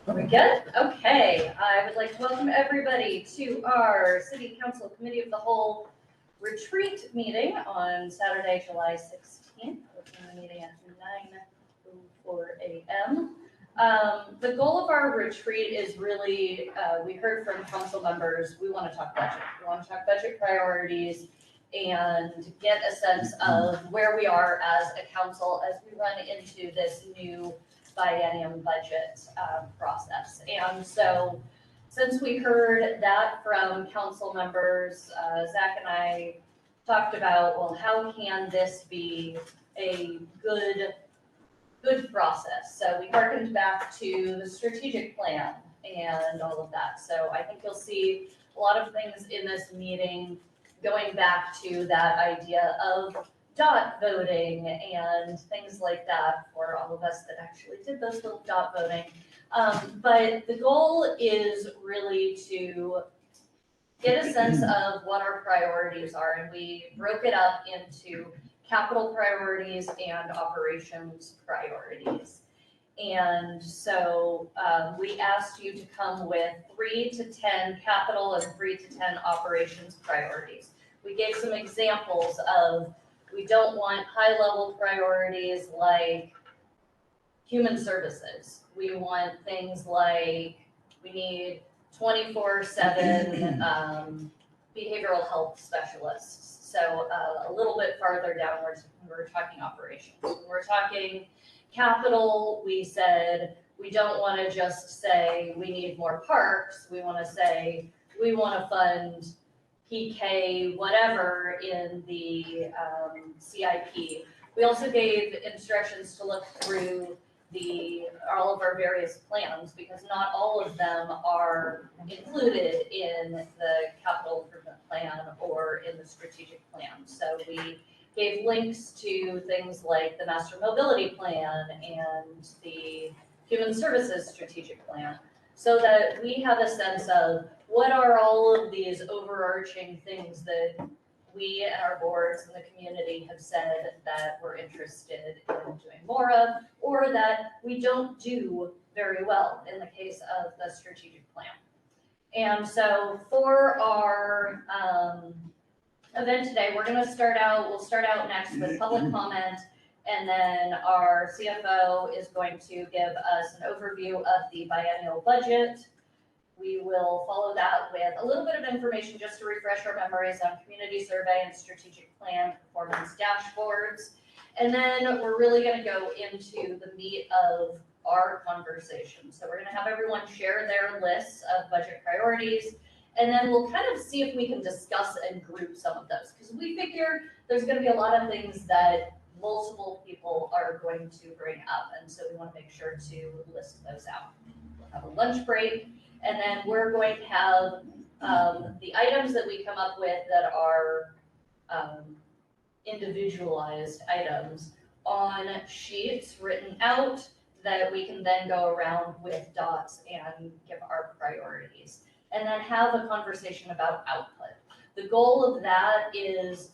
Are we good? Okay, I would like to welcome everybody to our City Council Committee of the Whole retreat meeting on Saturday, July 16th. Opening the meeting at 9:04 a.m. The goal of our retreat is really, we heard from council members, we want to talk budget. We want to talk budget priorities and get a sense of where we are as a council as we run into this new biennial budget process. And so since we heard that from council members, Zach and I talked about, well, how can this be a good process? So we harkened back to the strategic plan and all of that. So I think you'll see a lot of things in this meeting going back to that idea of dot voting and things like that for all of us that actually did those little dot voting. But the goal is really to get a sense of what our priorities are, and we broke it up into capital priorities and operations priorities. And so we asked you to come with 3 to 10 capital and 3 to 10 operations priorities. We gave some examples of, we don't want high-level priorities like human services. We want things like, we need 24/7 behavioral health specialists. So a little bit farther downwards, we're talking operations. When we're talking capital, we said, we don't want to just say we need more parks. We want to say, we want to fund PK, whatever in the CIP. We also gave instructions to look through all of our various plans, because not all of them are included in the capital improvement plan or in the strategic plan. So we gave links to things like the master mobility plan and the human services strategic plan, so that we have a sense of what are all of these overarching things that we and our boards and the community have said that we're interested in doing more of, or that we don't do very well in the case of the strategic plan. And so for our event today, we'll start out next with public comment, and then our CFO is going to give us an overview of the biennial budget. We will follow that with a little bit of information just to refresh our memories on community survey and strategic plan performance dashboards. And then we're really going to go into the meat of our conversation. So we're going to have everyone share their lists of budget priorities, and then we'll kind of see if we can discuss and group some of those, because we figure there's going to be a lot of things that multiple people are going to bring up, and so we want to make sure to list those out. We'll have a lunch break. And then we're going to have the items that we come up with that are individualized items on sheets written out that we can then go around with dots and give our priorities. And then have a conversation about output. The goal of that is,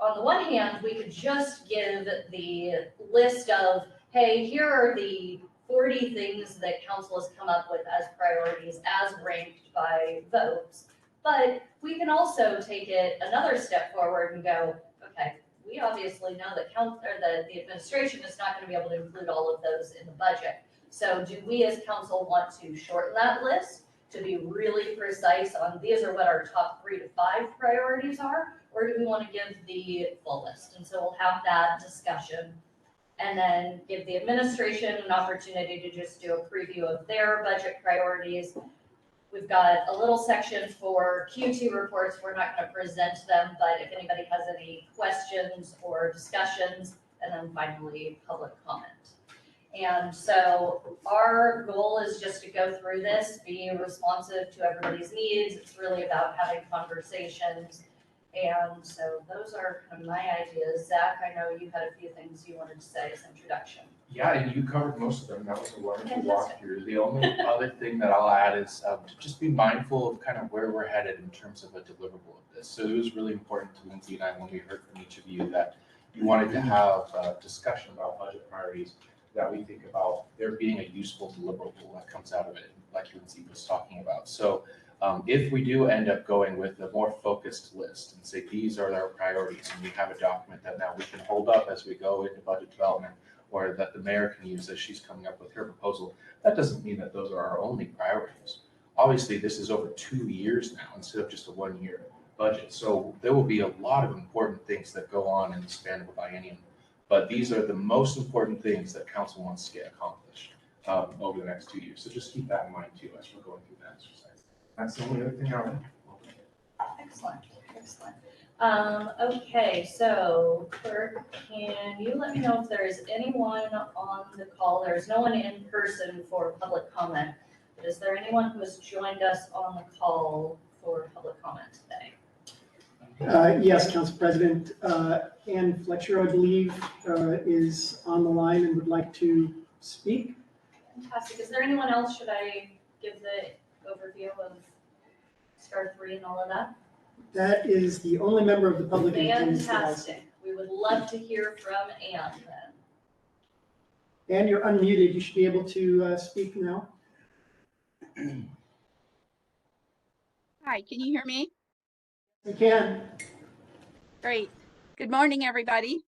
on the one hand, we could just give the list of, hey, here are the 40 things that council has come up with as priorities as ranked by votes. But we can also take it another step forward and go, okay, we obviously know that the administration is not going to be able to include all of those in the budget. So do we as council want to shorten that list to be really precise on these are what our top 3 to 5 priorities are, or do we want to give the full list? And so we'll have that discussion, and then give the administration an opportunity to just do a preview of their budget priorities. We've got a little section for Q2 reports. We're not going to present them, but if anybody has any questions or discussions, and then finally public comment. And so our goal is just to go through this, be responsive to everybody's needs. It's really about having conversations. And so those are kind of my ideas. Zach, I know you had a few things you wanted to say as introduction. Yeah, and you covered most of them. That was a wonderful walkthrough. The only other thing that I'll add is to just be mindful of kind of where we're headed in terms of a deliverable of this. So it was really important to Lindsay and I when we heard from each of you that you wanted to have a discussion about budget priorities. that we think about there being a useful deliverable that comes out of it, like Lindsay was talking about. So if we do end up going with a more focused list and say these are our priorities, and we have a document that now we can hold up as we go into budget development, or that the mayor can use as she's coming up with her proposal, that doesn't mean that those are our only priorities. Obviously, this is over 2 years now instead of just a 1-year budget. So there will be a lot of important things that go on in the span of a biennium. But these are the most important things that council wants to get accomplished over the next 2 years. So just keep that in mind too as we're going through that exercise. That's the only other thing I would. Excellent, excellent. Okay, so clerk, can you let me know if there is anyone on the call? There's no one in person for public comment, but is there anyone who has joined us on the call for public comment today? Yes, Council President. Ann Fletcher, I believe, is on the line and would like to speak. Fantastic. Is there anyone else? Should I give the overview of Star 3 and all of that? That is the only member of the public in attendance. Fantastic. We would love to hear from Ann then. Ann, you're unmuted. You should be able to speak now. Hi, can you hear me? You can. Great. Good morning, everybody,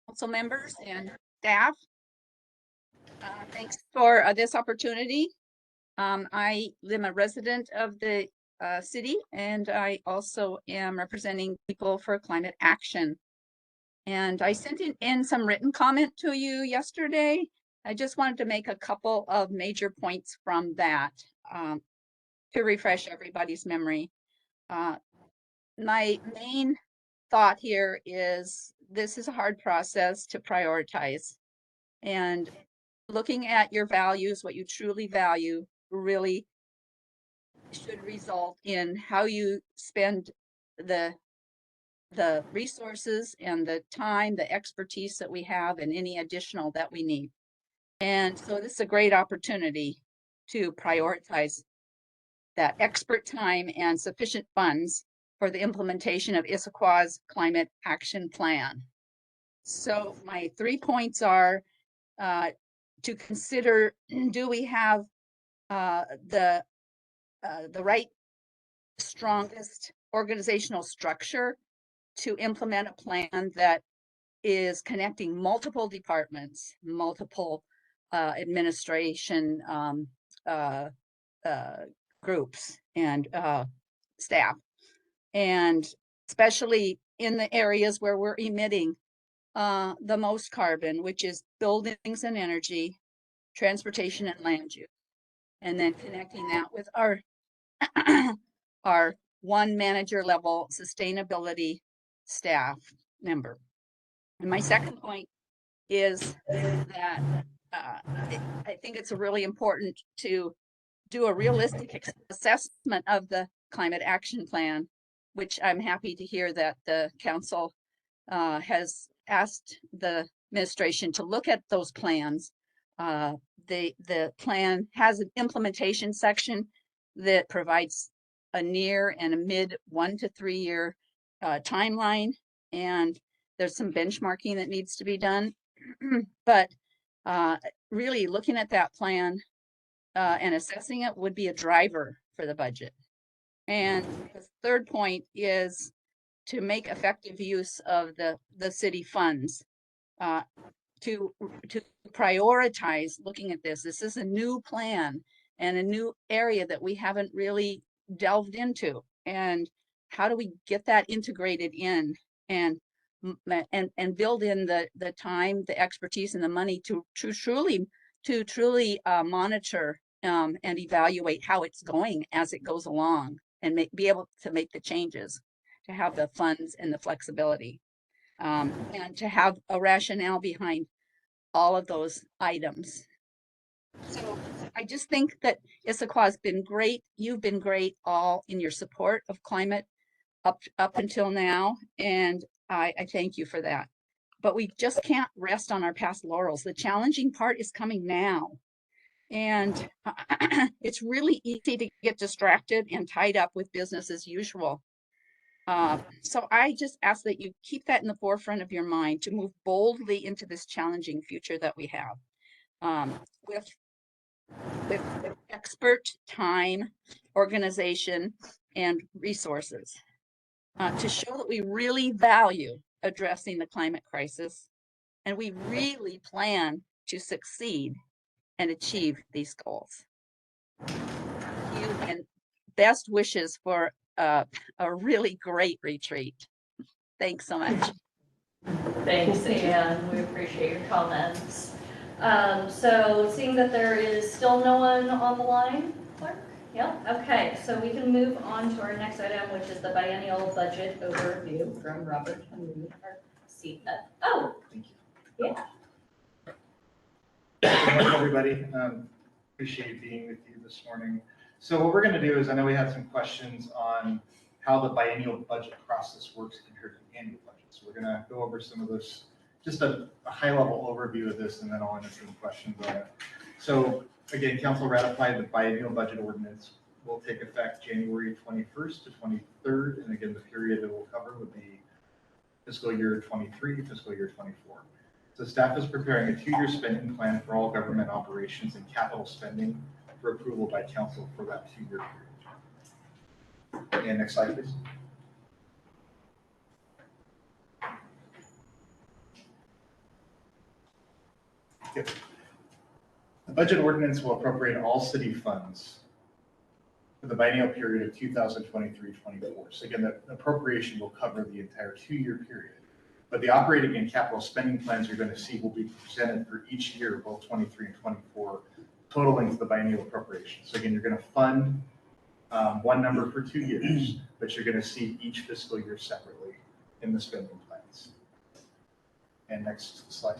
council members and staff. Thanks for this opportunity. I am a resident of the city, and I also am representing people for climate action. And I sent in some written comment to you yesterday. I just wanted to make a couple of major points from that to refresh everybody's memory. My main thought here is this is a hard process to prioritize, and looking at your values, what you truly value, really should result in how you spend the resources and the time, the expertise that we have, and any additional that we need. And so this is a great opportunity to prioritize that expert time and sufficient funds for the implementation of Issaquah's climate action plan. So my 3 points are to consider, do we have the right strongest organizational structure to implement a plan that is connecting multiple departments, multiple administration groups and staff, and especially in the areas where we're emitting the most carbon, which is buildings and energy, transportation and land use, and then connecting that with our our one manager level sustainability staff member. And my second point is that I think it's really important to do a realistic assessment of the climate action plan, which I'm happy to hear that the council has asked the administration to look at those plans. The plan has an implementation section that provides a near and a mid 1 to 3 year timeline, and there's some benchmarking that needs to be done. But really looking at that plan and assessing it would be a driver for the budget. And the third point is to make effective use of the city funds to prioritize looking at this. This is a new plan and a new area that we haven't really delved into. And how do we get that integrated in and build in the time, the expertise, and the money to truly monitor and evaluate how it's going as it goes along, and be able to make the changes, to have the funds and the flexibility, and to have a rationale behind all of those items. So I just think that Issaquah has been great. You've been great all in your support of climate up until now, and I thank you for that. But we just can't rest on our past laurels. The challenging part is coming now. And it's really easy to get distracted and tied up with business as usual. So I just ask that you keep that in the forefront of your mind to move boldly into this challenging future that we have. with expert time, organization, and resources to show that we really value addressing the climate crisis and we really plan to succeed and achieve these goals. Thank you, and best wishes for a really great retreat. Thanks so much. Thanks, Anne. We appreciate your comments. So seeing that there is still no one on the line, Clerk? Yeah, okay, so we can move on to our next item, which is the biennial budget overview from Robert Henry, our CFO. Oh, Thank you. yeah. Good morning, everybody. Appreciate being with you this morning. So what we're going to do is, I know we had some questions on how the biennial budget process works compared to the annual budget. So we're going to go over some of this, just a high-level overview of this, and then I'll answer some questions on it. So again, council ratified the biennial budget ordinance will take effect January 21st to 23rd. And again, the period it will cover would be fiscal year 23, fiscal year 24. So staff is preparing a 2-year spending plan for all government operations and capital spending for approval by council for that 2-year period. And next slide, please. Good. The budget ordinance will appropriate all city funds for the biennial period of 2023-24. So again, the appropriation will cover the entire 2-year period. But the operating and capital spending plans you're going to see will be presented for each year, both 23 and 24, totaling to the biennial appropriation. So again, you're going to fund one number for 2 years, but you're going to see each fiscal year separately in the spending plans. And next slide.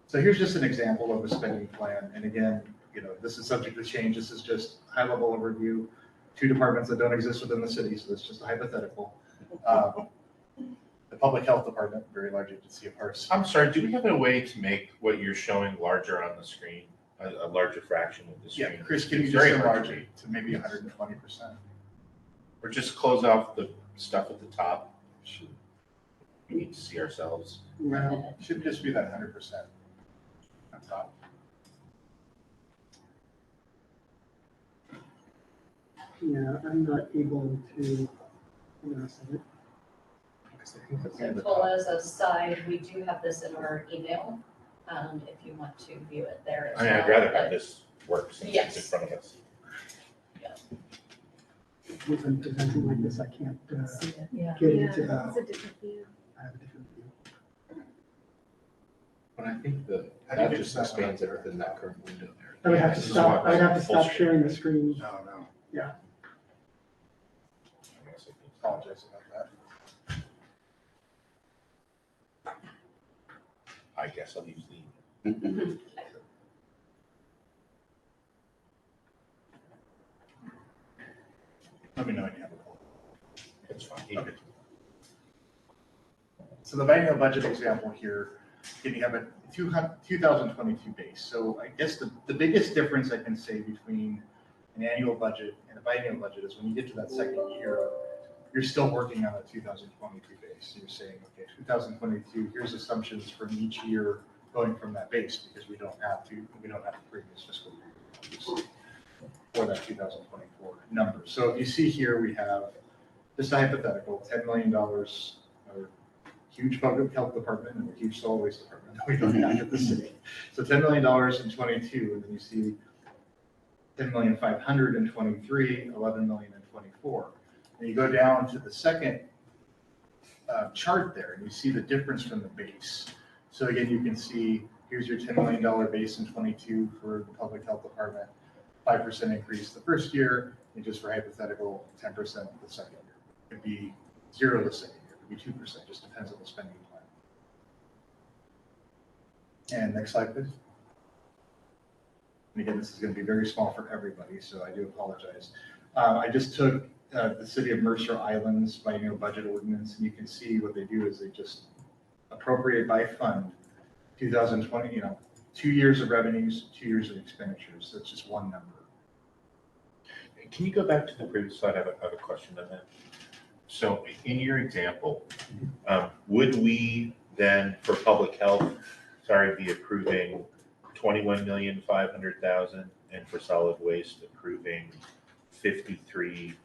So here's just an example of a spending plan. And again, this is subject to change. This is just high-level overview. 2 departments that don't exist within the city, so it's just a hypothetical. The Public Health Department, very large agency of ours. I'm sorry, do we have a way to make what you're showing larger on the screen, a larger fraction of the screen? Yeah, Chris, can you It's just very enlarge hard it to maybe 120%? Or just close off the stuff at the top? We need to see ourselves. Well, it should just be that 100% on top. Yeah, I'm not able to. So pull as a side, we do have this in our email, if you want to view it there as I mean, I'd well, rather but- have this work since it's Yes. in front of us. If I'm presenting like this, I can't Yeah. get into the. It's a different view. I have a different view. But I think How do you that do just that one expands up it there? within that current window there. I would have to this is stop, what I'd have to full stop screen. sharing the screen. No. Apologize about that. I guess I'll use the. Let me know when you have a call. It's fine. Okay. So the biennial budget example here, again, you have a 2022 base. So I guess the biggest difference I can say between an annual budget and a biennial budget is when you get to that second year, you're still working on a 2022 base. So you're saying, okay, 2022, here's assumptions from each year going from that base because we don't have the previous fiscal year for that 2024 number. So if you see here, we have just a hypothetical, $10 million, or huge public health department and a huge solid waste department that we don't have at the city. So $10 million in 22, and then you see $10,500,000 in 23, $11 million in 24. And you go down to the second chart there, and you see the difference from the base. So again, you can see here's your $10 million base in 22 for the public health department, 5% increase the first year, and just for hypothetical, 10% the second year. It could be 0 the second year, it could be 2%, just depends on the spending plan. And next slide, please. And again, this is going to be very small for everybody, so I do apologize. I just took the city of Mercer Island's biennial budget ordinance, and you can see what they do is they just appropriate by fund 2020, 2 years of revenues, 2 years of expenditures. So it's just one number. Can you go back to the previous slide? I have a question on that. So in your example, would we then for public health, be approving 21,500,000, and for solid waste approving 53,750,000.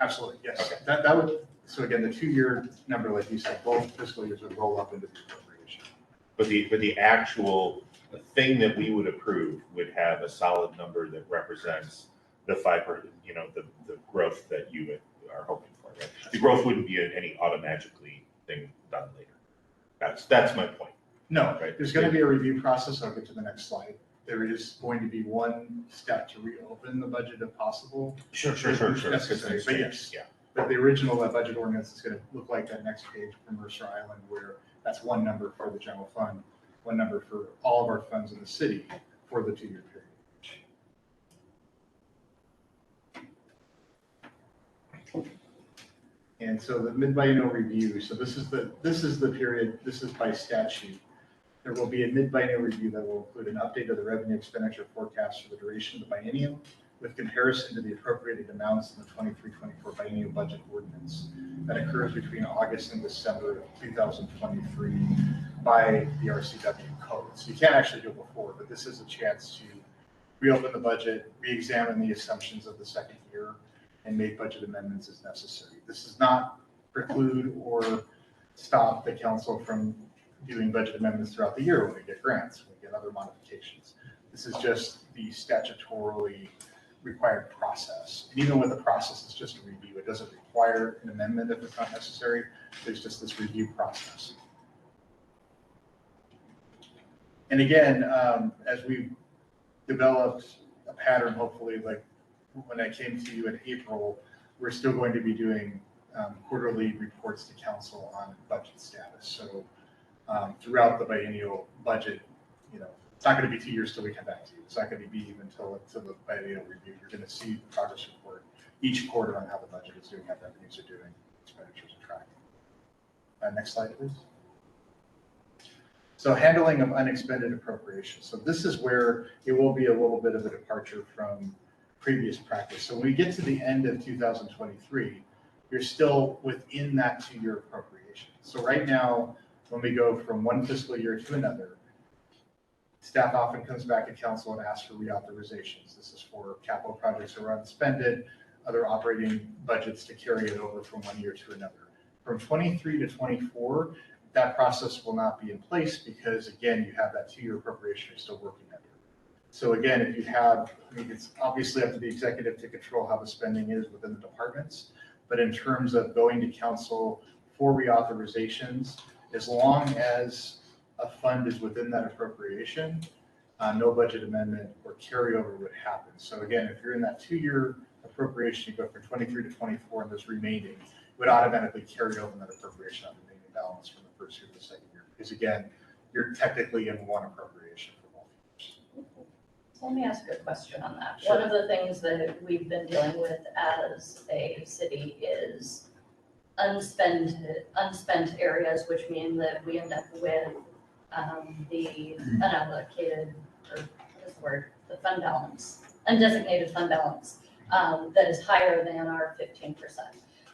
Absolutely, yes. Okay. That would, so again, the 2-year number, like you said, both fiscal years would roll up into the appropriation. But the actual thing that we would approve would have a solid number that represents the 5%, the growth that you are hoping for, right? The growth wouldn't be any automatically thing done later. That's my point. No, Right. there's going to be a review process. I'll get to the next slide. There is going to be one step to reopen the budget if possible. Sure. Necessary, but yes. Yeah. But the original budget ordinance is going to look like that next page from Mercer Island, where that's one number for the general fund, one number for all of our funds in the city for the 2-year period. And so the mid-biennial review, so this is the period, this is by statute. There will be a mid-biennial review that will include an update of the revenue expenditure forecast for the duration of the biennium with comparison to the appropriated amounts in the 23-24 biennial budget ordinance that occurs between August and December of 2023 by the RCW code. So you can't actually do it before, but this is a chance to reopen the budget, re-examine the assumptions of the second year, and make budget amendments as necessary. This does not preclude or stop the council from doing budget amendments throughout the year when we get grants, when we get other modifications. This is just the statutorily required process. And even with the process, it's just a review. It doesn't require an amendment if it's not necessary. There's just this review process. And again, as we've developed a pattern, hopefully, like when I came to you in April, we're still going to be doing quarterly reports to council on budget status. So throughout the biennial budget, it's not going to be 2 years till we come back to you. It's not going to be even until the biennial review. You're going to see the progress report each quarter on how the budget is doing, how revenues are doing, expenditures are tracking. Next slide, please. So handling of unexpended appropriations. So this is where it will be a little bit of a departure from previous practice. So when we get to the end of 2023, you're still within that 2-year appropriation. So right now, when we go from one fiscal year to another, staff often comes back to council and asks for reauthorizations. This is for capital projects that are unspended, other operating budgets to carry it over from one year to another. From 23 to 24, that process will not be in place because, again, you have that 2-year appropriation you're still working under. So again, if you have, it's obviously up to the executive to control how the spending is within the departments, but in terms of going to council for reauthorizations, as long as a fund is within that appropriation, no budget amendment or carryover would happen. So again, if you're in that 2-year appropriation, you go from 23 to 24 and there's remaining, it would automatically carry over that appropriation on the remaining balance from the first year to the second year. Because again, you're technically in one appropriation for both years. So let me ask a question on that. Sure. One of the things that we've been dealing with as a city is unspent areas, which mean that we end up with the unallocated, or what is the word, the fund balance, undesignated fund balance, that is higher than our 15%.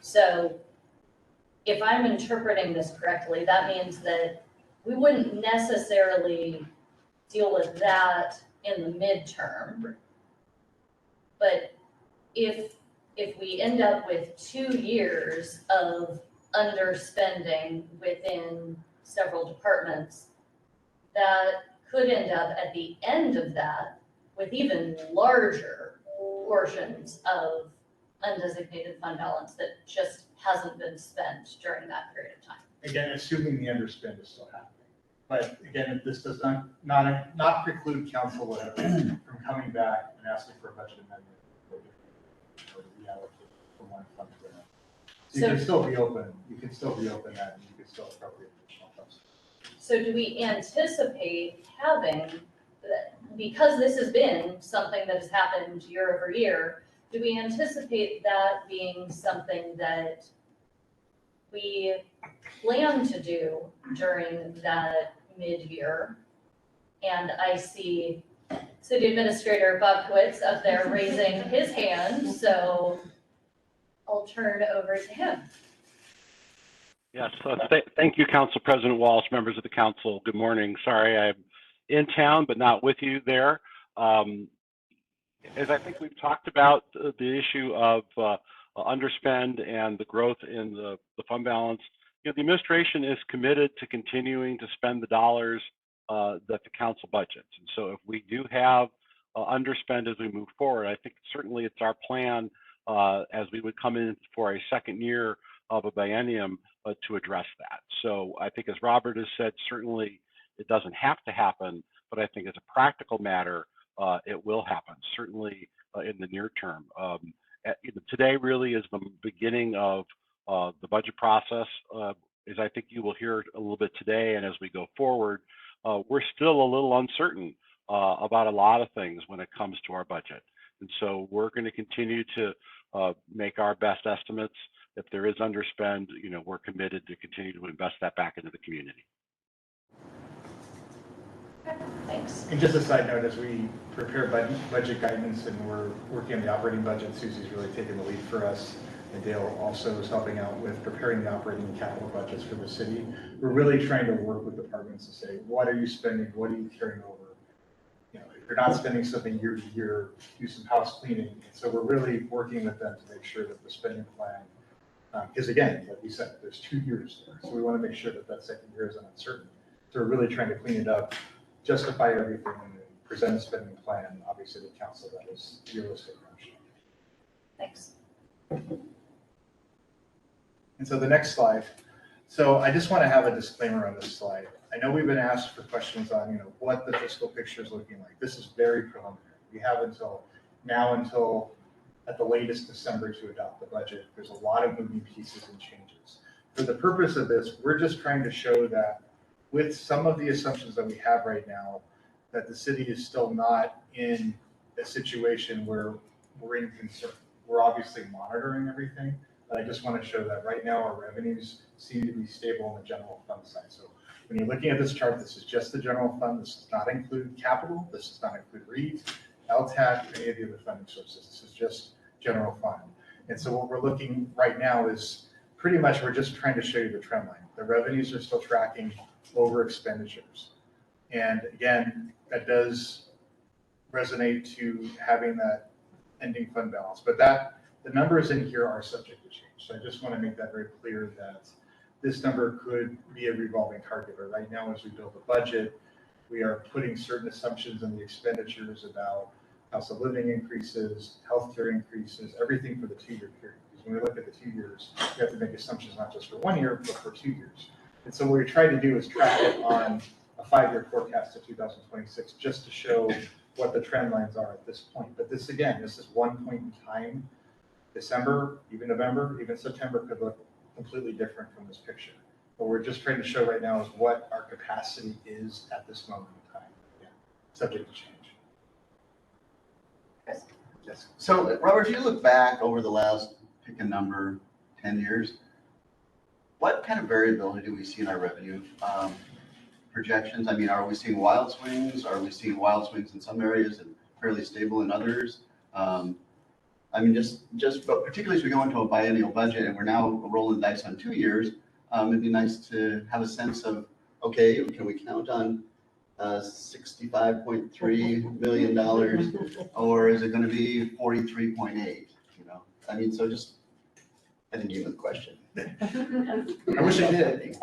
So if I'm interpreting this correctly, that means that we wouldn't necessarily deal with that in the midterm. But if we end up with 2 years of underspending within several departments, that could end up at the end of that with even larger portions of undesignated fund balance that just hasn't been spent during that period of time. Again, assuming the underspend is still happening. But again, this does not preclude council from coming back and asking for a budget amendment or reallocate from one fund to another. So you can still reopen, that and you can still appropriate additional funds. So do we anticipate having, because this has been something that has happened year over year, do we anticipate that being something that we plan to do during that mid-year? And I see City Administrator Bob Kowitz up there raising his hand, so I'll turn over to him. Yes, so thank you, Council President Walsh, members of the council. Good morning. Sorry, I'm in town, but not with you there. As I think we've talked about the issue of underspend and the growth in the fund balance, the administration is committed to continuing to spend the dollars that the council budgets. And so if we do have underspend as we move forward, I think certainly it's our plan as we would come in for a second year of a biennium to address that. So I think, as Robert has said, certainly it doesn't have to happen, but I think as a practical matter, it will happen, certainly in the near term. Today really is the beginning of the budget process. As I think you will hear a little bit today, and as we go forward, we're still a little uncertain about a lot of things when it comes to our budget. And so we're going to continue to make our best estimates. If there is underspend, we're committed to continue to invest that back into the community. Okay, thanks. And just a side note, as we prepare budget guidance and we're working on the operating budget, Susie's really taking the lead for us. And Dale also is helping out with preparing the operating and capital budgets for the city. We're really trying to work with departments to say, what are you spending? What are you carrying over? If you're not spending something year to year, do some house cleaning. And so we're really working with them to make sure that the spending plan, because again, like we said, there's 2 years there. So we want to make sure that that second year isn't uncertain. So we're really trying to clean it up, justify everything, and then present a spending plan, obviously, to the council that is realistic. Thanks. And so the next slide. So I just want to have a disclaimer on this slide. I know we've been asked for questions on, what the fiscal picture is looking like. This is very preliminary. We have until at the latest December to adopt the budget. There's a lot of moving pieces and changes. For the purpose of this, we're just trying to show that with some of the assumptions that we have right now, that the city is still not in a situation where we're in concern. We're obviously monitoring everything, but I just want to show that right now our revenues seem to be stable on the general fund side. So when you're looking at this chart, this is just the general fund. This does not include capital. This does not include REIT, LTAC, any of the other funding sources. This is just general fund. And so what we're looking right now is pretty much we're just trying to show you the trend line. The revenues are still tracking over expenditures. And again, that does resonate to having that ending fund balance, but the numbers in here are subject to change. So I just want to make that very clear that this number could be a revolving target, but right now as we build the budget, we are putting certain assumptions in the expenditures about cost of living increases, healthcare increases, everything for the 2-year period. Because when we look at the 2 years, you have to make assumptions not just for 1 year, but for 2 years. And so what we try to do is track it on a 5-year forecast to 2026, just to show what the trend lines are at this point. But this, again, this is one point in time. December, even November, even September could look completely different from this picture. What we're just trying to show right now is what our capacity is at this moment in time. Yeah. Subject to change. Chris? Yes. So, Robert, if you look back over the last, pick a number, 10 years, what kind of variability do we see in our revenue projections? I mean, are we seeing wild swings? Are we seeing wild swings in some areas and fairly stable in others? I mean, but particularly as we go into a biennial budget and we're now rolling dice on 2 years, it'd be nice to have a sense of, okay, can we count on $65.3 million, or is it going to be 43.8? I mean, so I didn't give a question. I wish I did.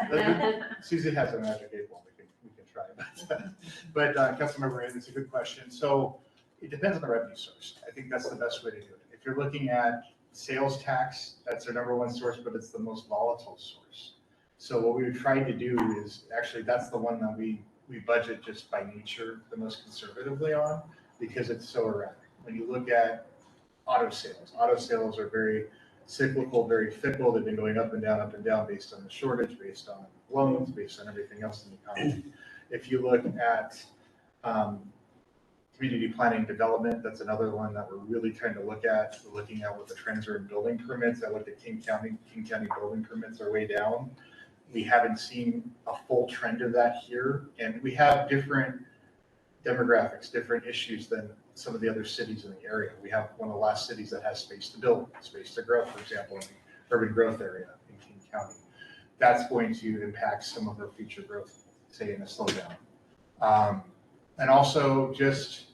Susie has a magic 8 ball. We can try, but Councilmember, it's a good question. So it depends on the revenue source. I think that's the best way to do it. If you're looking at sales tax, that's our #1 source, but it's the most volatile source. So what we've tried to do is actually that's the one that we budget just by nature the most conservatively on, because it's so erratic. When you look at auto sales are very cyclical, very fickle. They've been going up and down based on the shortage, based on loans, based on everything else in the economy. If you look at community planning development, that's another one that we're really trying to look at. We're looking at what the trends are in building permits. I looked at King County building permits are way down. We haven't seen a full trend of that here. And we have different demographics, different issues than some of the other cities in the area. We have one of the last cities that has space to build, space to grow, for example, in the urban growth area in King County. that's going to impact some of our future growth, say in a slowdown. And also just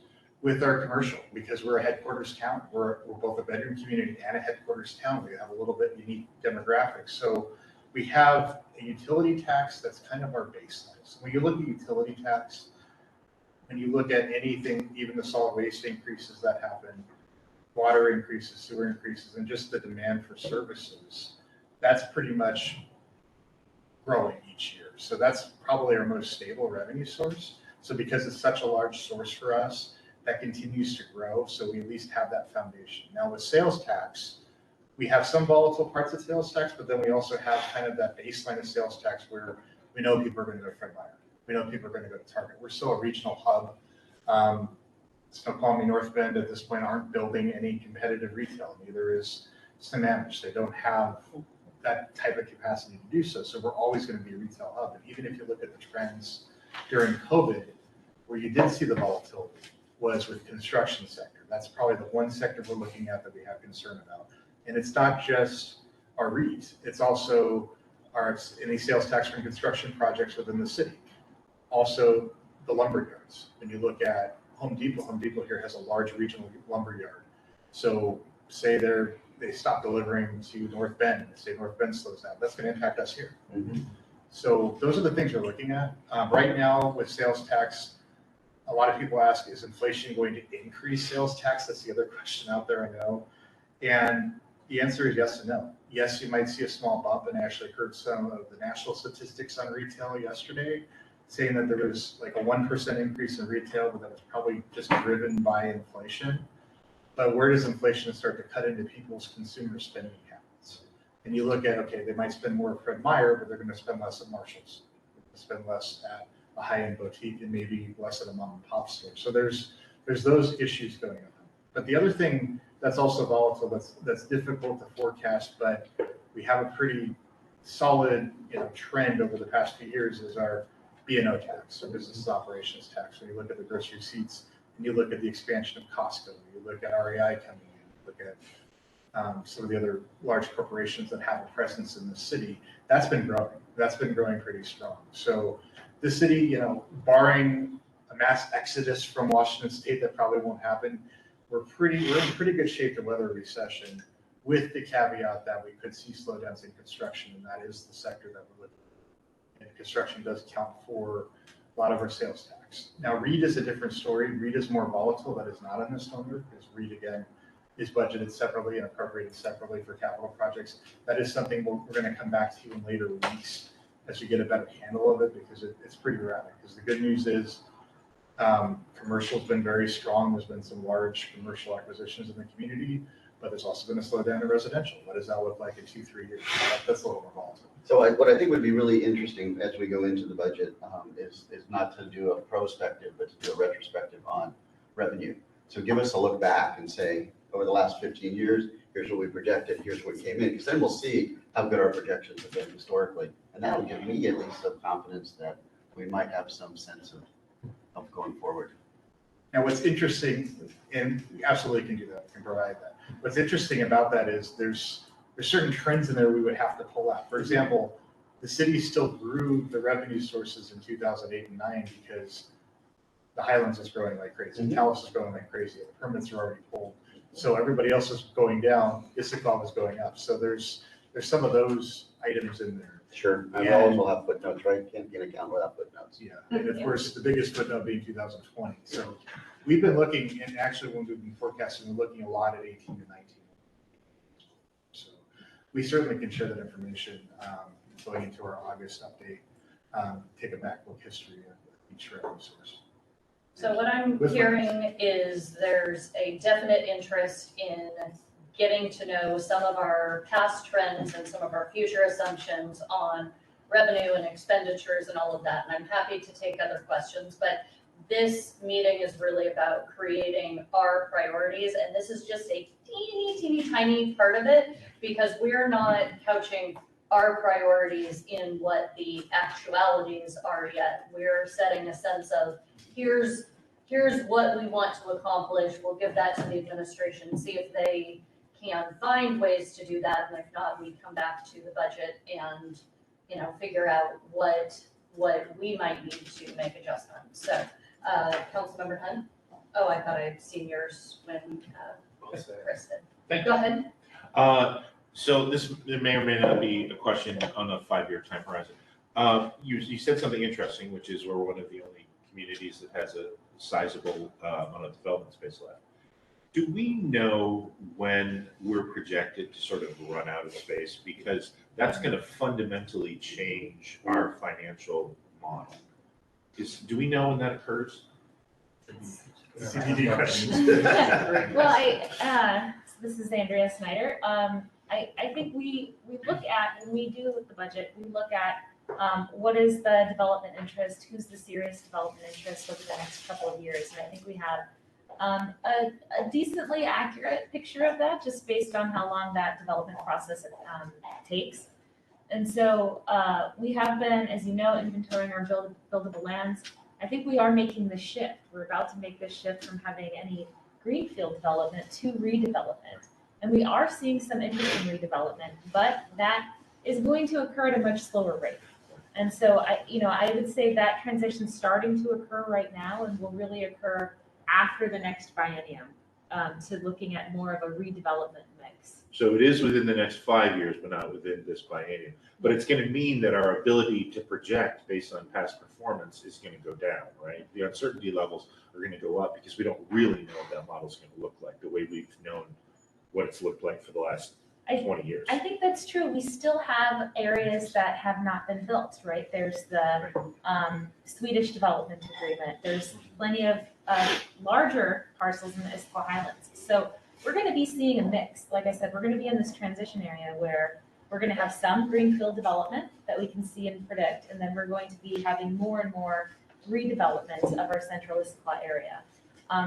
with our commercial, because we're a headquarters town, we're both a bedroom community and a headquarters town. We have a little bit unique demographics. So we have a utility tax that's kind of our baseline. So when you look at utility tax, when you look at anything, even the solid waste increases that happen, water increases, sewer increases, and just the demand for services, that's pretty much growing each year. So that's probably our most stable revenue source. So because it's such a large source for us, that continues to grow. So we at least have that foundation. Now with sales tax, we have some volatile parts of sales tax, but then we also have kind of that baseline of sales tax where we know people are going to go to Fred Meyer. We know people are going to go to Target. We're still a regional hub. Snoqualmie, North Bend at this point aren't building any competitive retail. Neither is Sammamish. They don't have that type of capacity to do so. So we're always going to be a retail hub. And even if you look at the trends during COVID, where you did see the volatility was with construction sector. That's probably the one sector we're looking at that we have concern about. And it's not just our REIT, it's also any sales tax from construction projects within the city. Also the lumber yards. When you look at Home Depot here has a large regional lumber yard. So say they stop delivering to North Bend, say North Bend slows down, that's going to impact us here. Mhm. So those are the things we're looking at. Right now with sales tax, a lot of people ask, is inflation going to increase sales tax? That's the other question out there, I know. And the answer is yes and no. Yes, you might see a small bump, and I actually heard some of the national statistics on retail yesterday saying that there was like a 1% increase in retail, but that was probably just driven by inflation. But where does inflation start to cut into people's consumer spending habits? And you look at, okay, they might spend more at Fred Meyer, but they're going to spend less at Marshall's, spend less at a high-end boutique, and maybe less at a mom and pop store. So there's those issues going on. But the other thing that's also volatile, that's difficult to forecast, but we have a pretty solid trend over the past few years is our B&O tax, so business operations tax. When you look at the gross receipts, and you look at the expansion of Costco, you look at REI coming in, you look at some of the other large corporations that have a presence in the city, that's been growing. That's been growing pretty strong. So the city, barring a mass exodus from Washington State, that probably won't happen. We're in pretty good shape to weather a recession, with the caveat that we could see slowdowns in construction, and that is the sector that we're looking at. And construction does count for a lot of our sales tax. Now, REIT is a different story. REIT is more volatile. That is not in this number, because REIT, again, is budgeted separately and appropriated separately for capital projects. That is something we're going to come back to in later weeks as we get a better handle of it, because it's pretty erratic. Because the good news is commercial's been very strong. There's been some large commercial acquisitions in the community, but there's also been a slowdown in residential. What does that look like in 2-3 years? That's a little more volatile. So what I think would be really interesting as we go into the budget is not to do a prospective, but to do a retrospective on revenue. So give us a look back and say, over the last 15 years, here's what we projected, here's what came in. Because then we'll see how good our projections have been historically. And that will give me at least some confidence that we might have some sense of going forward. Now, what's interesting, and we absolutely can do that, we can provide that. What's interesting about that is there's certain trends in there we would have to pull out. For example, the city still grew the revenue sources in 2008 and 9 because the Highlands is growing like crazy. Taos is growing like crazy. The permits are already pulled. So everybody else is going down. Issaquah was going up. So there's some of those items in there. Sure. And always will have footnotes, right? Can't get an account without footnotes. Yeah, and of course, the biggest footnote being 2020. So we've been looking, and actually when we've been forecasting, we're looking a lot at 18 to 19. So we certainly can share that information going into our August update, take a back look history of each revenue source. So what I'm hearing is there's a definite interest in getting to know some of our past trends and some of our future assumptions on revenue and expenditures and all of that. And I'm happy to take other questions, but this meeting is really about creating our priorities. And this is just a teeny tiny part of it, because we're not couching our priorities in what the actualities are yet. We're setting a sense of here's what we want to accomplish. We'll give that to the administration, see if they can find ways to do that. And if not, we come back to the budget and figure out what we might need to make adjustments. So, Councilmember Hunt? Oh, I thought I'd seen yours when, Chris did. Thank Go ahead. So this may or may not be a question on a 5-year time horizon. You said something interesting, which is we're one of the only communities that has a sizable amount of development space left. Do we know when we're projected to sort of run out of space? Because that's going to fundamentally change our financial model. Do we know when that occurs? CBD questions. Well, this is Andrea Snyder. I think we look at, when we do the budget, we look at what is the development interest, who's the serious development interest over the next couple of years. And I think we have a decently accurate picture of that, just based on how long that development process takes. And so we have been, as you know, inventorying our buildable lands. I think we are making the shift. We're about to make this shift from having any greenfield development to redevelopment. And we are seeing some interest in redevelopment, but that is going to occur at a much slower rate. And so I would say that transition's starting to occur right now and will really occur after the next biennium, to looking at more of a redevelopment mix. So it is within the next 5 years, but not within this biennium. But it's going to mean that our ability to project based on past performance is going to go down, right? The uncertainty levels are going to go up because we don't really know what that model is going to look like the way we've known what it's looked like for the last 20 years. I think that's true. We still have areas that have not been built, right? There's the Swedish development agreement. There's plenty of larger parcels in the Issaquah Highlands. So we're going to be seeing a mix. Like I said, we're going to be in this transition area where we're going to have some greenfield development that we can see and predict, and then we're going to be having more and more redevelopment of our central Issaquah area.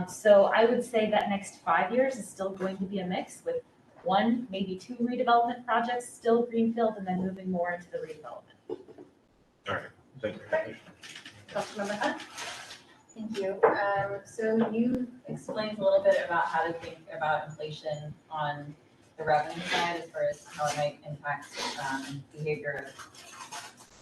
So I would say that next 5 years is still going to be a mix with 1, maybe 2 redevelopment projects, still greenfield, and then moving more into the redevelopment. All right, thank you. Councilmember Hunt? Thank you. So you explained a little bit about how to think about inflation on the revenue side as far as how it might impact behavior of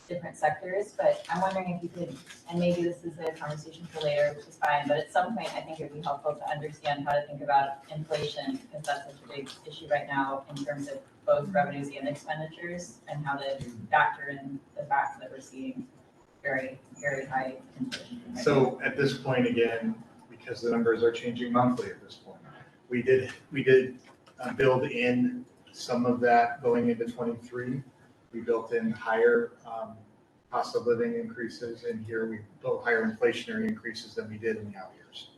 different sectors, but I'm wondering if you could, and maybe this is a conversation for later, which is fine, but at some point I think it would be helpful to understand how to think about inflation, because that's such a big issue right now in terms of both revenues and expenditures, and how to factor in the fact that we're seeing very, very high inflation. So at this point, again, because the numbers are changing monthly at this point, we did build in some of that going into 23. We built in higher cost of living increases, and here we built higher inflationary increases than we did in the out years.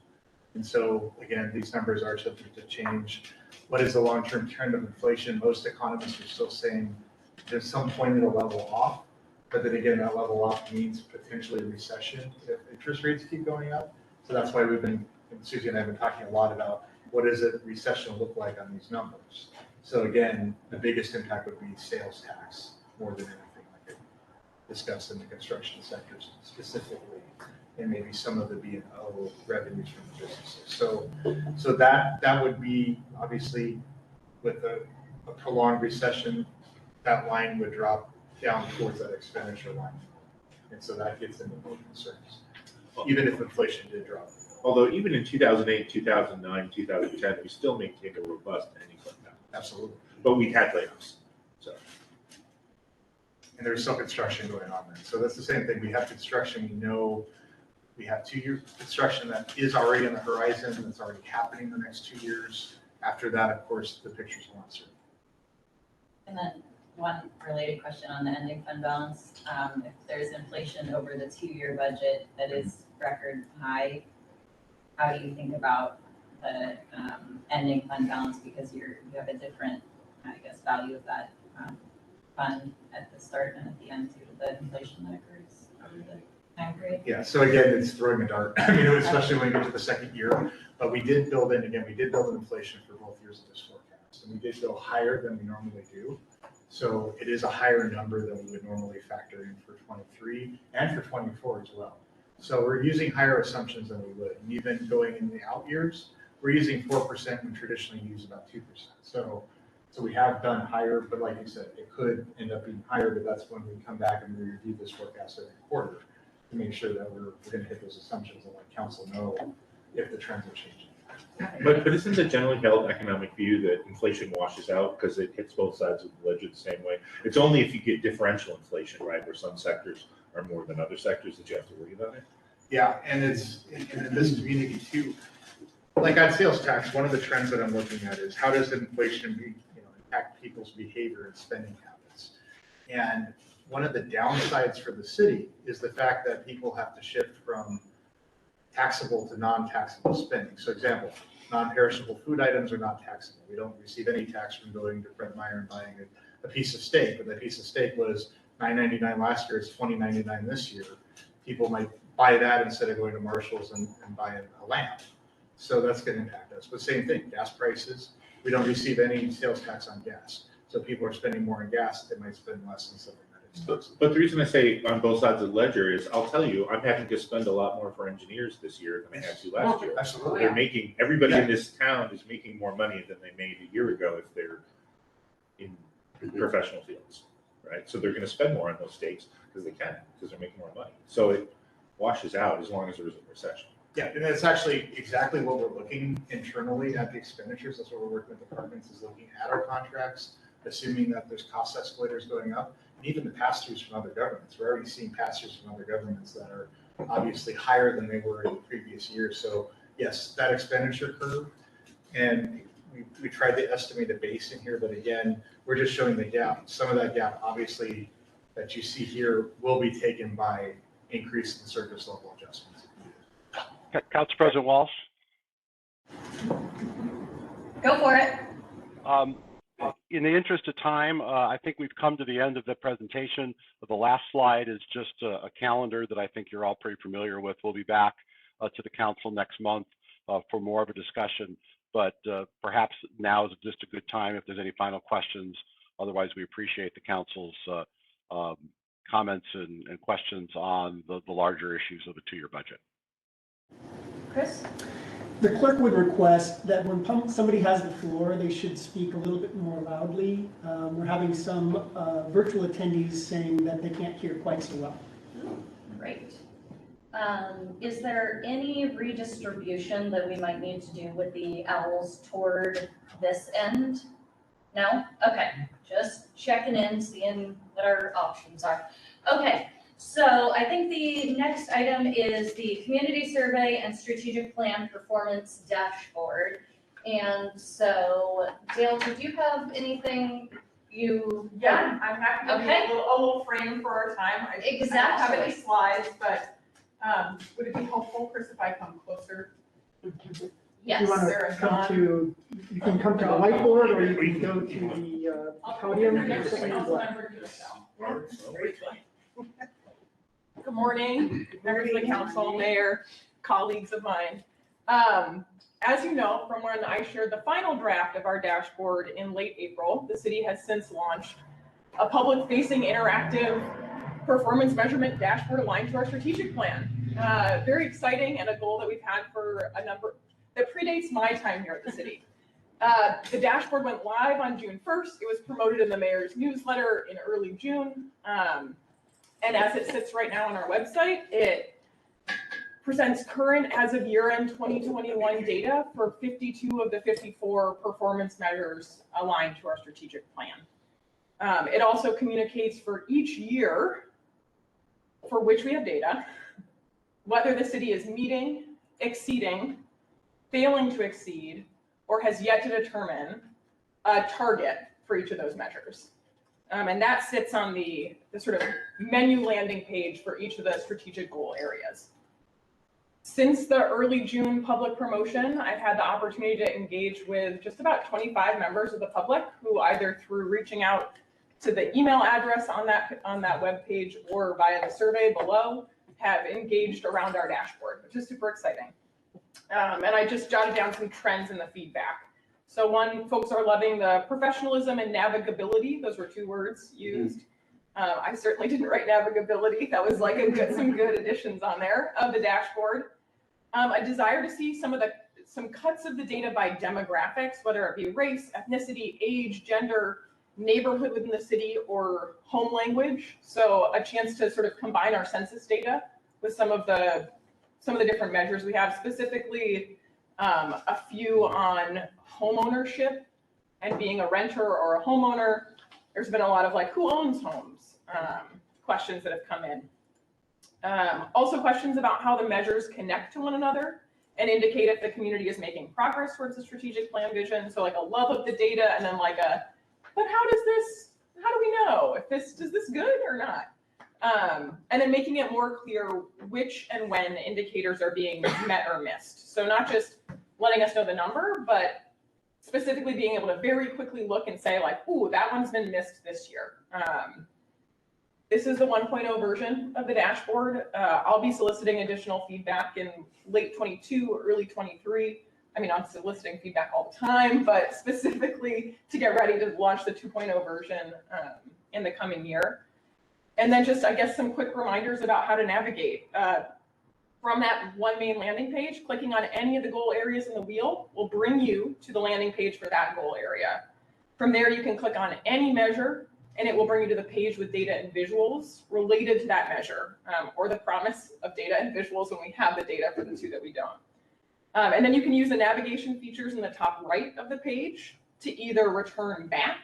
And so again, these numbers are subject to change. What is the long-term trend of inflation? Most economists are still saying there's some point it'll level off, but then again, that level off means potentially recession if interest rates keep going up. So that's why we've been, and Susie and I have been talking a lot about what does a recession look like on these numbers. So again, the biggest impact would be sales tax more than anything like it discussed in the construction sectors specifically, and maybe some of the B&O revenues from the businesses. So that would be obviously with a prolonged recession, that line would drop down towards that expenditure line. And so that gets into more concerns, even if inflation did drop. Although even in 2008, 2009, 2010, we still maintained a robust ending fund balance. Absolutely. But we had layoffs, so. And there's some construction going on then. So that's the same thing. We have construction, we know we have 2-year construction that is already on the horizon, that's already happening the next 2 years. After that, of course, the picture's more uncertain. And then one related question on the ending fund balance. If there's inflation over the 2-year budget that is record high, how do you think about the ending fund balance, because you have a different, I guess, value of that fund at the start and at the end due to the inflation that occurs over the time period? Yeah, so again, it's throwing a dart, I mean, especially when we get to the second year. But we did build in inflation for both years of this forecast. And we did go higher than we normally do. So it is a higher number than we would normally factor in for 23 and for 24 as well. So we're using higher assumptions than we would. And even going in the out years, we're using 4% when traditionally use about 2%. So So we have done higher, but like you said, it could end up being higher, but that's when we come back and we review this forecast every quarter to make sure that we're gonna hit those assumptions and let council know if the trends are changing. But isn't the generally held economic view that inflation washes out because it hits both sides of the ledger the same way? It's only if you get differential inflation, right, where some sectors are more than other sectors that you have to worry about it? Yeah, and it's in this community too. Like on sales tax, one of the trends that I'm looking at is how does inflation impact people's behavior and spending habits? And one of the downsides for the city is the fact that people have to shift from taxable to non-taxable spending. So example, non-perishable food items are not taxable. We don't receive any tax from going to Fred Meyer and buying a piece of steak, but that piece of steak was $9.99 last year, it's $20.99 this year. People might buy that instead of going to Marshall's and buying a lamb. So that's going to impact us. But same thing, gas prices, we don't receive any sales tax on gas. So people are spending more on gas, they might spend less on something that is taxable. But the reason I say on both sides of the ledger is, I'll tell you, I'm having to spend a lot more for engineers this year than I had to last year. Absolutely. They're making, everybody in this town is making more money than they made a year ago if they're in professional fields, right? So they're going to spend more on those states because they can, because they're making more money. So it washes out as long as there isn't a recession. Yeah, and that's actually exactly what we're looking internally at the expenditures. That's what we're working with departments, is looking at our contracts, assuming that there's cost escalators going up, and even the pass-throughs from other governments. We're already seeing pass-throughs from other governments that are obviously higher than they were in the previous years. So yes, that expenditure curve, and we tried to estimate a base in here, but again, we're just showing the gap. Some of that gap, obviously, that you see here will be taken by increase in surface level adjustments. Council President Walsh. Go for it. In the interest of time, I think we've come to the end of the presentation. The last slide is just a calendar that I think you're all pretty familiar with. We'll be back to the council next month for more of a discussion, but perhaps now is just a good time if there's any final questions. Otherwise, we appreciate the council's comments and questions on the larger issues of a two-year budget. Chris? The clerk would request that when somebody has the floor, they should speak a little bit more loudly. We're having some virtual attendees saying that they can't hear quite so well. Great. Is there any redistribution that we might need to do with the owls toward this end? No? Okay, just checking in, seeing what our options are. Okay, so I think the next item is the community survey and strategic plan performance dashboard. And so, Dale, did you have anything you? Yeah, I'm happy to Okay. be a little frame for our time. I don't have any slides, but would it be helpful, Chris, if I come closer? Yes. You want Sarah, to come John? to, you can come to the whiteboard, or you can go to the podium. Good morning, members of the council, mayor, colleagues of mine. As you know, from when I shared the final draft of our dashboard in late April, the city has since launched a public-facing interactive performance measurement dashboard aligned to our strategic plan. Very exciting, and a goal that we've had for a number that predates my time here at the city. The dashboard went live on June 1st. It was promoted in the mayor's newsletter in early June. And as it sits right now on our website, it presents current as of year-end 2021 data for 52 of the 54 performance measures aligned to our strategic plan. It also communicates for each year for which we have data, whether the city is meeting, exceeding, failing to exceed, or has yet to determine a target for each of those measures. And that sits on the sort of menu landing page for each of the strategic goal areas. Since the early June public promotion, I've had the opportunity to engage with just about 25 members of the public who either through reaching out to the email address on that web page or via the survey below have engaged around our dashboard, which is super exciting. And I just jotted down some trends in the feedback. So one, folks are loving the professionalism and navigability. Those were two words used. I certainly didn't write navigability. That was like some good additions on there of the dashboard. A desire to see some of the some cuts of the data by demographics, whether it be race, ethnicity, age, gender, neighborhood within the city, or home language. So a chance to sort of combine our census data with some of the different measures we have, specifically a few on home ownership and being a renter or a homeowner. There's been a lot of like, who owns homes? Questions that have come in. Also questions about how the measures connect to one another and indicate if the community is making progress towards the strategic plan vision. So like a love of the data, and then like but how do we know if does this good or not? And then making it more clear which and when indicators are being met or missed. So not just letting us know the number, but specifically being able to very quickly look and say like, ooh, that one's been missed this year. This is the 1.0 version of the dashboard. I'll be soliciting additional feedback in late 22, early 23. I mean, I'm soliciting feedback all the time, but specifically to get ready to launch the 2.0 version in the coming year. And then just, I guess, some quick reminders about how to navigate. From that one main landing page, clicking on any of the goal areas in the wheel will bring you to the landing page for that goal area. From there, you can click on any measure, and it will bring you to the page with data and visuals related to that measure, or the promise of data and visuals when we have the data for the two that we don't. And then you can use the navigation features in the top right of the page to either return back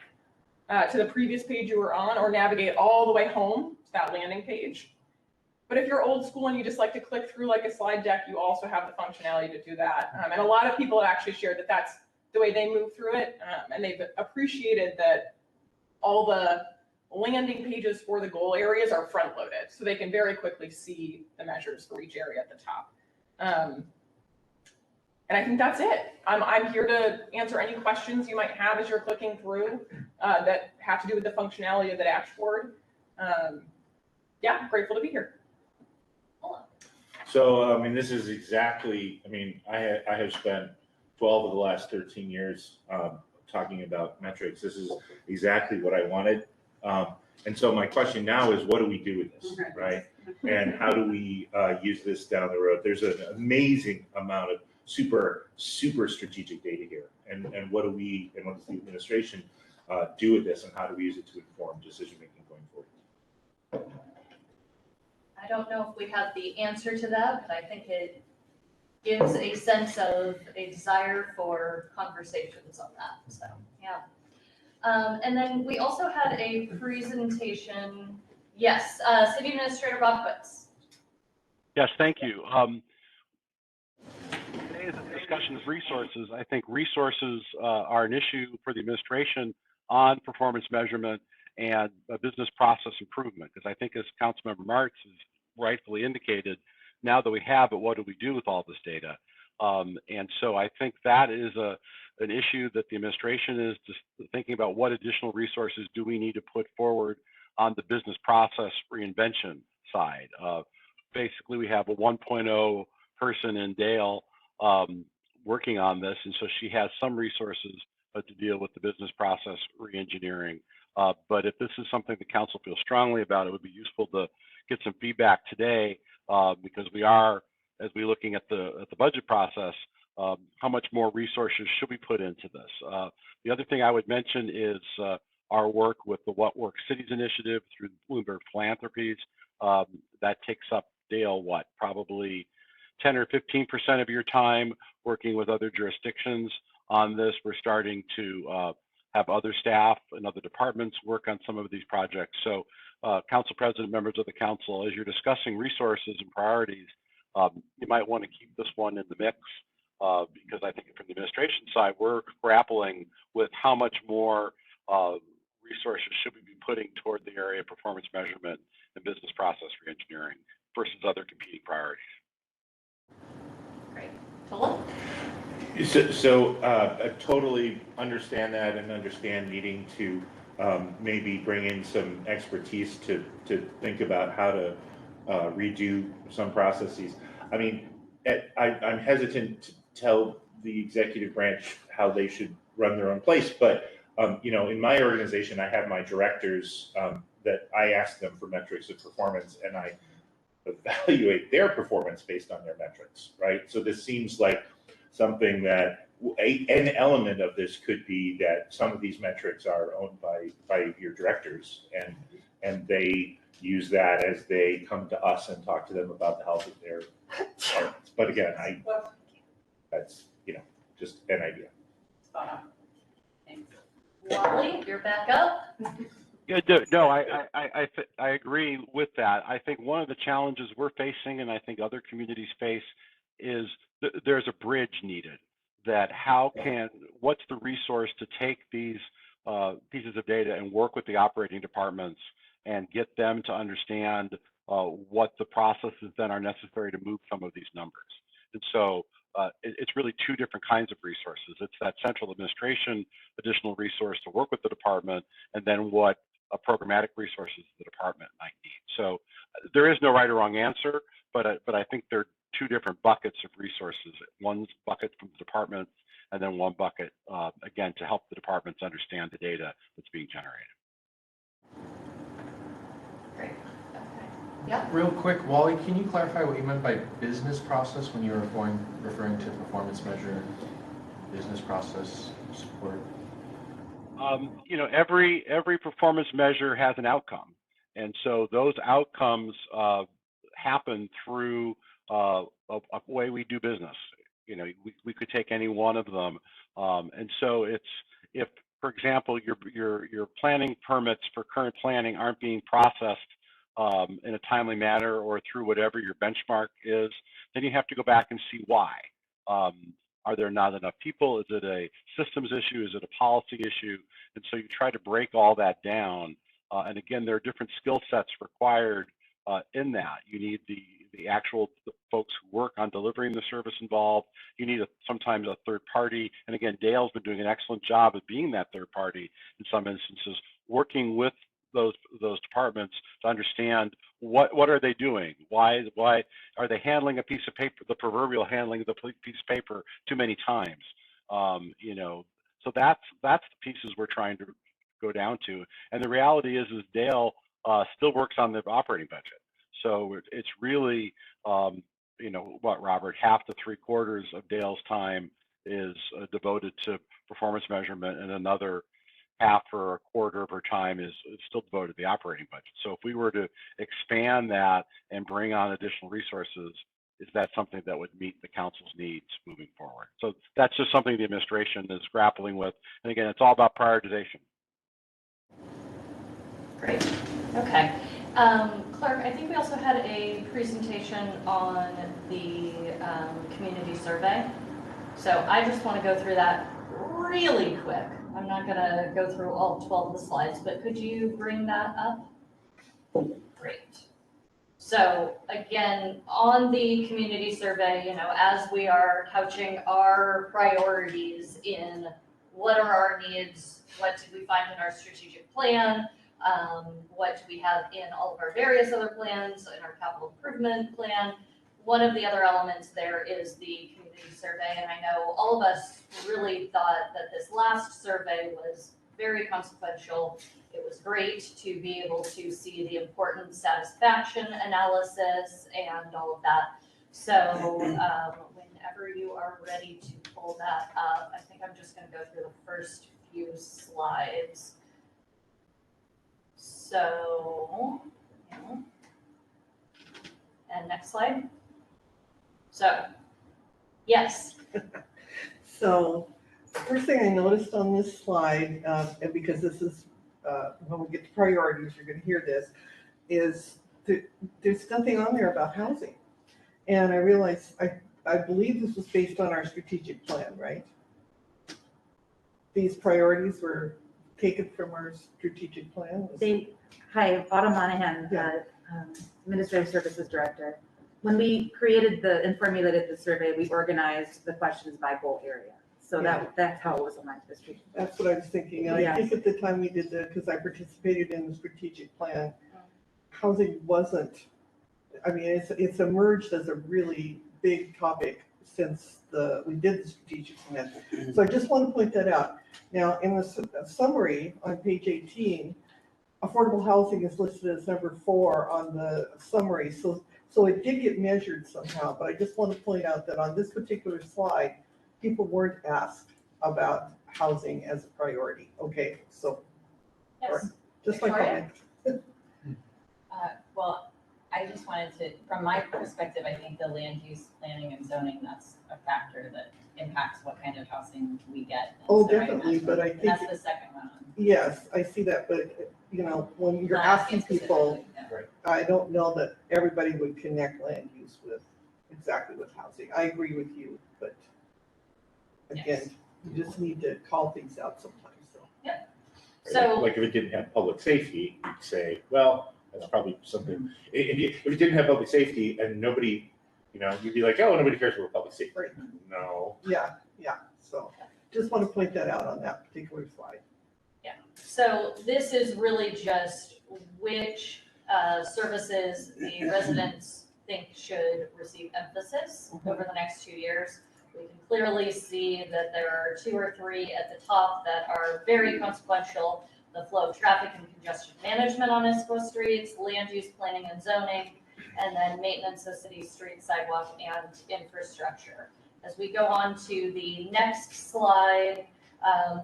to the previous page you were on, or navigate all the way home to that landing page. But if you're old school and you just like to click through like a slide deck, you also have the functionality to do that. And a lot of people have actually shared that that's the way they move through it, and they've appreciated that all the landing pages for the goal areas are front loaded, so they can very quickly see the measures for each area at the top. And I think that's it. I'm here to answer any questions you might have as you're clicking through that have to do with the functionality of the dashboard. Yeah, grateful to be here. So, I mean, this is exactly, I mean, I have spent 12 of the last 13 years talking about metrics. This is exactly what I wanted. And so my question now is, what do we do with this, right? And how do we use this down the road? There's an amazing amount of super strategic data here. And what do we, and what does the administration do with this, and how do we use it to inform decision-making going forward? I don't know if we have the answer to that, but I think it gives a sense of a desire for conversations on that, so, yeah. And then we also had a presentation, yes, City Administrator Bob Quitz. Yes, thank you. Today's discussion of resources. I think resources are an issue for the administration on performance measurement and business process improvement, because I think, as Councilmember Martz has rightfully indicated, now that we have it, what do we do with all this data? And so I think that is an issue that the administration is just thinking about. What additional resources do we need to put forward on the business process reinvention side? Basically, we have a 1.0 person in Dale working on this, and so she has some resources to deal with the business process reengineering. But if this is something the council feels strongly about, it would be useful to get some feedback today, because we are, as we're looking at the budget process, how much more resources should we put into this? The other thing I would mention is our work with the What Works Cities initiative through Bloomberg Philanthropies. That takes up, Dale, probably 10 or 15% of your time working with other jurisdictions on this. We're starting to have other staff and other departments work on some of these projects. So, Council President, members of the council, as you're discussing resources and priorities, you might want to keep this one in the mix, because I think from the administration side, we're grappling with how much more resources should we be putting toward the area of performance measurement and business process reengineering versus other competing priorities. Great. Tola? So I totally understand that, and understand needing to maybe bring in some expertise to think about how to redo some processes. I mean, I'm hesitant to tell the executive branch how they should run their own place, but you know, in my organization, I have my directors that I ask them for metrics of performance, and I evaluate their performance based on their metrics, right? So this seems like something that, an element of this could be that some of these metrics are owned by your directors, and they use that as they come to us and talk to them about the health of their departments. But again, that's, just an idea. Wally, you're back up. Yeah, no, I agree with that. I think one of the challenges we're facing, and I think other communities face, is there's a bridge needed. That what's the resource to take these pieces of data and work with the operating departments and get them to understand what the processes then are necessary to move some of these numbers. And so it's really two different kinds of resources. It's that central administration additional resource to work with the department, and then what programmatic resources the department might need. So there is no right or wrong answer, but I think there are two different buckets of resources. One bucket from the department, and then one bucket, again, to help the departments understand the data that's being generated. Great. Okay. Yeah. Real quick, Wally, can you clarify what you meant by business process when you were referring to performance measure, business process support? Every performance measure has an outcome, and so those outcomes happen through a way we do business. We could take any one of them, and so if, for example, your planning permits for current planning aren't being processed in a timely manner or through whatever your benchmark is, then you have to go back and see why. Are there not enough people? Is it a systems issue? Is it a policy issue? And so you try to break all that down. And again, there are different skill sets required in that. You need the actual folks who work on delivering the service involved. You need sometimes a third party. And again, Dale's been doing an excellent job of being that third party in some instances, working with those departments to understand what are they doing? Why are they handling a piece of paper, the proverbial handling of the piece of paper too many times? So that's the pieces we're trying to go down to. And the reality is Dale still works on the operating budget. So it's really, Robert, half to 3/4 of Dale's time is devoted to performance measurement, and another half or a quarter of her time is still devoted to the operating budget. So if we were to expand that and bring on additional resources, is that something that would meet the council's needs moving forward? So that's just something the administration is grappling with. And again, it's all about prioritization. Great. Okay. Clark, I think we also had a presentation on the community survey. So I just want to go through that really quick. I'm not going to go through all 12 of the slides, but could you bring that up? Great. So again, on the community survey, as we are couching our priorities in what are our needs, what did we find in our strategic plan, what do we have in all of our various other plans, in our capital improvement plan. One of the other elements there is the community survey, and I know all of us really thought that this last survey was very consequential. It was great to be able to see the important satisfaction analysis and all of that. So whenever you are ready to pull that up, I think I'm just going to go through the first few slides. So, and next slide. So, yes. So, first thing I noticed on this slide, and because this is, when we get to priorities, you're going to hear this, is there's nothing on there about housing. And I realized, I believe this was based on our strategic plan, right? These priorities were taken from our strategic plan. Hi, Autumn Monahan, Administrative Services Director. When we created and formulated the survey, we organized the questions by goal area. So that's how it was aligned to the strategic plan. That's what I was thinking. And I think at the time we did because I participated in the strategic plan, housing wasn't, it's emerged as a really big topic since we did the strategic plan. So I just want to point that out. Now, in the summary on page 18, affordable housing is listed as number 4 on the summary. So it did get measured somehow, but I just want to point out that on this particular slide, people weren't asked about housing as a priority. Okay, so Yes. just my Victoria? comment. Well, I just wanted to, from my perspective, I think the land use planning and zoning, that's a factor that impacts what kind of housing we get. And Oh, so I definitely, imagine- but I and think, that's the second one. yes, I see that, but when you're Not asking people, specifically, I don't know that everybody would connect land use with exactly with housing. I agree with you, but again, Yes. you just need to call things out sometimes, so. So- Like if it didn't have public safety, you'd say, well, that's probably something, if it didn't have public safety and nobody, you'd be like, oh, nobody cares about public safety. Right. No. Yeah, so just want to point that out on that particular slide. So this is really just which services the residents think should receive emphasis over the next 2 years. We can clearly see that there are 2 or 3 at the top that are very consequential. The flow of traffic and congestion management on Issaquah streets, land use planning and zoning, and then maintenance of city street, sidewalk, and infrastructure. As we go on to the next slide,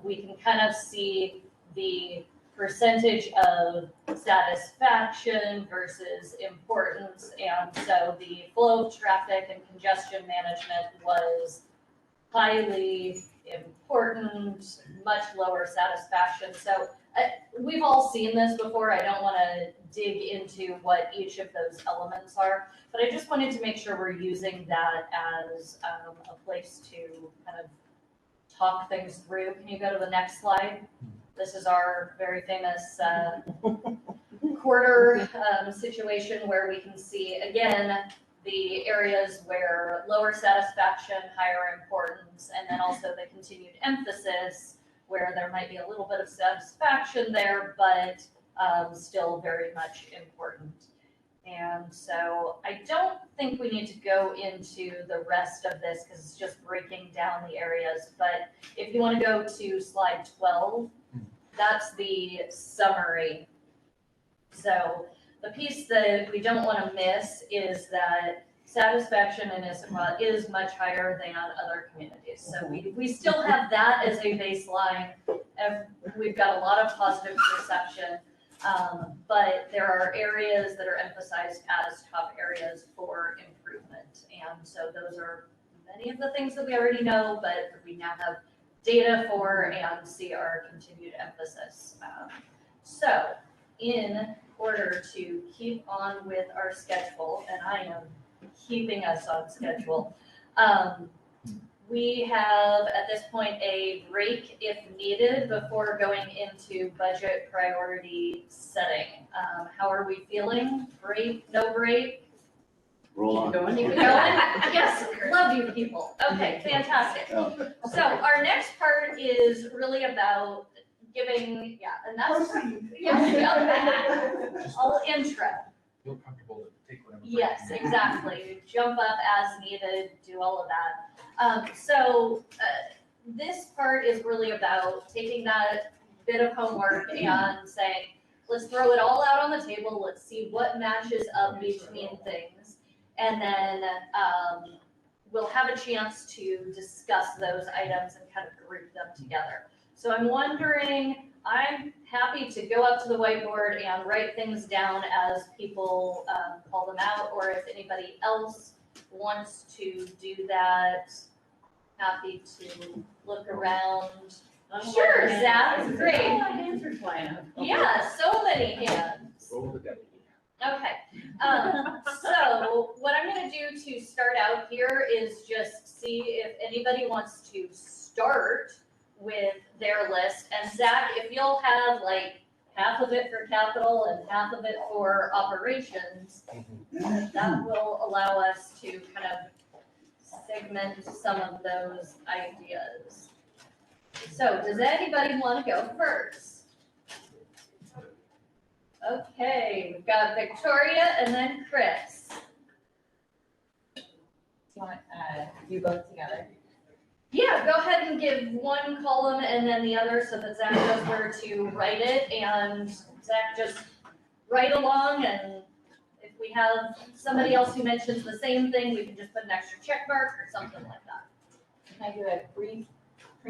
we can kind of see the percentage of satisfaction versus importance. And so the flow of traffic and congestion management was highly important, much lower satisfaction. So we've all seen this before. I don't want to dig into what each of those elements are, but I just wanted to make sure we're using that as a place to kind of talk things through. Can you go to the next slide? This is our very famous quarter situation where we can see, again, the areas where lower satisfaction, higher importance, and then also the continued emphasis where there might be a little bit of satisfaction there, but still very much important. And so I don't think we need to go into the rest of this because it's just breaking down the areas. But if you want to go to slide 12, that's the summary. So the piece that we don't want to miss is that satisfaction in Issaquah is much higher than other communities. So we still have that as a baseline. We've got a lot of positive perception, but there are areas that are emphasized as top areas for improvement. And so those are many of the things that we already know, but we now have data for and see our continued emphasis. So in order to keep on with our schedule, and I am keeping us on schedule, we have at this point a break if needed before going into budget priority setting. How are we feeling? Break, no break? Roll on. Keep it going? Yes, love you people. Okay, fantastic. Oh. So our next part is really about giving, and that's, I'll intro. Feel comfortable to take whatever. Yes, exactly. Jump up as needed, do all of that. So this part is really about taking that bit of homework and saying, let's throw it all out on the table. Let's see what matches up between things. And then we'll have a chance to discuss those items and kind of group them together. So I'm wondering, I'm happy to go up to the whiteboard and write things down as people call them out, or if anybody else wants to do that, happy to look around. Sure, Zach, great. Hands are flying up. Yeah, so many hands. Roll the deputy. Okay, so what I'm gonna do to start out here is just see if anybody wants to start with their list. And Zach, if you'll have like half of it for capital and half of it for operations, that will allow us to kind of segment some of those ideas. So does anybody want to go first? Okay, we've got Victoria and then Chris. Do you want to do both together? Yeah, go ahead and give one column and then the other so that Zach knows where to write it, and Zach just write along, and if we have somebody else who mentions the same thing, we can just put an extra check mark or something like that. I do a brief?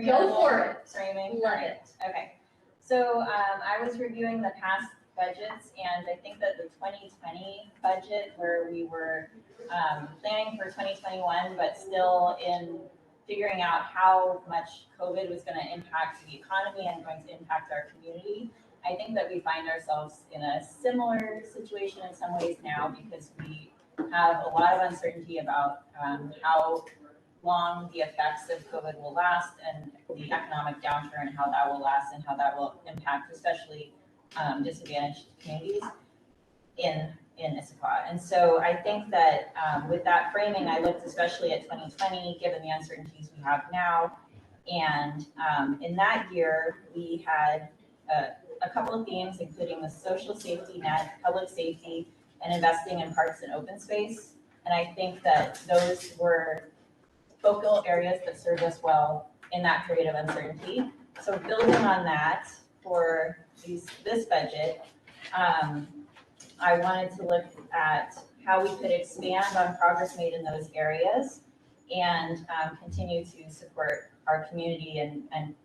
Go for it. Framing? Love it. Okay, so I was reviewing the past budgets, and I think that the 2020 budget, where we were planning for 2021, but still in figuring out how much COVID was going to impact the economy and going to impact our community, I think that we find ourselves in a similar situation in some ways now, because we have a lot of uncertainty about how long the effects of COVID will last, and the economic downturn, how that will last, and how that will impact especially disadvantaged communities in Issaquah. And so I think that with that framing, I looked especially at 2020, given the uncertainties we have now. And in that year, we had a couple of themes, including the social safety net, public safety, and investing in parks and open space. And I think that those were focal areas that served us well in that period of uncertainty. So building on that for this budget, I wanted to look at how we could expand on progress made in those areas and continue to support our community and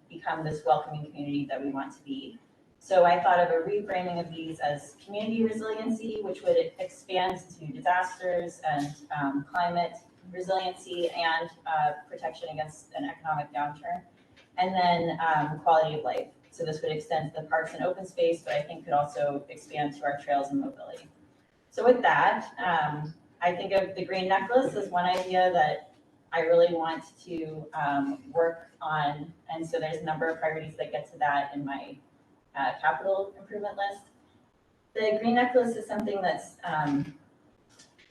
become this welcoming community that we want to be. So I thought of a reframing of these as community resiliency, which would expand to disasters and climate resiliency and protection against an economic downturn. And then quality of life. So this would extend to the parks and open space, but I think could also expand to our trails and mobility. So with that, I think of the green necklace as one idea that I really want to work on. And so there's a number of priorities that get to that in my capital improvement list. The green necklace is something that's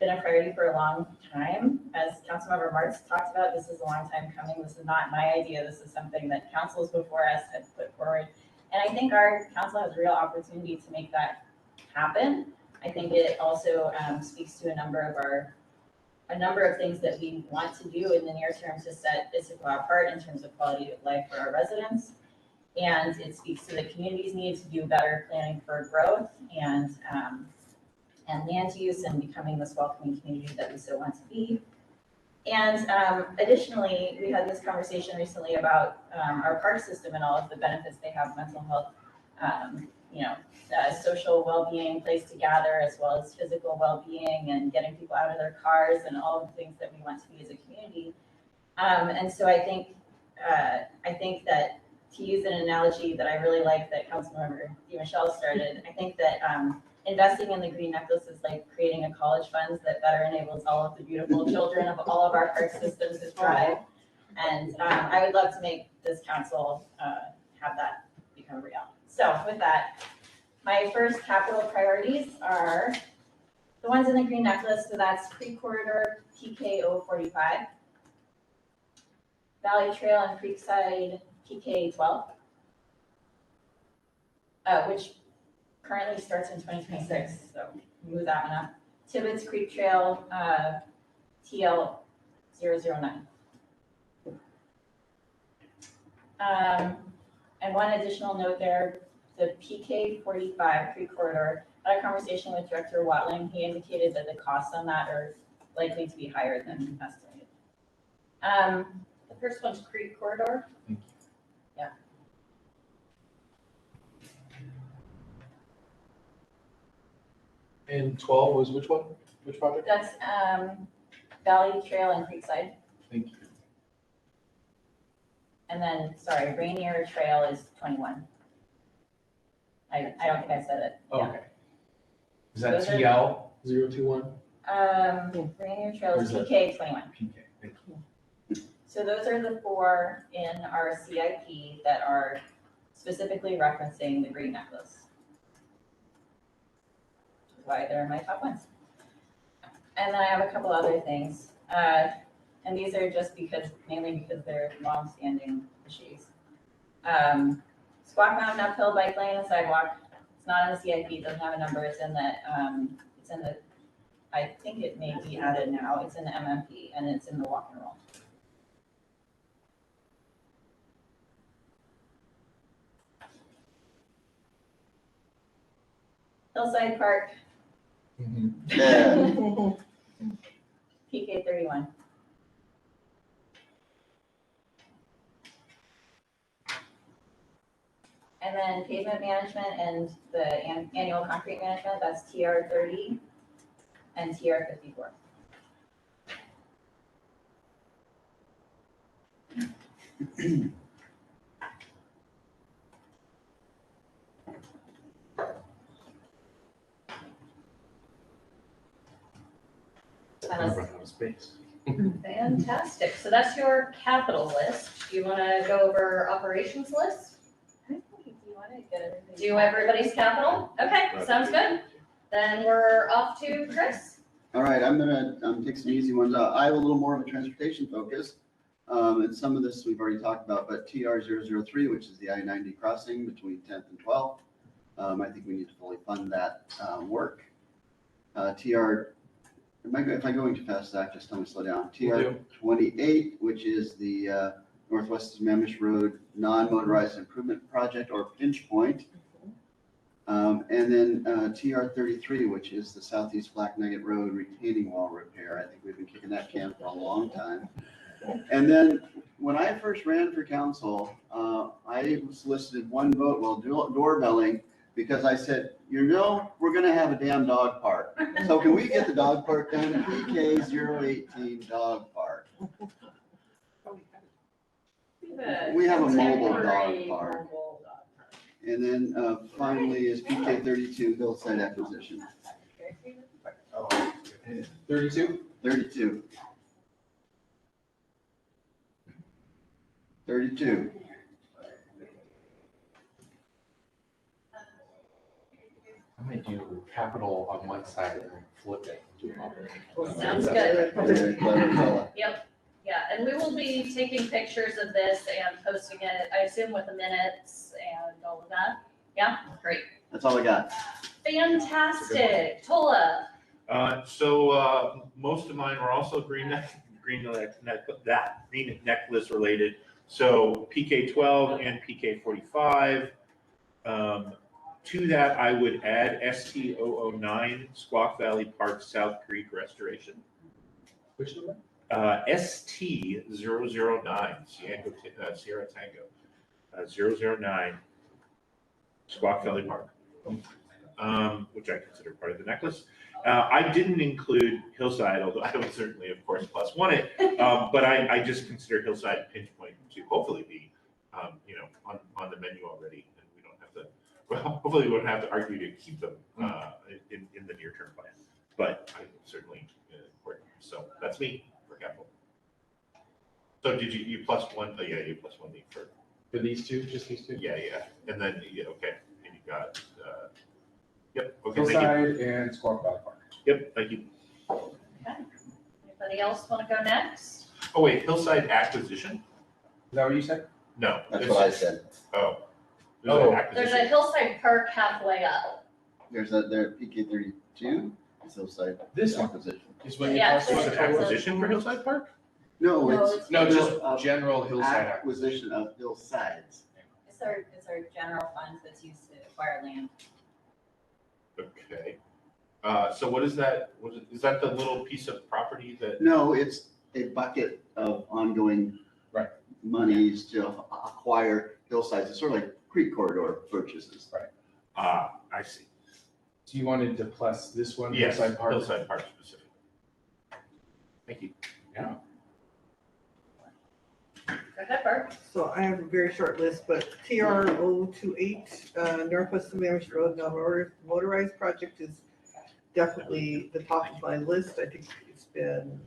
been a priority for a long time. As Councilmember Marks talked about, this is a long time coming. This is not my idea. This is something that councils before us have put forward. And I think our council has a real opportunity to make that happen. I think it also speaks to a number of things that we want to do in the near term to set Issaquah apart in terms of quality of life for our residents. And it speaks to the community's need to do better planning for growth and land use and becoming this welcoming community that we so want to be. And additionally, we had this conversation recently about our park system and all of the benefits they have, mental health, social well-being, place to gather, as well as physical well-being and getting people out of their cars and all of the things that we want to be as a community. And so I think that, to use an analogy that I really like that Councilmember DeMichelle started, I think that investing in the green necklace is like creating a college fund that better enables all of the beautiful children of all of our park systems to thrive. And I would love to make this council have that become real. So with that, my first capital priorities are the ones in the green necklace. So that's Creek Corridor, PK 045, Valley Trail and Creekside, PK 12, which currently starts in 2026, so move that one up. Tibbetts Creek Trail, TL 009. And one additional note there, the PK 45 Creek Corridor, I had a conversation with Director Watling. He indicated that the costs on that are likely to be higher than estimated. The first one's Creek Corridor. Thank you. Yeah. And 12 was which one? Which project? That's Valley Trail and Creekside. Thank you. And then, sorry, Rainier Trail is 21. I don't think I said it. Oh, Yeah. okay. Is that Those are- TL 021? Rainier Trail Or is is that- PK 21. PK. Thank you. So those are the four in our CIP that are specifically referencing the green necklace. Which is why they're my top ones. And then I have a couple other things. And these are just mainly because they're long-standing issues. Squaw Mountain uphill bike lane and sidewalk. It's not in the CIP, it doesn't have a number. It's in the, I think it may be added now. It's in the MMP and it's in the walk and roll. Hillside Park, Yeah. PK 31. And then pavement management and the annual concrete management, that's TR 30 and TR 54. I'm gonna run out of space. Fantastic. So that's your capital list. Do you want to go over operations list? Do you want to get everything? Do everybody's capital? Okay, sounds good. Then we're off to Chris. All right, I'm gonna take some easy ones out. I have a little more of a transportation focus. And some of this we've already talked about, but TR 003, which is the I-90 crossing between 10th and 12th. I think we need to fully fund that work. If I'm going too fast, Zach, just tell me to slow down. TR 28, which is the Northwest Sammamish Road Non-Motorized Improvement Project, or Pinch Point. And then TR 33, which is the Southeast Black Nugget Road retaining wall repair. I think we've been kicking that can for a long time. And then when I first ran for council, I solicited one vote while doorbelling because I said, we're going to have a damn dog park. So can we get the dog park done? PK 018 dog park. We have a mobile dog park. And then finally is PK 32 hillside acquisition. 32? 32. 32. I'm gonna do capital on one side and then flip it to operating. Sounds good. Clever fella. Yep. Yeah, and we will be taking pictures of this and posting it, I assume with the minutes and all of that. Yeah, great. That's all I got. Fantastic. Tola. So most of mine were also green necklace related. So PK 12 and PK 45. To that, I would add ST 009 Squaw Valley Park South Creek Restoration. Which number? ST 009 Sierra Tango 009 Squaw Valley Park, which I consider part of the necklace. I didn't include Hillside, although I would certainly, of course, plus one it. But I just consider Hillside and Pinch Point to hopefully be, on the menu already, and we don't have to. Well, hopefully we won't have to argue to keep them in the near-term plan. But I certainly important. So that's me for capital. So did you plus one? Oh, yeah, you plus one for these two, just these two. Yeah, and then okay, and you got yep. Okay, Hillside and Squaw Valley Park. Yep, thank you. Okay. Anybody else want to go next? Oh wait, Hillside acquisition? Is that what you said? No. That's what I said. Oh. There's a Hillside Park halfway up. There's PK 32. It's hillside. This acquisition. Is what you Yeah, plus Was it acquisition for Hillside Park? No, it's just general hillside acquisition of hillsides. It's our general fund that's used to acquire land. Okay. So what is that? Is that the little piece of property that? No, it's a bucket of ongoing monies to acquire hillsides. It's sort of like creek corridor purchases. Right. I see. So you wanted to plus this one? Yes, Hillside Park? Hillside Park specifically. Thank you. Yeah. Go ahead, Bart. So I have a very short list, but TR 028, Northwest Sammamish Road non-motorized project is definitely the top of my list. I think it's been,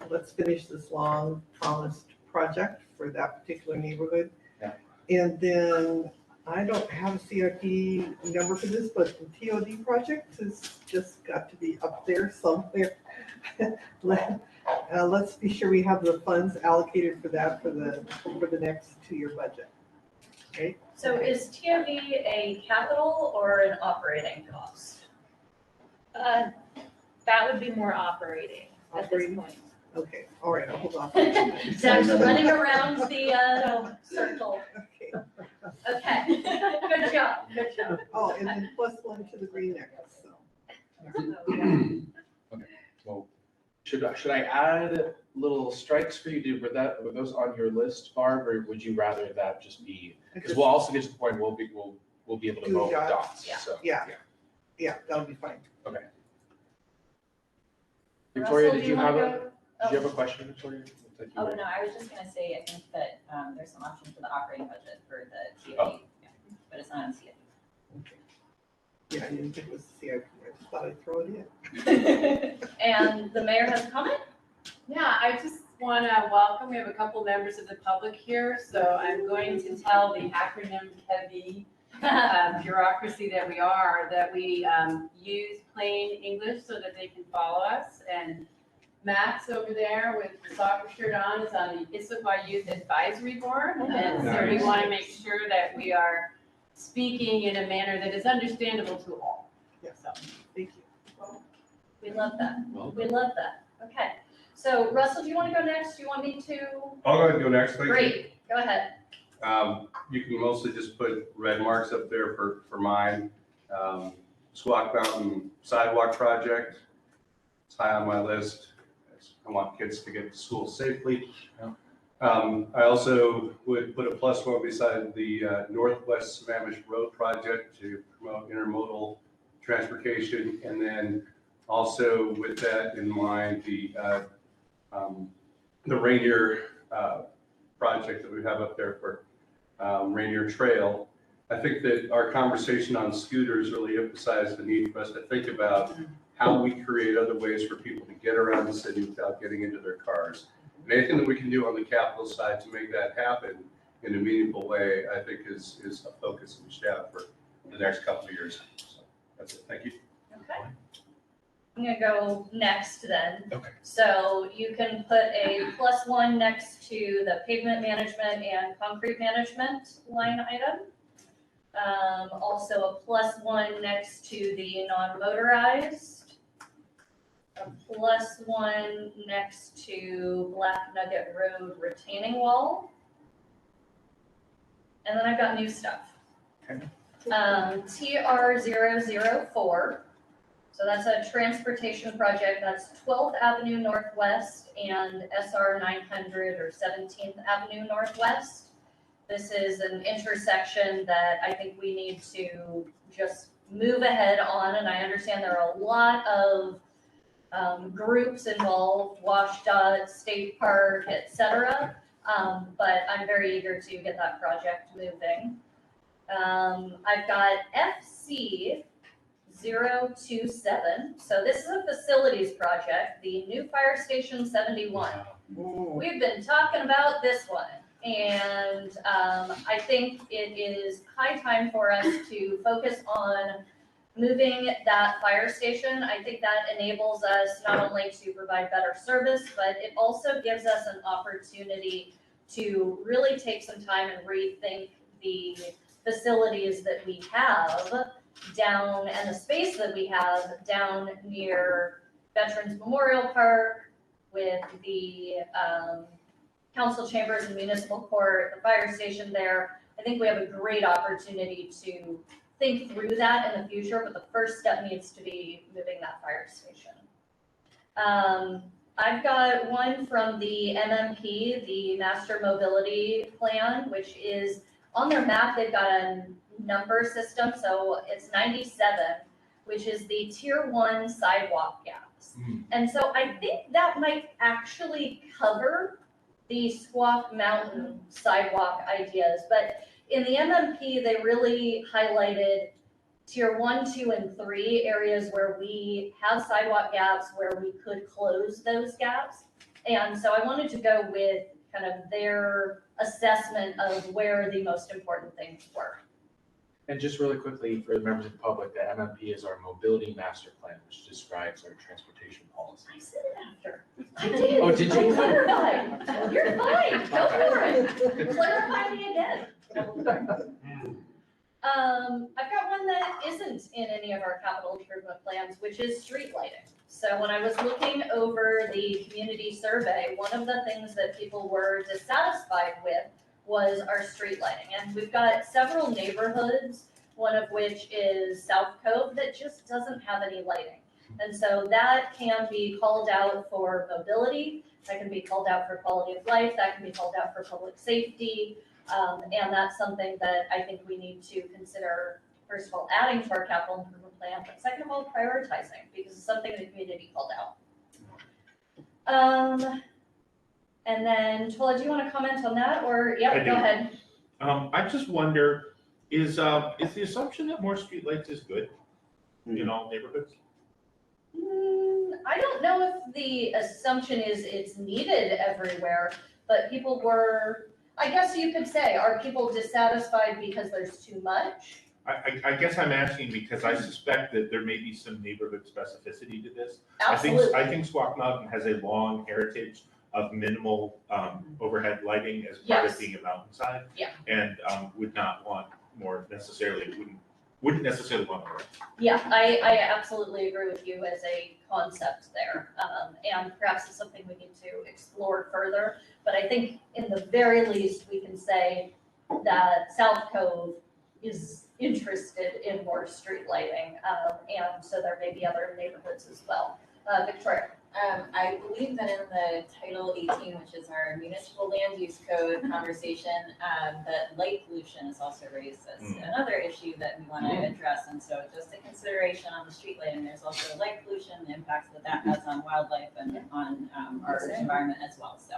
let's finish this long promised project for that particular neighborhood. Yeah. And then I don't have a CIP number for this, but the TOD project has just got to be up there somewhere. Let's be sure we have the funds allocated for that for the next 2-year budget. Right? So is TOD a capital or an operating cost? That would be more operating at this Operating? point. Okay, all right, I'll hold off. Zach's running around the circle. Okay. Okay, good job, good job. Oh, and then plus one to the green necklace, so. Okay. Well, should I add little strikes for you, were those on your list, Barb, or would you rather that just be, because we'll also get to the point we'll be able to Do vote dots. dots, Yeah. so. Yeah, that'll be fine. Victoria, Russell, did do you have wanna a, go? did you have a question, Victoria? Looks like you Oh, were- no, I was just gonna say, I think that, there's some option for the operating budget for the Oh. CIP, yeah, but it's not on CIP. Yeah, I didn't think it was CIP, I just thought I'd throw it in. And the mayor has a comment? Yeah, I just want to welcome, we have a couple members of the public here, so I'm going to tell the acronym heavy bureaucracy that we are, that we use plain English so that they can follow us. And Max over there with the soccer shirt on is on the Issaquah Youth Advisory Board. And so we want to make sure that we are speaking in a manner that is understandable to all. Yeah. So, Thank you. We love that. Well, We love that. Okay. So Russell, do you want to go next? Do you want me to? I'll go ahead and go next, please. Great. Go ahead. You can mostly just put red marks up there for mine. Squaw Mountain Sidewalk Project, it's high on my list. I want kids to get to school safely. I also would put a +1 beside the Northwest Sammamish Road Project to promote intermodal transportation. And then also with that in mind, the Rainier project that we have up there for Rainier Trail. I think that our conversation on scooters really emphasized the need for us to think about how we create other ways for people to get around the city without getting into their cars. And anything that we can do on the capital side to make that happen in a meaningful way, I think is a focus we should have for the next couple of years. So that's it. Thank you. Okay. I'm gonna go next then. Okay. So you can put a +1 next to the pavement management and concrete management line item. Also a +1 next to the non-motorized. A +1 next to Black Nugget Road retaining wall. And then I've got new stuff. Okay. TR004. So that's a transportation project, that's 12th Avenue Northwest and SR 900 or 17th Avenue Northwest. This is an intersection that I think we need to just move ahead on, and I understand there are a lot of groups involved, WashDOT, State Park, et cetera. But I'm very eager to get that project moving. I've got FC 027. So this is a facilities project, the new fire station 71. We've been talking about this one. And I think it is high time for us to focus on moving that fire station. I think that enables us not only to provide better service, but it also gives us an opportunity to really take some time and rethink the facilities that we have down and the space that we have down near Veterans Memorial Park with the council chambers and municipal court, the fire station there. I think we have a great opportunity to think through that in the future, but the first step needs to be moving that fire station. I've got one from the MMP, the Master Mobility Plan, which is on their map, they've got a number system, so it's 97, which is the tier 1 sidewalk gaps. And so I think that might actually cover the Squaw Mountain sidewalk ideas, but in the MMP, they really highlighted tier 1, 2, and 3 areas where we have sidewalk gaps, where we could close those gaps. And so I wanted to go with kind of their assessment of where the most important things were. And just really quickly for the members of the public, the MMP is our mobility master plan, which describes our transportation policy. I said it after. I did. Oh, did you? I clarified. You're fine. Go for it. Clarify me again. I've got one that isn't in any of our capital improvement plans, which is street lighting. So when I was looking over the community survey, one of the things that people were dissatisfied with was our street lighting. And we've got several neighborhoods, one of which is South Cove, that just doesn't have any lighting. And so that can be called out for mobility. That can be called out for quality of life, that can be called out for public safety. And that's something that I think we need to consider, first of all, adding to our capital improvement plan, but second of all, prioritizing, because it's something the community called out. And then, Tola, do you want to comment on that, or, I yeah, do. go ahead. I just wonder, is the assumption that more streetlights is good in all neighborhoods? I don't know if the assumption is it's needed everywhere, but people were, I guess you could say, are people dissatisfied because there's too much? I guess I'm asking because I suspect that there may be some neighborhood specificity to this. Absolutely. I think Squaw Mountain has a long heritage of minimal overhead lighting as part of Yes. being a mountainside. Yeah. And would not want more necessarily, wouldn't necessarily want more. Yeah, I absolutely agree with you as a concept there. And perhaps it's something we need to explore further. But I think in the very least, we can say that South Cove is interested in more street lighting. And so there may be other neighborhoods as well. Victoria. I believe that in the Title 18, which is our municipal land use code conversation, that light pollution is also raised as another issue that we want to address. And so just a consideration on the street lighting, there's also light pollution, the impacts that has on wildlife and on our environment as well. So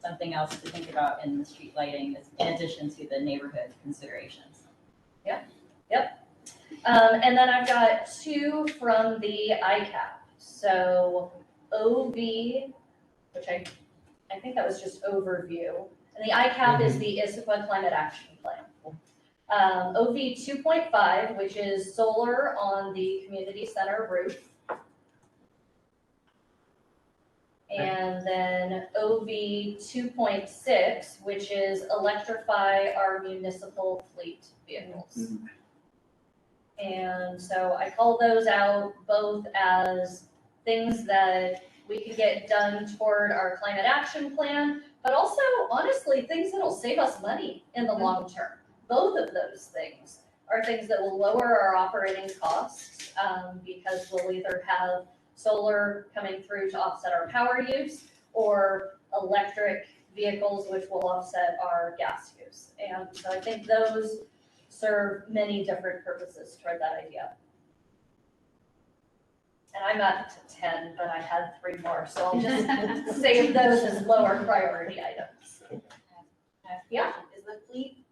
something else to think about in the street lighting is in addition to the neighborhood considerations. Yep. And then I've got two from the ICAP. So OV, which I think that was just overview, and the ICAP is the Issaquah Climate Action Plan. OV 2.5, which is solar on the community center roof. And then OV 2.6, which is electrify our municipal fleet vehicles. And so I call those out both as things that we can get done toward our climate action plan, but also honestly, things that'll save us money in the long term. Both of those things are things that will lower our operating costs because we'll either have solar coming through to offset our power use or electric vehicles, which will offset our gas use. And so I think those serve many different purposes toward that idea. And I'm at 10, but I had 3 more, so I'll just save those as lower priority items. Yeah. Is the fleet,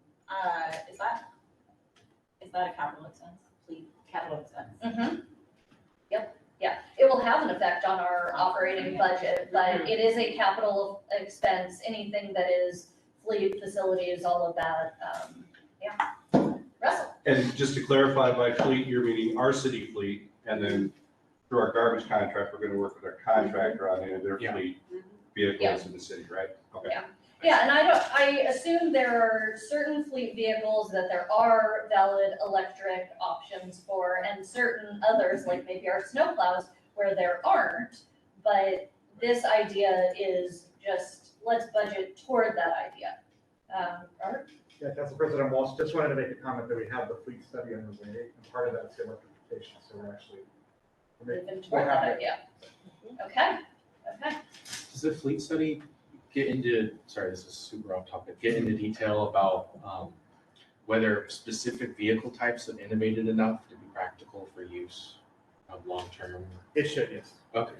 is that a capital expense? Fleet capital expense? Mm-hmm. Yep, yeah. It will have an effect on our operating budget, but it is a capital expense. Anything that is fleet, facilities, all of that, yeah. Russell? And just to clarify, by fleet, you're meaning our city fleet, and then through our garbage contract, we're gonna work with our contractor on any of their fleet vehicles in the city, right? Okay. Yeah, and I assume there are certain fleet vehicles that there are valid electric options for, and certain others, like maybe our snowplows, where there aren't. But this idea is just, let's budget toward that idea. Robert? Yeah, Council President Walsh, just wanted to make a comment that we have the fleet study underway, and part of that's electrification, so we're actually. Moving toward that idea. Okay. Does the fleet study get into, sorry, this is super off topic, get into detail about whether specific vehicle types have innovated enough to be practical for use long term? It should, yes. Okay.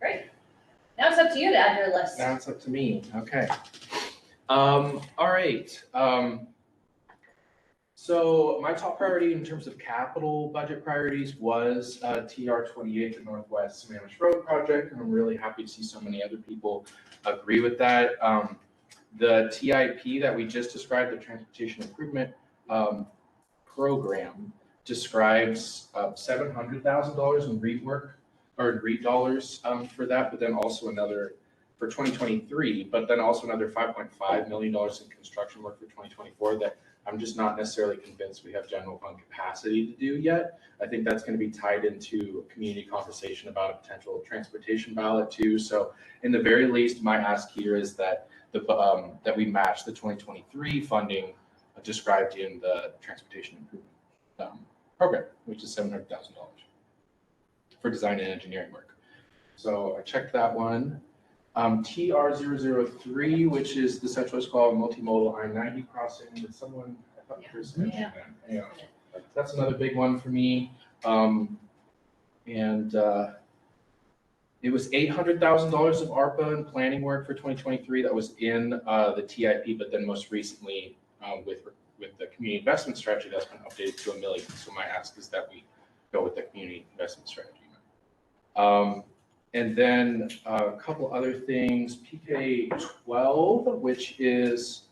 Great. Now it's up to you to add your list. Now it's up to me. Okay. All right. So my top priority in terms of capital budget priorities was TR 28, the Northwest Sammamish Road project, and I'm really happy to see so many other people agree with that. The TIP that we just described, the Transportation Improvement Program, describes $700,000 in REIT work, or REIT dollars for that, but then also another for 2023, but then also another $5.5 million in construction work for 2024 that I'm just not necessarily convinced we have general fund capacity to do yet. I think that's going to be tied into a community conversation about a potential transportation ballot too. So in the very least, my ask here is that that we match the 2023 funding described in the Transportation Improvement Program, which is $700,000 for design and engineering work. So I checked that one. TR003, which is the Central Issaquah multimodal I-90 crossing. Did someone, I thought Chris mentioned that. Yeah. That's another big one for me. It was $800,000 of ARPA and planning work for 2023 that was in the TIP, but then most recently with the community investment strategy, that's been updated to $1 million. So my ask is that we go with the community investment strategy. And then a couple other things, PK12, which is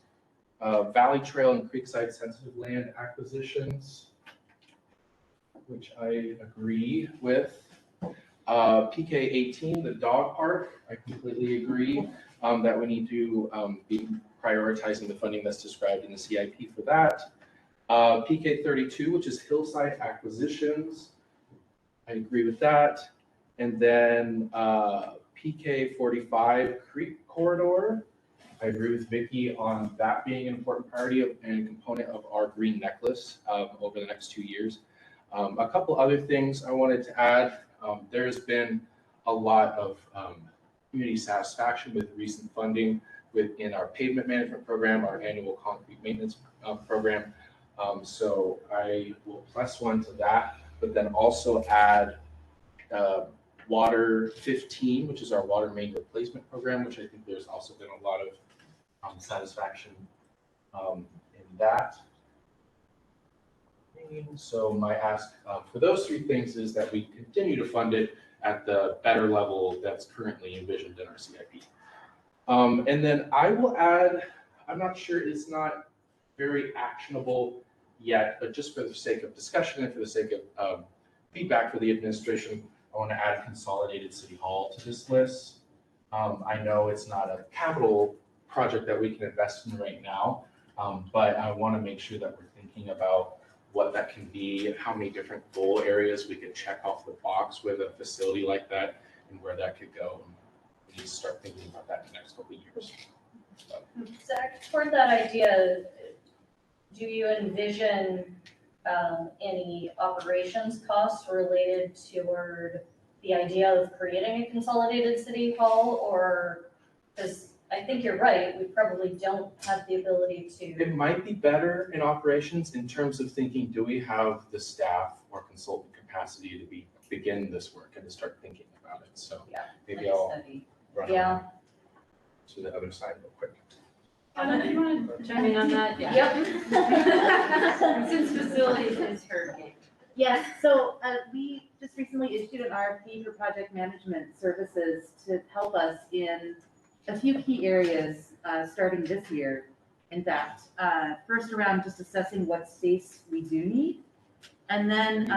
Valley Trail and Creekside sensitive land acquisitions, which I agree with. PK18, the dog park, I completely agree that we need to be prioritizing the funding that's described in the CIP for that. PK32, which is hillside acquisitions, I agree with that. And then PK45, creek corridor, I agree with Vicki on that being an important priority and a component of our green necklace over the next 2 years. A couple other things I wanted to add. There's been a lot of community satisfaction with recent funding within our pavement management program, our annual concrete maintenance program. So I will +1 to that, but then also add Water 15, which is our water main replacement program, which I think there's also been a lot of satisfaction in that. So my ask for those 3 things is that we continue to fund it at the better level that's currently envisioned in our CIP. And then I will add, I'm not sure, it's not very actionable yet, but just for the sake of discussion and for the sake of feedback for the administration, I want to add consolidated city hall to this list. I know it's not a capital project that we can invest in right now, but I want to make sure that we're thinking about what that can be, how many different goal areas we could check off the box with a facility like that, and where that could go. And we need to start thinking about that in the next couple of years. Zach, toward that idea, do you envision any operations costs related toward the idea of creating a consolidated city hall? Or, because I think you're right, we probably don't have the ability to. It might be better in operations in terms of thinking, do we have the staff or consultant capacity to begin this work and to start thinking about it? So yeah, maybe I'll run yeah. to the other side real quick. Anna, do you want to chime in on that? Yep. Since facilities is her game. Yes, so we just recently issued an RFP for project management services to help us in a few key areas starting this year. In fact, first around just assessing what space we do need. And then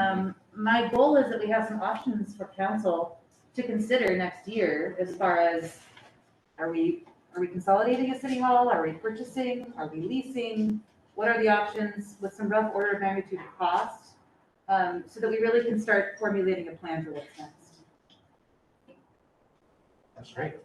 my goal is that we have some options for council to consider next year as far as, are we consolidating a city hall? Are we purchasing? Are we leasing? What are the options with some rough order of magnitude of cost? So that we really can start formulating a plan for what's next. That's great.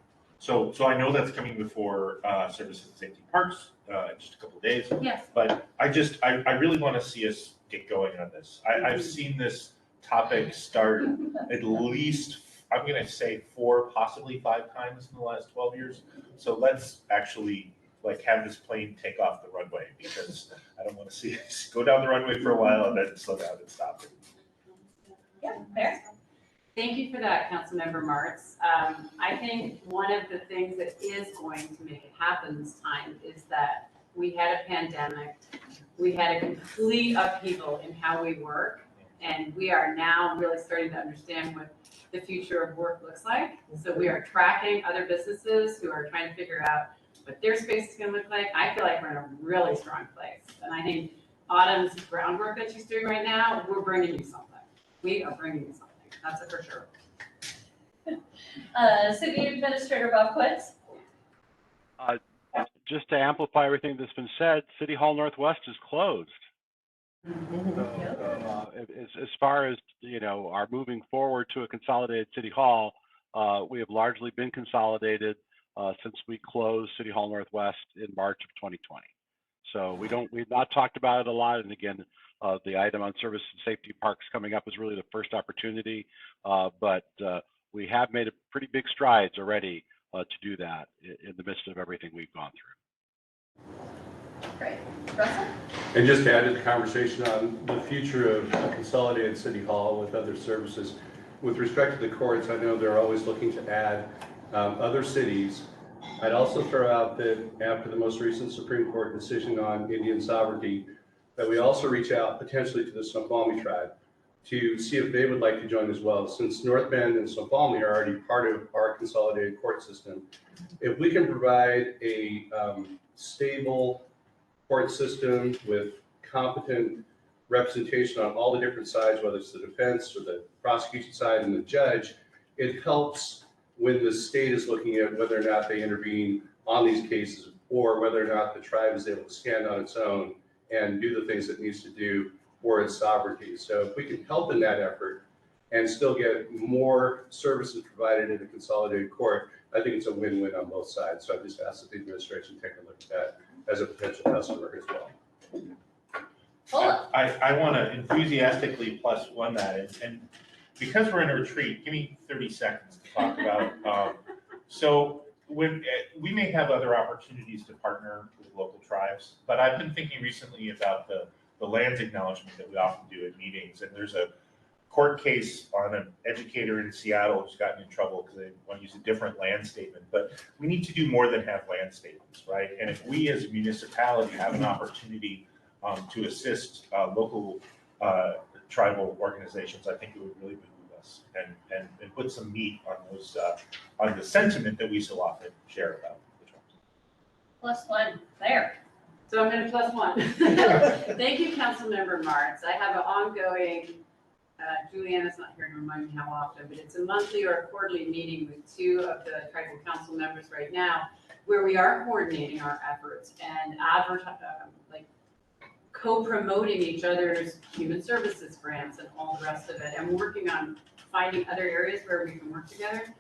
So I know that's coming before Services and Safety Parks in just a couple of days. Yes. But I really want to see us get going on this. I've seen this topic start at least, I'm going to say 4, possibly 5 times in the last 12 years. So let's actually have this plane take off the runway, because I don't want to see us go down the runway for a while and then slow down and stop it. Yeah, fair. Thank you for that, Councilmember Martz. I think one of the things that is going to make it happen this time is that we had a pandemic. We had a complete upheaval in how we work, and we are now really starting to understand what the future of work looks like. So we are tracking other businesses who are trying to figure out what their space is going to look like. I feel like we're in a really strong place. And I think Autumn's groundwork that she's doing right now, we're bringing you something. We are bringing you something. That's it for sure. City Administrator Bobquist. Just to amplify everything that's been said, City Hall Northwest is closed. As far as, our moving forward to a consolidated City Hall, we have largely been consolidated since we closed City Hall Northwest in March of 2020. So we've not talked about it a lot. And again, the item on Service and Safety Parks coming up is really the first opportunity. But we have made a pretty big strides already to do that in the midst of everything we've gone through. Great. Russell? And just to add to the conversation on the future of a consolidated city hall with other services, with respect to the courts, I know they're always looking to add other cities. I'd also throw out that after the most recent Supreme Court decision on Indian sovereignty, that we also reach out potentially to the Snoqualmie tribe to see if they would like to join as well. Since North Bend and Snoqualmie are already part of our consolidated court system, if we can provide a stable court system with competent representation on all the different sides, whether it's the defense or the prosecution side and the judge, it helps when the state is looking at whether or not they intervene on these cases or whether or not the tribe is able to stand on its own and do the things it needs to do for its sovereignty. So if we can help in that effort and still get more services provided in a consolidated court, I think it's a win-win on both sides. So I just ask that the administration take a look at that as a potential customer as well. I want to enthusiastically plus one that, and because we're in a retreat, give me 30 seconds to talk about. So when we may have other opportunities to partner with local tribes, but I've been thinking recently about the lands acknowledgement that we often do at meetings, and there's a court case on an educator in Seattle who's gotten in trouble because they want to use a different land statement. But we need to do more than have land statements, right? And if we as a municipality have an opportunity to assist local tribal organizations, I think it would really behoove us and put some meat on those on the sentiment that we so often share about the tribes. +1 there. So I'm going to +1. Thank you, Councilmember Martz. I have an ongoing, Juliana's not here to remind me how often, but it's a monthly or a quarterly meeting with 2 of the tribal council members right now, where we are coordinating our efforts and like co-promoting each other's human services grants and all the rest of it, and working on finding other areas where we can work together.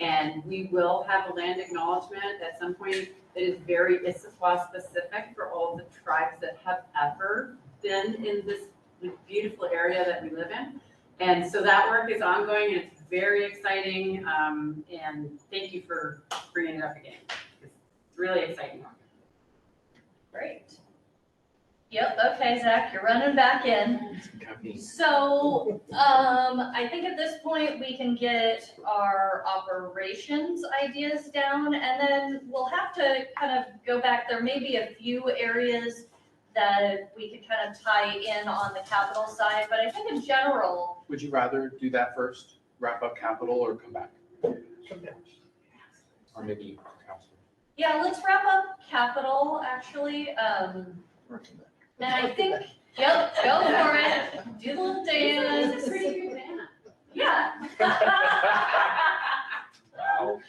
And we will have a land acknowledgement at some point that is very Issaquah specific for all the tribes that have ever been in this beautiful area that we live in. And so that work is ongoing and it's very exciting. And thank you for bringing it up again. It's really exciting work. Great. Yep, okay, Zach, you're running back in. So, I think at this point, we can get our operations ideas down, and then we'll have to kind of go back. There may be a few areas that we could kind of tie in on the capital side, but I think in general. Would you rather do that first, wrap up capital, or come back? Or maybe council? Yeah, let's wrap up capital, actually. And I think, yep, go for it. Do the little dance. It's a pretty good band. Yeah. Wow.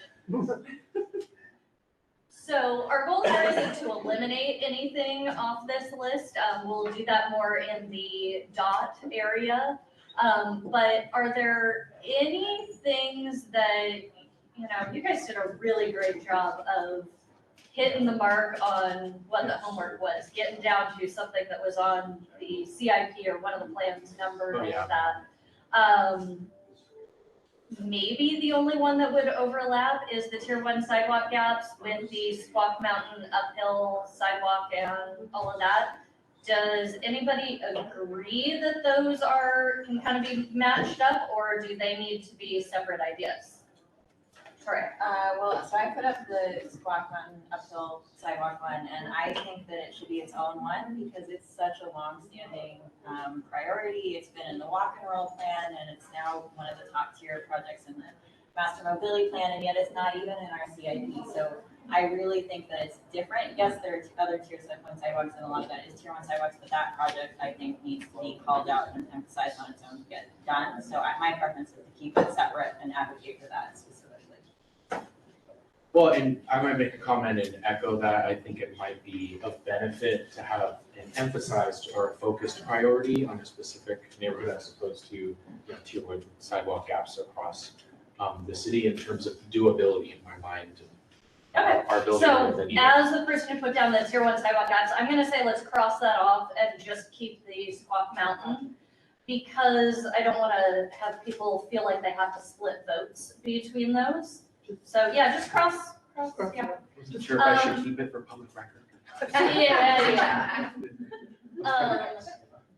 So our goal here isn't to eliminate anything off this list. We'll do that more in the dot area. But are there any things that, you guys did a really great job of hitting the mark on what the homework was, getting down to something that was on the CIP or one of the plans numbers like that. Maybe the only one that would overlap is the tier 1 sidewalk gaps with the Squawk Mountain uphill sidewalk and all of that. Does anybody agree that those can kind of be matched up, or do they need to be separate ideas? Correct. Well, so I put up the Squawk Mountain uphill sidewalk one, and I think that it should be its own one because it's such a long-standing priority. It's been in the walk and roll plan, and it's now one of the top tier projects in the master mobility plan, and yet it's not even in our CIP. So I really think that it's different. Yes, there are other tier 1 sidewalks, and a lot of that is tier 1 sidewalks, but that project I think needs to be called out and emphasized on its own to get done. So my preference is to keep it separate and advocate for that specifically. Well, and I might make a comment and echo that. I think it might be of benefit to have an emphasized or a focused priority on a specific neighborhood as opposed to tier 1 sidewalk gaps across the city in terms of doability in my mind. Okay, our ability so as the person who put down the tier 1 sidewalk gaps, I'm gonna say let's cross that off and just keep the Squawk Mountain. because I don't want to have people feel like they have to split votes between those. So yeah, just cross, yeah. Wasn't sure if I should keep it for public record. Yeah.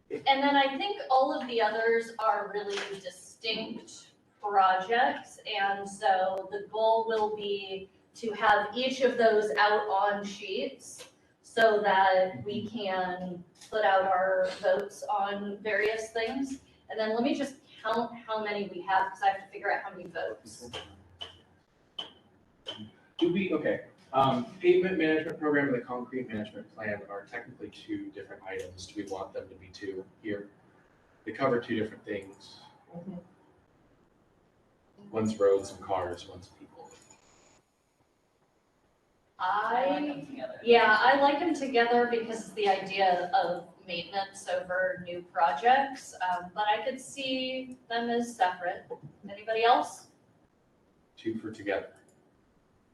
And then I think all of the others are really distinct projects. And so the goal will be to have each of those out on sheets so that we can put out our votes on various things. And then let me just count how many we have, because I have to figure out how many votes. Pavement management program and the concrete management plan are technically two different items. Do we want them to be two here? They cover two different things. One's roads and cars, one's people. Yeah, I like them together because it's the idea of maintenance over new projects, but I could see them as separate. Anybody else? Two for together,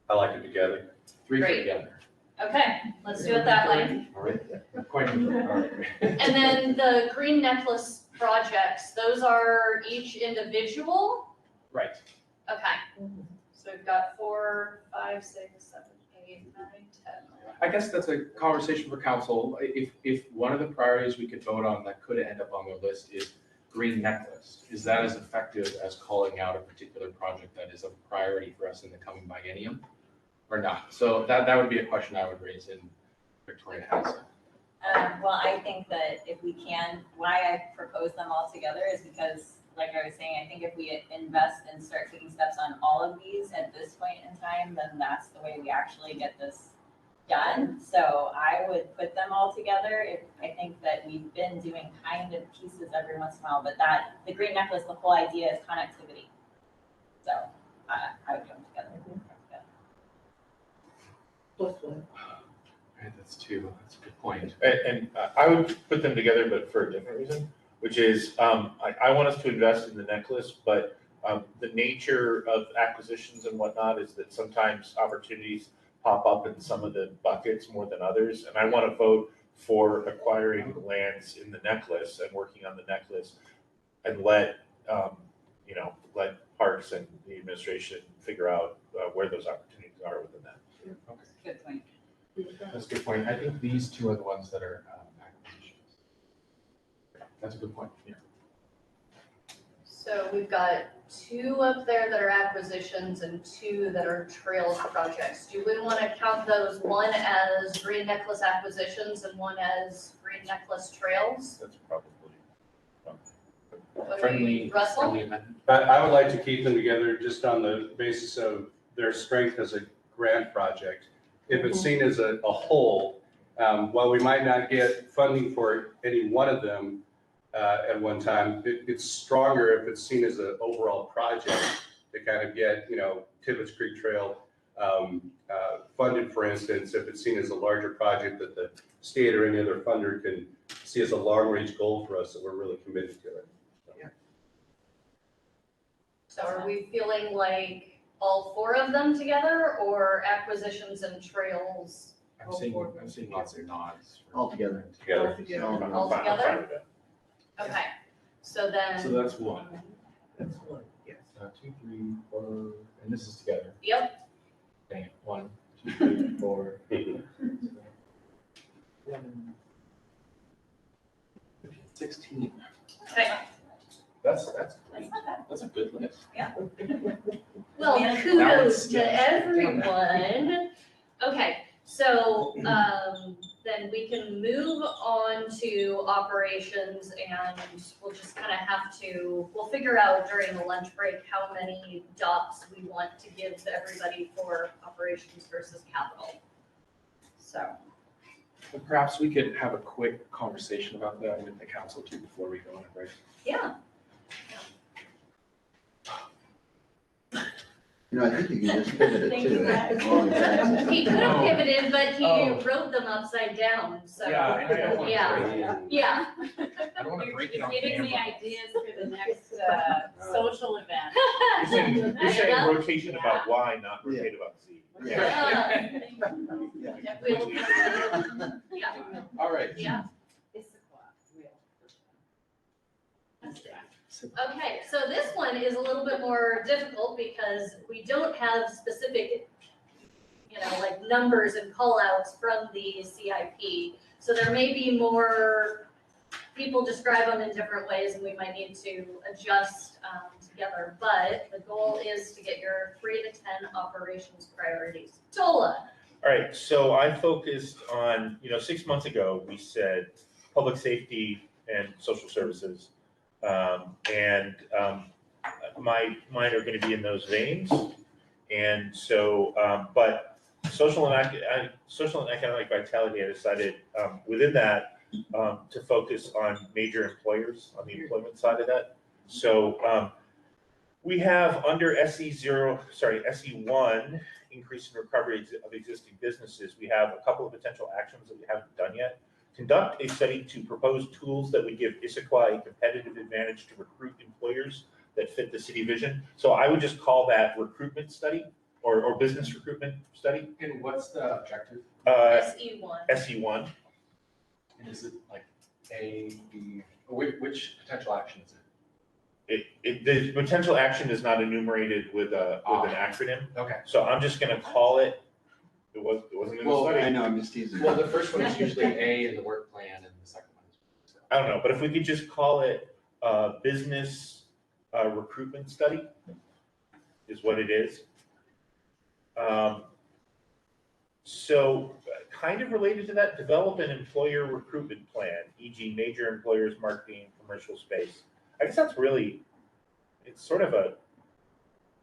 I like it together. three for Great. together. Okay, let's do it that way. All right, quite important. All right. And then the green necklace projects, those are each individual? Right. Okay, so we've got 4, 5, 6, 7, 8, 9, 10. I guess that's a conversation for council. If one of the priorities we could vote on that could end up on the list is green necklace, is that as effective as calling out a particular project that is a priority for us in the coming biennium or not? So that would be a question I would raise in Victoria House. Well, I think that if we can, why I propose them all together is because, like I was saying, I think if we invest and start taking steps on all of these at this point in time, then that's the way we actually get this done. So I would put them all together. I think that we've been doing kind of pieces every once in a while, but the green necklace, the whole idea is connectivity. So I would put them together. Right, that's two. That's a good point. And I would put them together, but for a different reason, which is I want us to invest in the necklace, but the nature of acquisitions and whatnot is that sometimes opportunities pop up in some of the buckets more than others. And I want to vote for acquiring lands in the necklace and working on the necklace and let Parks and the administration figure out where those opportunities are within that. Okay. Good point. That's a good point. I think these two are the ones that are acquisitions. That's a good point. Yeah. So we've got 2 up there that are acquisitions and 2 that are trails projects. Do we want to count those, one as green necklace acquisitions and one as green necklace trails? That's probably. Friendly amendment. I would like to keep them together just on the basis of their strength as a grant project. If it's seen as a whole, while we might not get funding for any one of them at one time, it's stronger if it's seen as an overall project to kind of get, Tibbetts Creek Trail funded, for instance, if it's seen as a larger project that the state or any other funder can see as a long-range goal for us that we're really committed to it. So are we feeling like all 4 of them together or acquisitions and trails? I'm seeing lots of nods. All together. Together. All together? Okay, so then. So that's one. That's one, yes. 2, 3, 4, and this is together. Yep, Dang it. 1, 2, 3, 4. 16. okay. That's great. That's a good list. Well, kudos to everyone. Okay, so then we can move on to operations and we'll just kind of we'll figure out during the lunch break how many dots we want to give to everybody for operations versus capital. So. But perhaps we could have a quick conversation about that with the council too before we go on a break. Yeah. I think you can just pivot it Thank too. you, guys. All exactly. He could have Oh. pivoted, but he Oh. wrote them upside down, so. Yeah, and I don't want to Yeah. break it. Yeah. I don't want to break it You're on giving me camera. ideas for the next social event. You're saying rotation about Y, not rotate about Z. Yeah. We'll- Yeah, All right. yeah. Issaquah, real. Okay, so this one is a little bit more difficult because we don't have specific, like numbers and call outs from the CIP. So there may be more, people describe them in different ways and we might need to adjust together. But the goal is to get your 3 to 10 operations priorities. Tola. All right, so I focused on, 6 months ago, we said public safety and social services. Mine are going to be in those veins. And so, but social and economic vitality, I decided within that to focus on major employers on the employment side of that. So we have under SE1, increase in recovery of existing businesses, we have a couple of potential actions that we haven't done yet. Conduct a study to propose tools that would give Issaquah a competitive advantage to recruit employers that fit the city vision. So I would just call that recruitment study or business recruitment study. And what's the objective? SE1. SE1. And is it like A, B, which potential action is it? The potential action is not enumerated with an acronym. Okay. So I'm just going to call it. It wasn't in the study. I know, I'm just teasing. Well, the first one is usually A in the work plan, and the second one is. I don't know, but if we could just call it business recruitment study, is what it is. So kind of related to that, develop an employer recruitment plan, e.g. major employers, marketing, commercial space. I guess that's really, it's sort of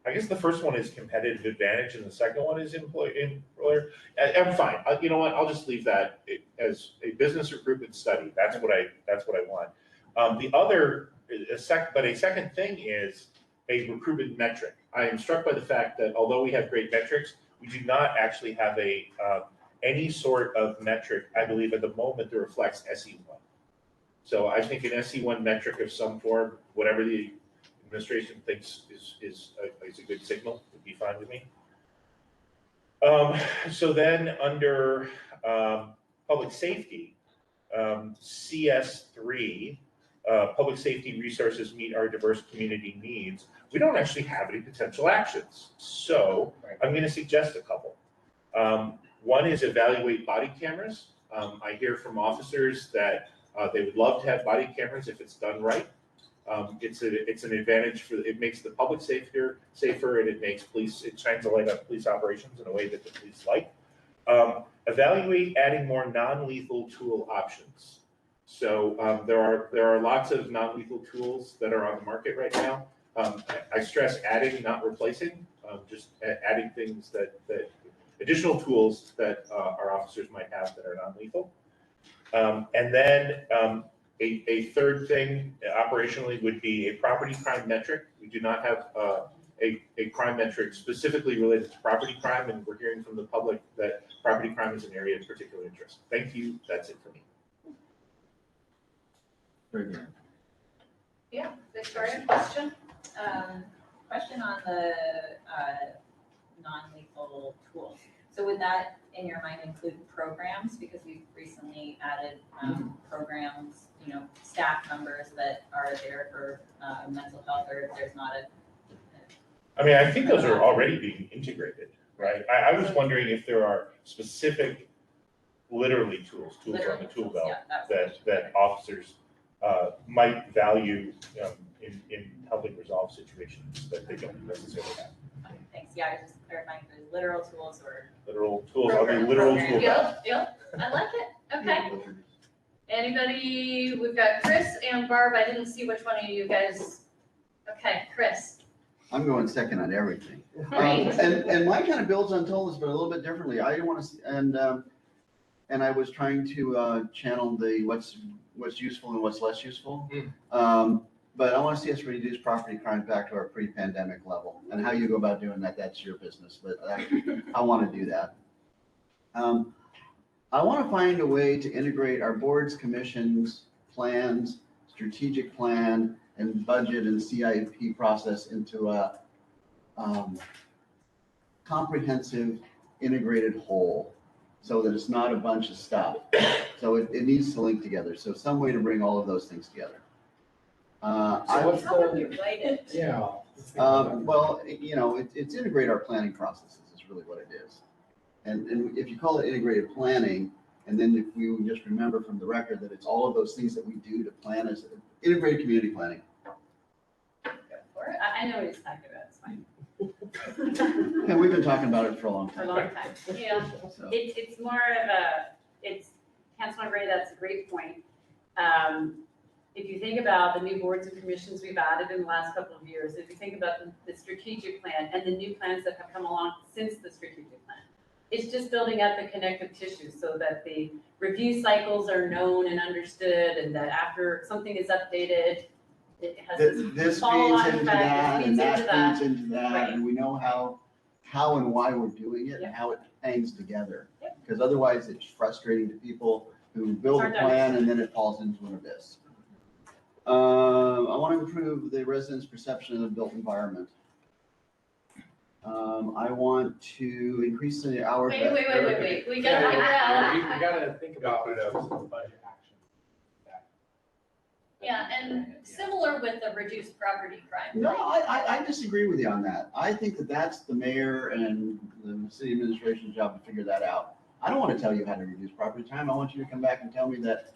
I guess the first one is competitive advantage and the second one is employer. I'm fine. You know what? I'll just leave that as a business recruitment study. That's what I want. The other, a second thing is a recruitment metric. I am struck by the fact that although we have great metrics, we do not actually have any sort of metric, I believe at the moment, that reflects SE1. So I think an SE1 metric of some form, whatever the administration thinks is a good signal, would be fine with me. So then under public safety, CS3, public safety resources meet our diverse community needs. We don't actually have any potential actions. So I'm going to suggest a couple. One is evaluate body cameras. I hear from officers that they would love to have body cameras if it's done right. It's an advantage it makes the public safer, and it shines a light on police operations in a way that the police like. Evaluate adding more non-lethal tool options. So there are lots of non-lethal tools that are on the market right now. I stress adding, not replacing, just adding things that additional tools that our officers might have that are non-lethal. And then a third thing operationally would be a property crime metric. We do not have a crime metric specifically related to property crime, and we're hearing from the public that property crime is an area of particular interest. Thank you. That's it for me. Very good. Yeah, Victoria, question? Question on the non-lethal tools. So would that, in your mind, include programs? Because we've recently added programs, staff members that are there for mental health, or if there's not I mean, I think those are already being integrated, right? I was wondering if there are specific, literally tools on the tool belt that officers might value in helping resolve situations that they don't necessarily have. Okay, thanks. Yeah, I was just clarifying if there's literal tools or literal tools on the literal tool belt. Yep, I like it. Okay. Anybody? We've got Chris and Barb. I didn't see which one of you guys. Okay, Chris. I'm going second on everything. Great. And mine kind of builds on Tola's, but a little bit differently. I didn't want to, and I was trying to channel the what's useful and what's less useful. But I want to see us reduce property crime back to our pre-pandemic level. And how you go about doing that, that's your business. But I want to do that. I want to find a way to integrate our boards, commissions, plans, strategic plan, and budget and CIP process into a comprehensive, integrated whole, so that it's not a bunch of stuff. So it needs to link together. So some way to bring all of those things together. what's How would you write it? Yeah. Well, it's integrate our planning processes is really what it is. And if you call it integrated planning, and then if we would just remember from the record that it's all of those things that we do to plan as integrated community planning. Go for it. I know what he's talking about, it's fine. And we've been talking about it for a long For a time. long time. Yeah, So, it's more of Councilmember Ray, that's a great point. If you think about the new boards and commissions we've added in the last couple of years, if you think about the strategic plan and the new plans that have come along since the strategic plan, it's just building up the connective tissue so that the review cycles are known and understood, and that after something is updated, it has This follow-on feeds into effect, that, it and feeds into that. feeds into that, Right. and we know how and why we're doing it, and Yep. how it hangs together. Yep. Because otherwise, it's frustrating to people who build a Hard to plan and then it falls into an abyss. I want to improve the residents' perception of the built environment. I want to increase the hours. Wait, we gotta figure out. We gotta think about it as budget action. Yeah, and similar with the reduced property crime. No, I disagree with you on that. I think that that's the mayor and the city administration's job to figure that out. I don't want to tell you how to reduce property time. I want you to come back and tell me that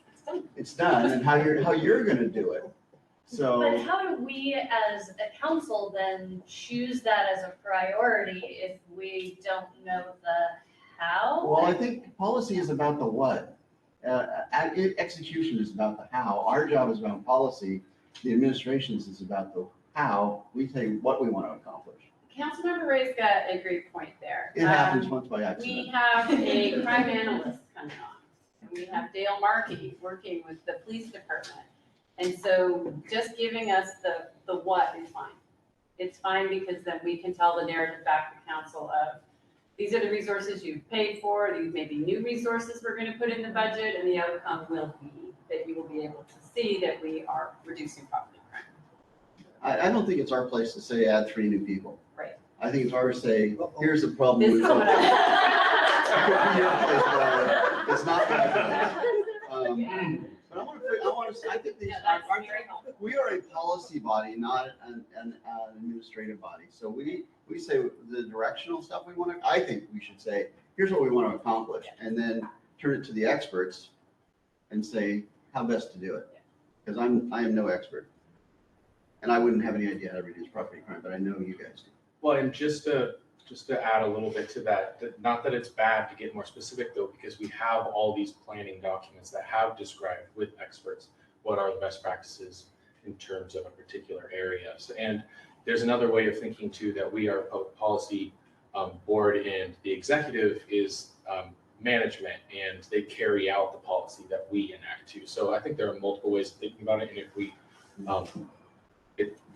it's done and how you're gonna do it. But So, how do we as a council then choose that as a priority if we don't know the how? well, I think policy is about the what. Execution is about the how. Our job is about policy. The administration's is about the how. We say what we want to accomplish. Councilmember Ray's got a great point there. It happens once by We accident. have a crime analyst coming on, and we have Dale Markey working with the police department. And so just giving us the what is fine. It's fine because then we can tell the narrative back to council of, these are the resources you've paid for, these may be new resources we're gonna put in the budget, and the outcome will be that you will be able to see that we are reducing property crime. I don't think it's our place to say add 3 new people. Right. I think it's ours to say, here's the problem This with is it. what I. It's not that. But I think these, Yeah, that's very helpful. we are a policy body, not an administrative body. So we say the directional stuff we want to, I think we should say, here's what we want to accomplish, and then turn it to the experts and say how best to do it. Because I am no expert. And I wouldn't have any idea how to reduce property crime, but I know you guys do. Well, and just to add a little bit to that, not that it's bad to get more specific though, because we have all these planning documents that have described with experts what are the best practices in terms of a particular area. And there's another way of thinking too, that we are a public policy board, and the executive is management, and they carry out the policy that we enact too. So I think there are multiple ways of thinking about it, and if we,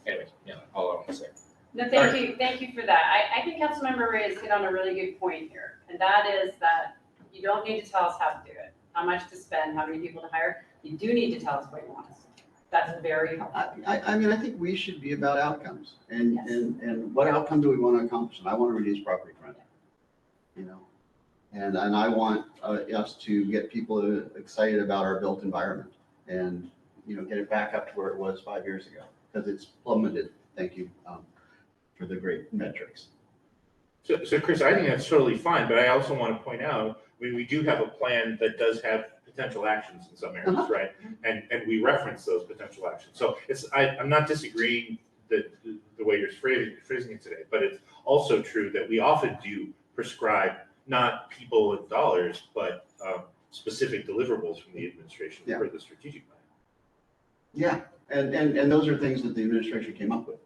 anyway, yeah, all I want to say. No, thank you for that. I think Councilmember Ray has hit on a really good point here, and that is that you don't need to tell us how to do it, how much to spend, how many people to hire. You do need to tell us what you want us to do. That's very helpful. I mean, I think we should be about outcomes, and, Yes. and what outcome do we want to accomplish? And I want to reduce property crime, you know? And I want us to get people excited about our built environment and, get it back up to where it was 5 years ago, because it's plummeted. Thank you for the great metrics. So Chris, I think that's totally fine, but I also want to point out, we do have a plan that does have potential actions in some areas, right? And we reference those potential actions. So I'm not disagreeing the way you're phrasing it today, but it's also true that we often do prescribe not people and dollars, but specific deliverables from the administration for the strategic plan. Yeah, and those are things that the administration came up with.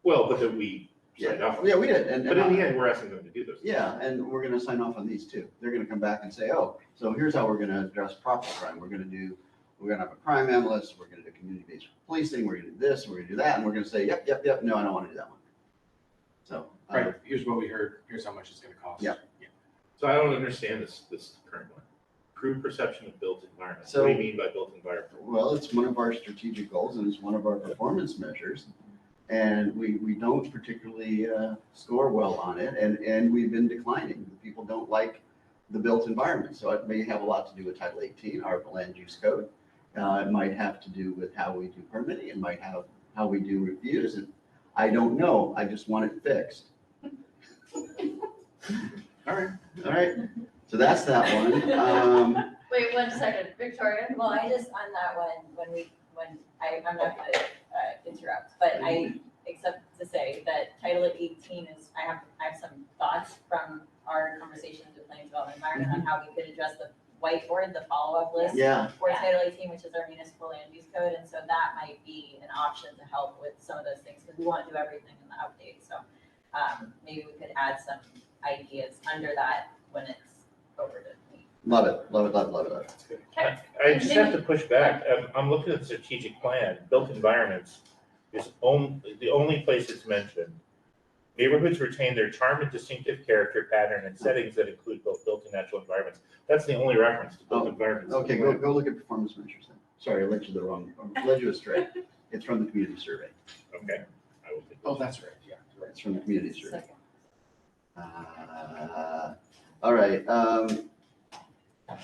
Well, but that we signed off on. Yeah, we did. But in the end, we're asking them to do those things. Yeah, and we're gonna sign off on these too. They're gonna come back and say, oh, so here's how we're gonna address property crime. We're gonna have a crime analyst, we're gonna do community-based policing, we're gonna do this, we're gonna do that, and we're gonna say, yep, no, I don't wanna do that one. So. Right, here's what we heard, here's how much it's gonna cost. Yeah. So I don't understand this current one. Improve perception of built environment. So- What do you mean by built environment? Well, it's one of our strategic goals and it's one of our performance measures. And we don't particularly score well on it, and we've been declining. People don't like the built environment. So it may have a lot to do with Title 18, our land use code. It might have to do with how we do permitting, it might have how we do reviews, and I don't know, I just want it fixed. All right, so that's that one. Wait 1 second, Victoria. Well, I just, on that one, I'm not gonna interrupt, but except to say that Title 18 is, I have some thoughts from our conversations with Planning Development Environment on how we could address the whiteboard, the follow-up list Yeah, for Title 18, which is our municipal land use code, and so that might be an option to help with some of those things, because we want to do everything in the update, so maybe we could add some ideas under that when it's over to me. love it, love it, love it, love it, love it. Okay. I just have to push back. I'm looking at the strategic plan, built environments is the only place it's mentioned. Neighborhoods retain their charm and distinctive character pattern and settings that include both built and natural environments. That's the only reference to built environments. Okay, go look at performance measures then. Sorry, I led you led you astray. It's from the community survey. Okay. I will take Oh, that's right, yeah. It's from the community survey. All right,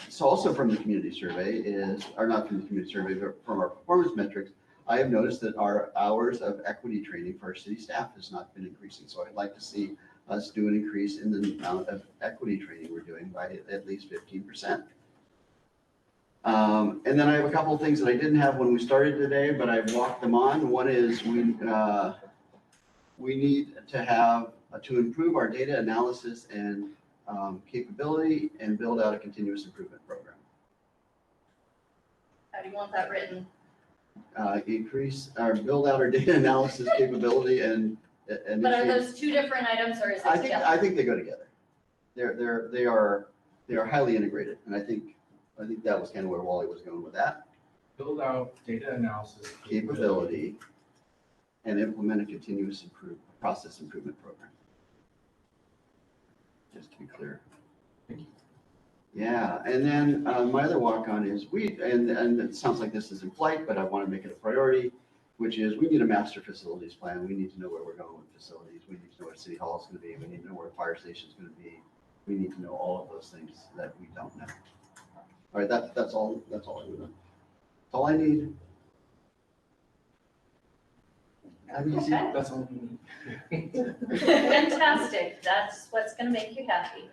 so also from the community survey is, or not from the community survey, but from our performance metrics, I have noticed that our hours of equity training for our city staff has not been increasing. So I'd like to see us do an increase in the amount of equity training we're doing by at least 15%. And then I have a couple of things that I didn't have when we started today, but I've walked them on. One is we need to have, to improve our data analysis and capability and build out a continuous improvement program. How do you want that written? Increase or build out our data analysis capability and. But are those two different items, or is it together? I think they go together. They are highly integrated, and I think that was kind of where Wally was going with that. Build out data analysis Capability and implement a continuous process improvement program. Just to be clear. Thank you. Yeah, and then my other walk-on is and it sounds like this is in flight, but I want to make it a priority, which is we need a master facilities plan. We need to know where we're going with facilities. We need to know what City Hall is going to be. We need to know where a fire station is going to be. We need to know all of those things that we don't know. All right, that's all I would know. That's all I need. Easy, that's all we need. Fantastic. That's what's gonna make you happy.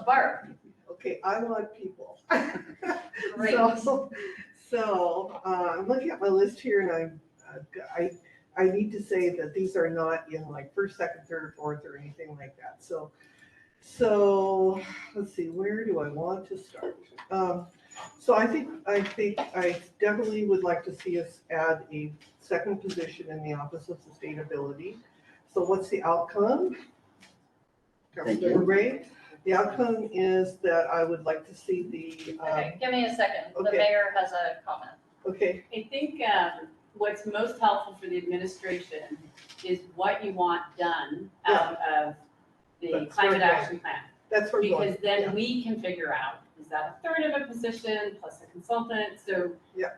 Barb. Okay, I want people. Great. So I'm looking at my list here and I need to say that these are not in like first, second, third, fourth, or anything like that. So let's see, where do I want to start? So I think I definitely would like to see us add a second position in the Office of Sustainability. So what's the outcome? Thank you. Councilmember Ray? The outcome is that I would like to see the. Okay, give me a second. The okay. mayor has a comment. Okay. I think what's most helpful for the administration is what you want done out of the That's climate right. action plan. That's where we're going. Because then we can figure out, is that a third of a position plus a consultant? So Yeah.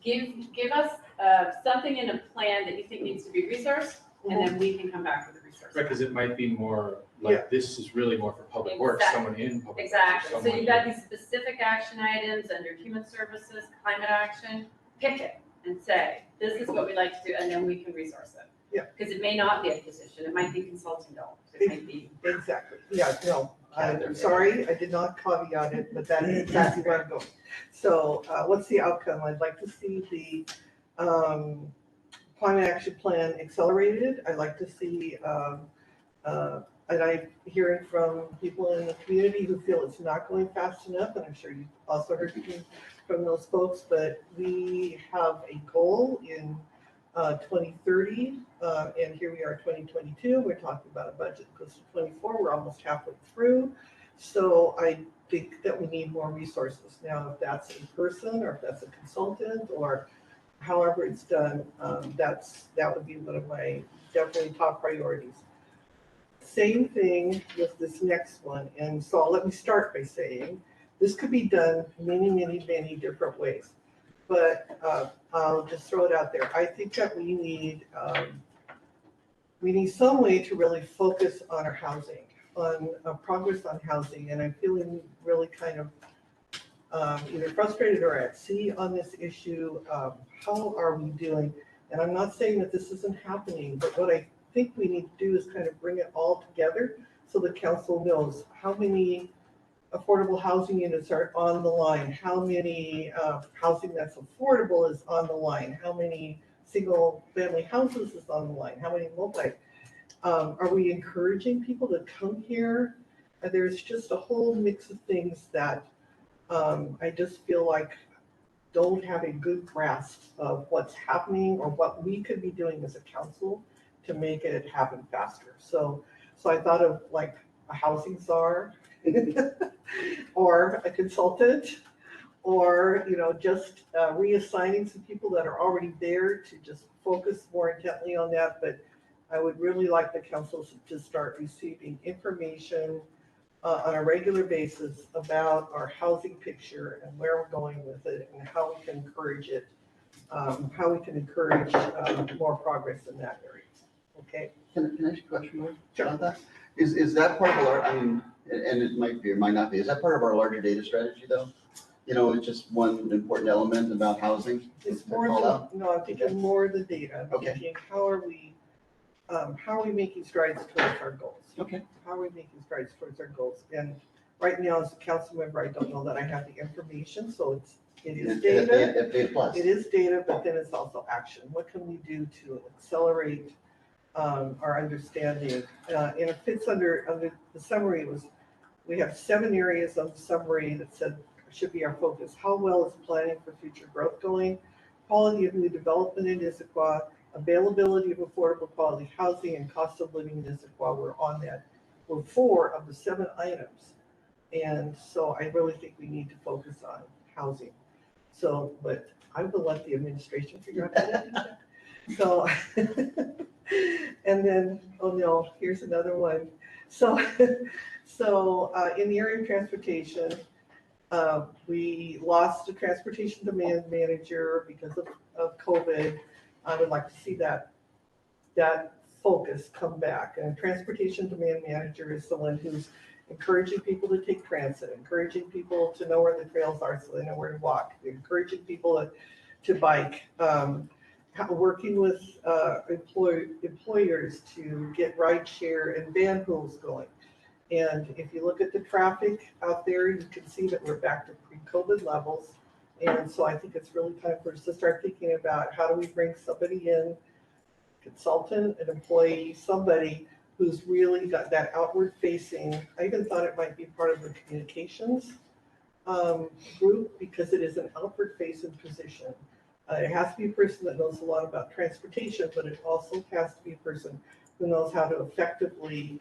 give us something in a plan that you think needs to be resourced, and then we can come back with a resource. Right, because it might be more Yeah. like, this is really more for public works, Exactly. someone in public works. or Exactly, so someone you've got in- these specific action items under human services, climate action, pick it and say, this is what we'd like to do, and then we can resource it. Yeah. Because it may not be a position, it might be consulting dollars, it might be. Exactly. Yeah, no, I'm sorry, I did not caveat it, but that is exactly where I'm going. So what's the outcome? I'd like to see the climate action plan accelerated. I'd like to see, and I'm hearing from people in the community who feel it's not going fast enough, and I'm sure you've also heard from those folks, but we have a goal in 2030, and here we are 2022, we're talking about a budget close to 24, we're almost halfway through. So I think that we need more resources. Now, if that's in person or if that's a consultant or however it's done, that would be one of my definitely top priorities. Same thing with this next one. And so let me start by saying, this could be done many, many, many different ways. But I'll just throw it out there. I think that we need some way to really focus on our housing, on progress on housing. And I'm feeling really kind either frustrated or at sea on this issue. How are we doing? And I'm not saying that this isn't happening, but what I think we need to do is kind of bring it all together so the council knows how many affordable housing units are on the line, how many housing that's affordable is on the line, how many single family houses is on the line, how many multi. Are we encouraging people to come here? There's just a whole mix of things that I just feel like don't have a good grasp of what's happening or what we could be doing as a council to make it happen faster. So I thought of like a housing czar or a consultant, or, you know, just reassigning some people that are already there to just focus more intently on that. But I would really like the council to start receiving information on a regular basis about our housing picture and where we're going with it and how we can encourage it, how we can encourage more progress in that area. Okay. Can I ask you a question about that? Is that part of our, I mean, and it might be or might not be, is that part of our larger data strategy though? You know, it's just one important element about housing? It's more than, no, I'm thinking more the data. I'm Okay. thinking how are we making strides towards our goals? Okay. How are we making strides towards our goals? And right now, as a council member, I don't know that I have the information, so it is data. It is data, but then it's also action. What can we do to accelerate our understanding? And it fits under the summary was, we have 7 areas of the summary that said should be our focus. How well is planning for future growth going? Quality of new development in Issaquah, availability of affordable quality housing, and cost of living in Issaquah. We're on that. We're 4 of the 7 items. And so I really think we need to focus on housing. So, but I will let the administration figure out how to do that. So, and then, oh no, here's another one. So in the area of transportation, we lost a transportation demand manager because of COVID. I would like to see that focus come back. And a transportation demand manager is someone who's encouraging people to take transit, encouraging people to know where the trails are so they know where to walk, encouraging people to bike, working with employers to get rideshare and van pools going. And if you look at the traffic out there, you can see that we're back to pre-COVID levels. And so I think it's really time for us to start thinking about how do we bring somebody in, consultant, an employee, somebody who's really got that outward facing. I even thought it might be part of the communications group because it is an outward facing position. It has to be a person that knows a lot about transportation, but it also has to be a person who knows how to effectively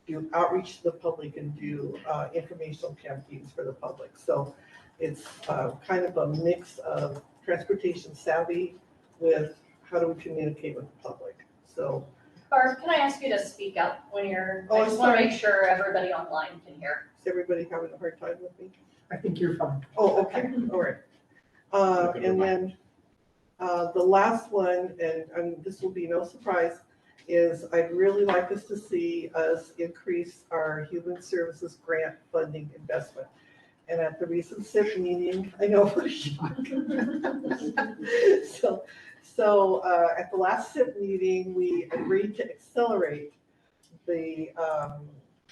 do outreach to the public and do informational campaigns for the public. So it's kind of a mix of transportation savvy with how do we communicate with the public. So Barb, can I ask you to speak up when you're, Oh, I just want to sorry. make sure everybody online can hear. is everybody having a hard time with me? I think you're fine. Oh, okay, all right. And then the last one, and this will be no surprise, is I'd really like us to see us increase our human services grant funding investment. And at the recent SIP meeting, I know we're shocked. So at the last SIP meeting, we agreed to accelerate the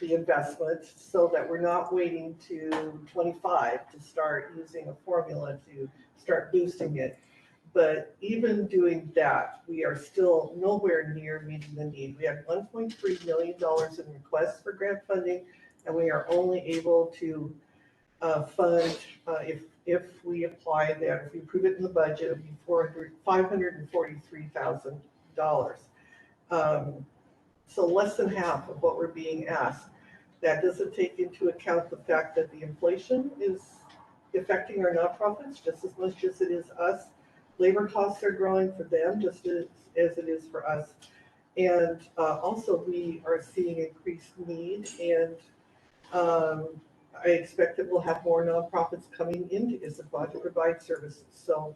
investment so that we're not waiting to 25 to start using a formula to start boosting it. But even doing that, we are still nowhere near meeting the need. We have $1.3 million in requests for grant funding, and we are only able to fund, if we apply that, if we approve it in the budget, it would be $543,000. So less than half of what we're being asked. That doesn't take into account the fact that the inflation is affecting our nonprofits just as much as it is us. Labor costs are growing for them just as it is for us. And also we are seeing increased need, and I expect that we'll have more nonprofits coming into Issaquah to provide services. So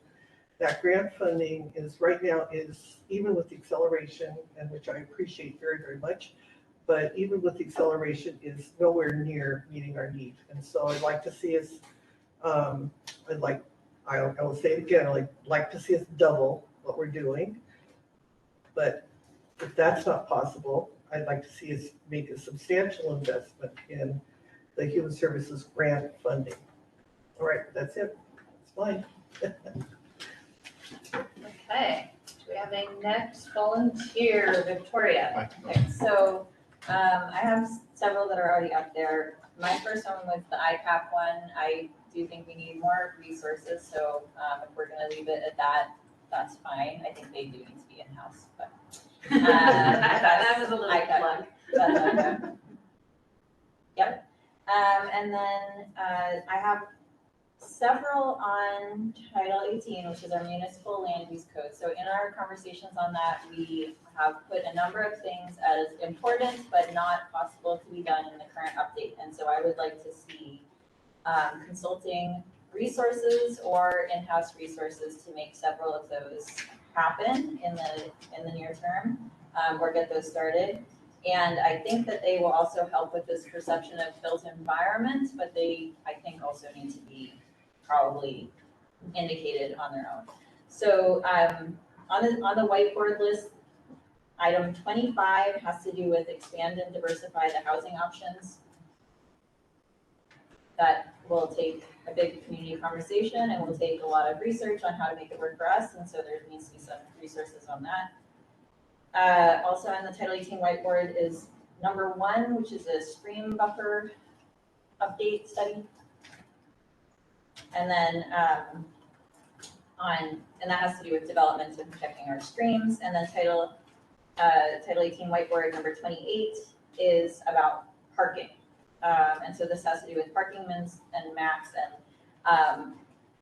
that grant funding is right now is, even with the acceleration, and which I appreciate very, very much, but even with the acceleration is nowhere near meeting our need. And so I'd like to see us I will say it again, I'd like to see us double what we're doing. But if that's not possible, I'd like to see us make a substantial investment in the human services grant funding. All right, that's it. It's fine. Okay, do we have a next volunteer, Victoria? Okay, so, I have several that are already up there. My first one was the ICAP one. I do think we need more resources, so, if we're gonna leave it at that, that's fine. I think they do need to be in-house, but. That was a little ICAP. plug. That's ICAP. Yep, and then, I have several on Title 18, which is our municipal land use code. So in our conversations on that, we have put a number of things as important, but not possible to be done in the current update. And so I would like to see consulting resources or in-house resources to make several of those happen in the near term, or get those started. And I think that they will also help with this perception of built environment, but they, I think, also need to be probably indicated on their own. So on the whiteboard list, item 25 has to do with expand and diversify the housing options. That will take a big community conversation and will take a lot of research on how to make it work for us. And so there needs to be some resources on that. Also on the Title 18 whiteboard is number 1, which is a stream buffer update study. And then and that has to do with development and protecting our streams. And then Title 18 whiteboard number 28 is about parking. And so this has to do with parking mins and maps, and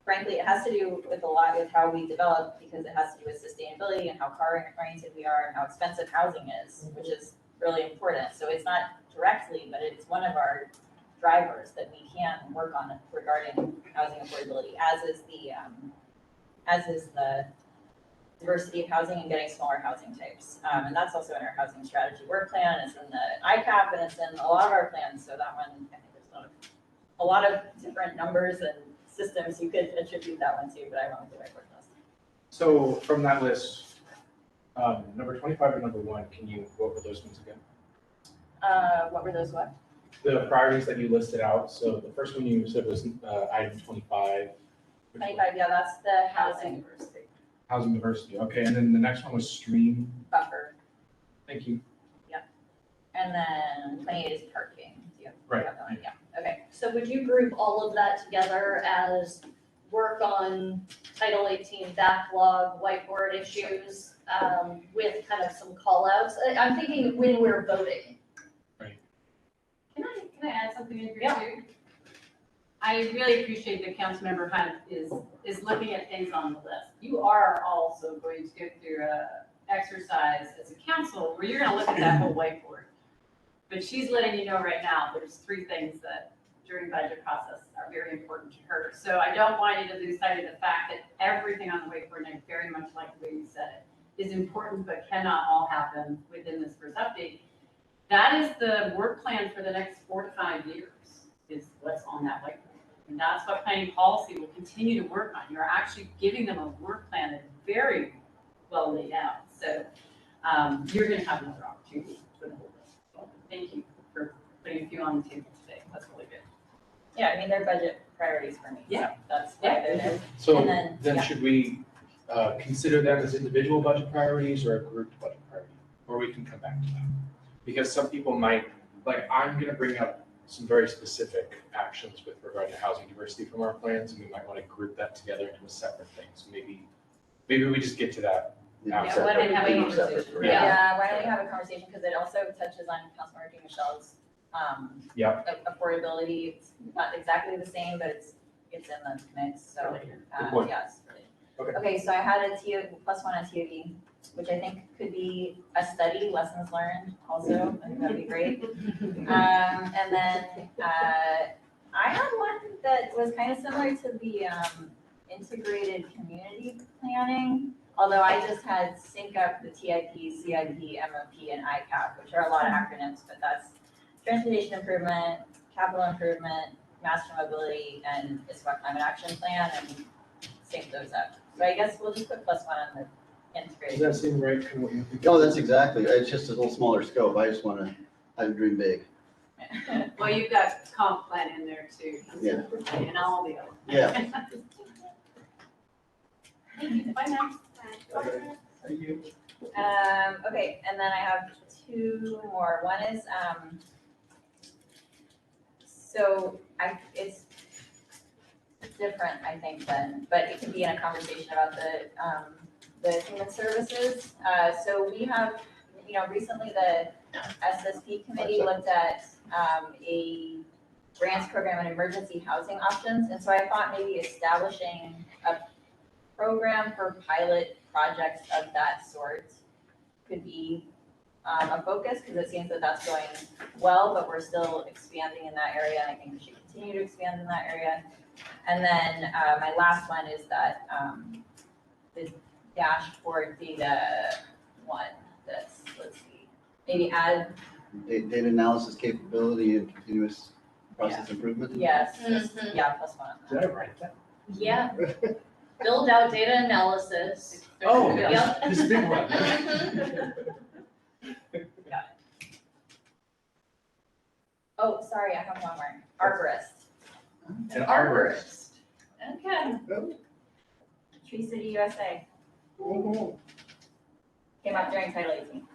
frankly, it has to do with a lot with how we develop, because it has to do with sustainability and how car oriented we are and how expensive housing is, which is really important. So it's not directly, but it's one of our drivers that we can work on regarding housing affordability, as is the diversity of housing and getting smaller housing types. And that's also in our housing strategy work plan, it's in the ICAP, and it's in a lot of our plans. So that one, I think there's a lot of different numbers and systems you could attribute that one to, but I won't do it for this. So from that list, number 25 and number 1, can you go over those ones again? What were those, what? The priorities that you listed out. So the first one you said was item 25. 25, yeah, that's the housing diversity. Housing diversity, okay. And then the next one was stream. Buffer, Thank you. and then 28 is parking. Do you have Right. that one? Yeah, okay. So would you group all of that together as work on Title 18 backlog, whiteboard issues, with kind of some call outs? I'm thinking when we're voting. Can I add something in here Yeah. too? I really appreciate that Councilmember Hunt is looking at things on the list. You are also going to go through a exercise as a council where you're gonna look at that whole whiteboard. But she's letting you know right now, there's 3 things that during budget process are very important to her. So I don't want you to lose sight of the fact that everything on the whiteboard, and I very much like the way you said it, is important but cannot all happen within this first update. That is the work plan for the next 4 to 5 years, is what's on that whiteboard. And that's what planning policy will continue to work on. You're actually giving them a work plan that's very well laid out. So you're gonna have another opportunity for the whole list. So thank you for putting a few on the table today. That's really good. Yeah, I mean, they're budget priorities for me. Yeah. So that's why they're there. So And then yeah. should we consider them as individual budget priorities or a grouped budget priority? Or we can come back to that. Because some people might, like, I'm gonna bring up some very specific actions with regard to housing diversity from our plans, and we might want to group that together into a separate thing. So maybe we just get to that. Yeah, after. why don't we have a Separate. conversation? Yeah, why don't we have a conversation, because it also touches on Councilmember Michelle's affordability. It's not exactly the same, but it's in the mix, so, Good point. yes. Okay. Okay, so I had a +1 on TOD, which I think could be a study, lessons learned also, I think that'd be great. And then, I had one that was kind of similar to the, integrated community planning, although I just had sync up the TIP, CIP, MOP, and ICAP, which are a lot of acronyms, but that's transportation improvement, capital improvement, master mobility and Issaquah climate action plan and sync those up. So I guess we'll just put +1 on the integrated. Does that seem right to what you think? Oh, that's exactly, it's just a little smaller scope, I dream big. Well, you've got comp plan in there too. Yeah. And all the other. Yeah. Bye now. Thank you. Okay, and then I have 2 more. One is, it's different, I think, but it can be in a conversation about the human services. So we have, recently the SSP committee looked at a grants program and emergency housing options. And so I thought maybe establishing a program for pilot projects of that sort could be a focus, because it seems that that's going well, but we're still expanding in that area, and I think we should continue to expand in that area. And then my last one is that the dashboard data one, let's see, maybe add. Data analysis capability and continuous process improvement? Yes, Mhm. yeah, +1. Did I write that? Yeah. Build out data analysis. Oh, Yep. this big one. Oh, sorry, I have one more. Arborist. An arborist. Okay. Tree City USA. Came up during Title 18.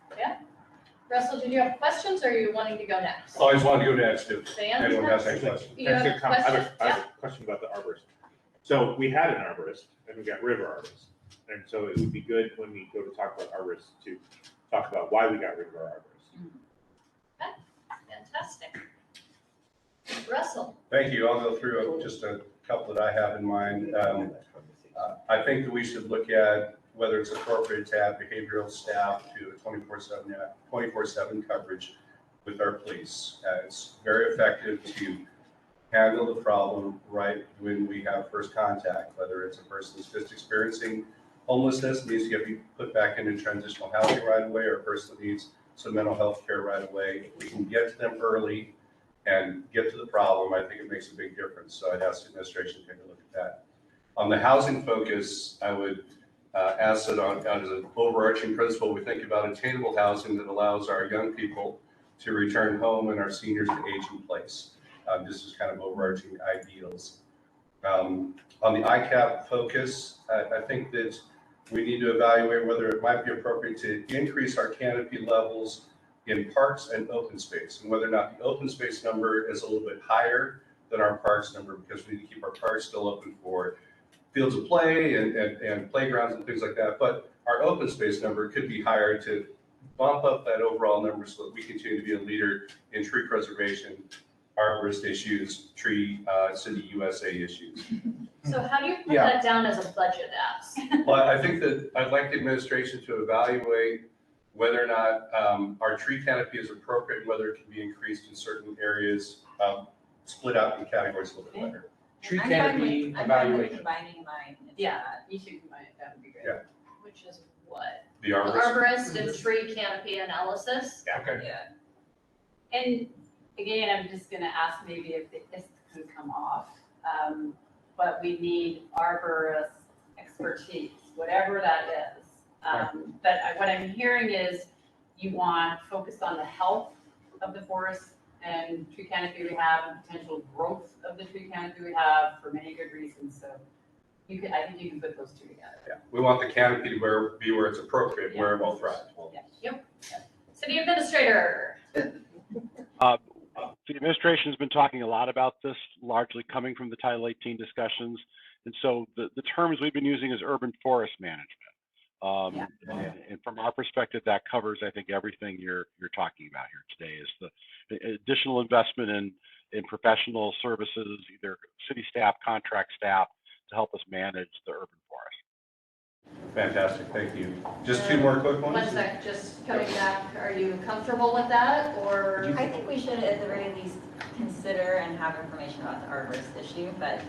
Russell, did you have questions or are you wanting to go next? Always wanted to go next if Dan? anyone has any questions. You have a I question? have a question about the arborist. So we had an arborist and we got rid of our arborist. And so it would be good when we go to talk about arborists to talk about why we got rid of our arborist. Fantastic. Russell? Thank you. I'll go through just a couple that I have in mind. I think that we should look at whether it's appropriate to add behavioral staff to a 24/7 coverage with our police. It's very effective to handle the problem right when we have first contact, whether it's a person who's just experiencing homelessness, needs to get put back into transitional housing right away, or a person that needs some mental health care right away. If we can get to them early and get to the problem, I think it makes a big difference. So I'd ask the administration to take a look at that. On the housing focus, I would ask that as an overarching principle, we think about attainable housing that allows our young people to return home and our seniors to age in place. This is kind of overarching ideals. On the ICAP focus, I think that we need to evaluate whether it might be appropriate to increase our canopy levels in parks and open space, and whether or not the open space number is a little bit higher than our parks number, because we need to keep our parks still open for fields of play and playgrounds and things like that. But our open space number could be higher to bump up that overall number so that we continue to be a leader in tree preservation, arborist issues, tree City USA issues. So how do you put that down as a budget ask? Well, I think that I'd like the administration to evaluate whether or not our tree canopy is appropriate and whether it can be increased in certain areas, split out in categories a little bit better. Tree I'm canopy fine with evaluation. combining mine. into Yeah. that. You should combine it, that would be great. Yeah. Which is what? The arborist. Arborist and tree canopy analysis? Okay. Yeah. And again, I'm just gonna ask maybe if this could come off, but we need arborist expertise, whatever that is. But what I'm hearing is you want focus on the health of the forest and tree canopy we have, and potential growth of the tree canopy we have for many good reasons. So I think you can put those two together. Yeah, we want the canopy to be where it's appropriate, where it will thrive. Yep. City administrator? The administration's been talking a lot about this, largely coming from the Title 18 discussions. And so the terms we've been using is urban forest management. And from our perspective, that covers, I think, everything you're talking about here today, is the additional investment in professional services, either city staff, contract staff, to help us manage the urban forest. Fantastic, thank you. Just two more quick ones? One sec, just coming back, are you comfortable with that, or? I think we should at the very least consider and have information about the arborist issue, but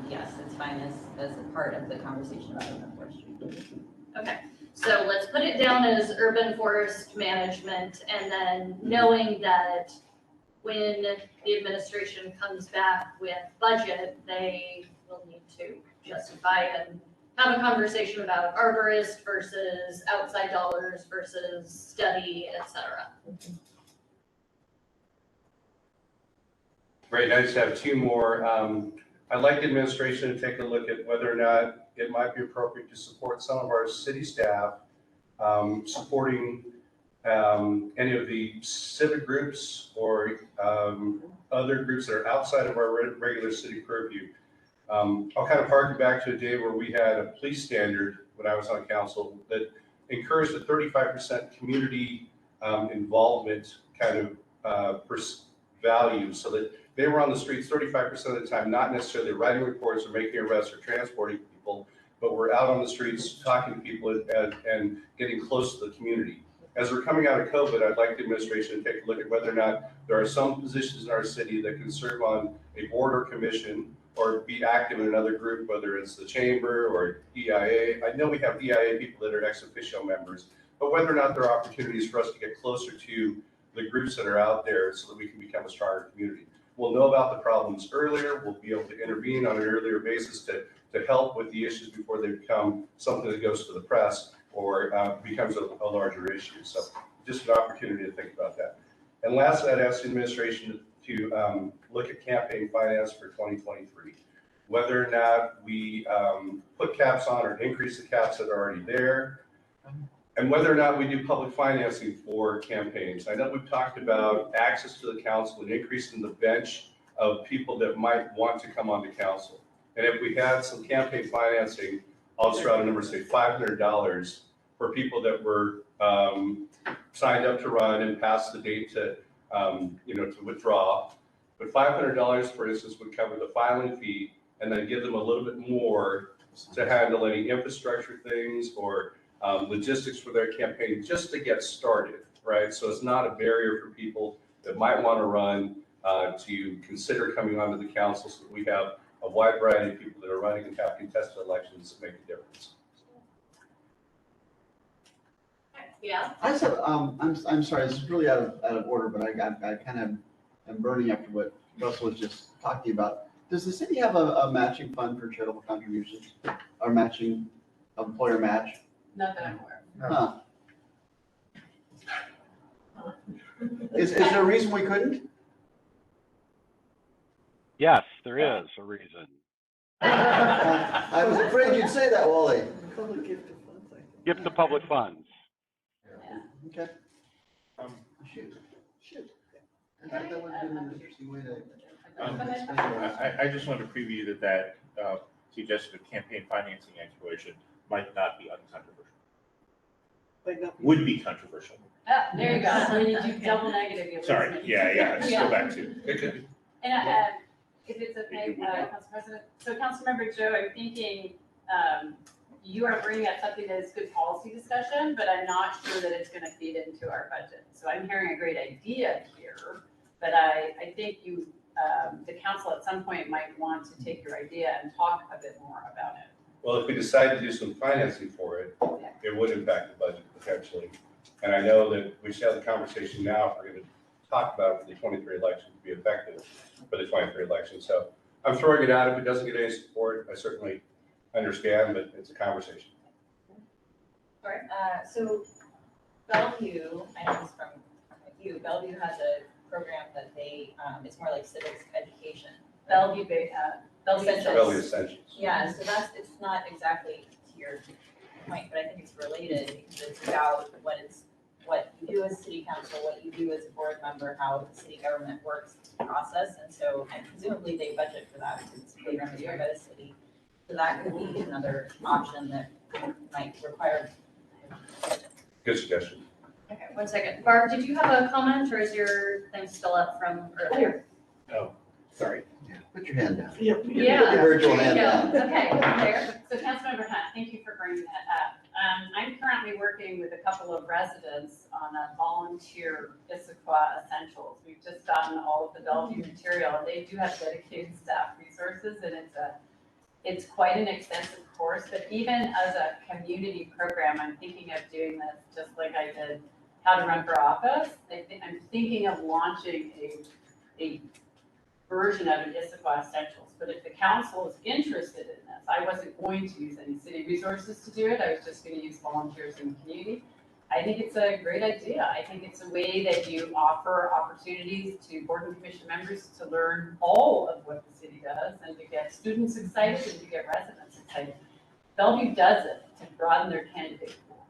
yes, it's fine as a part of the conversation about urban forestry. Okay, so let's put it down as urban forest management, and then knowing that when the administration comes back with budget, they will need to justify and have a conversation about arborist versus outside dollars versus study, et cetera. Great, I just have two more. I'd like the administration to take a look at whether or not it might be appropriate to support some of our city staff, supporting any of the civic groups or other groups that are outside of our regular city purview. I'll kind of harken back to a day where we had a police standard when I was on council that encouraged a 35% community involvement kind of value, so that they were on the streets 35% of the time, not necessarily writing reports or making arrests or transporting people, but we're out on the streets talking to people and getting close to the community. As we're coming out of COVID, I'd like the administration to take a look at whether or not there are some positions in our city that can serve on a board or commission or be active in another group, whether it's the chamber or EIA. I know we have EIA people that are ex officio members, but whether or not there are opportunities for us to get closer to the groups that are out there so that we can become a stronger community. We'll know about the problems earlier. We'll be able to intervene on an earlier basis to help with the issues before they become something that goes to the press or becomes a larger issue. So just an opportunity to think about that. And lastly, I'd ask the administration to look at campaign finance for 2023. Whether or not we put caps on or increase the caps that are already there, and whether or not we do public financing for campaigns. I know we've talked about access to the council and increasing the bench of people that might want to come onto council. And if we had some campaign financing, I'll just throw out a number, say $500 for people that were signed up to run and passed the date to, to withdraw. But $500, for instance, would cover the filing fee and then give them a little bit more to handle any infrastructure things or logistics for their campaign just to get started, right? So it's not a barrier for people that might want to run to consider coming onto the council so that we have a wide variety of people that are running and have contested elections that make a difference. Yeah. I just have, I'm sorry, this is really out of order, but I kind of am burning after what Russell was just talking about. Does the city have a matching fund for charitable contributions or matching employer match? Not that I'm aware of. Huh. Is there a reason we couldn't? Yes, there is a reason. I was afraid you'd say that, Wally. Public gift of funds, I think. Gift to public funds. Okay. Shoot. I thought that would have been an interesting way to. I just wanted to preview that suggested campaign financing exploration might not be uncontroversial. Would be controversial. Oh, there you go. So then you do double negative. you Sorry, lose me. yeah, let's go back to. And if it's okay, Council President, so Councilmember Joe, I'm thinking you are bringing up something that is good policy discussion, but I'm not sure that it's going to feed into our budget. So I'm hearing a great idea here, but I think you, the council at some point might want to take your idea and talk a bit more about it. Well, if we decide to do some financing for it, it would impact the budget potentially. And I know that we should have the conversation now if we're going to talk about it for the 23 election to be effective for the 23 election. So I'm throwing it out. If it doesn't get any support, I certainly understand, but it's a conversation. All right, so Bellevue, I know this from you, Bellevue has a program that they, it's more like civics education. Bellevue Bellevue Essentials. Yeah, so it's not exactly to your point, but I think it's related because it's about what you do as city council, what you do as a board member, how the city government works process. And so, and presumably they budget for that because it's really run by the city. So that could be another option that might require. Good suggestion. Okay, 1 second. Barb, did you have a comment or is your thing still up from earlier? Oh, sorry. Put your hand down. Yeah. Put your virtual There you hand go. down. Okay, there. So Councilmember Hunt, thank you for bringing that up. I'm currently working with a couple of residents on a volunteer Issaquah Essentials. We've just gotten all of the Bellevue material and they do have dedicated staff resources and it's quite an extensive course, but even as a community program, I'm thinking of doing this just like I did How to Run for Office. I'm thinking of launching a a version of an Issaquah Essentials. But if the council is interested in this, I wasn't going to use any city resources to do it. I was just going to use volunteers in the community. I think it's a great idea. I think it's a way that you offer opportunities to board and commission members to learn all of what the city does and to get students excited and to get residents excited. Bellevue does it to broaden their candidate pool.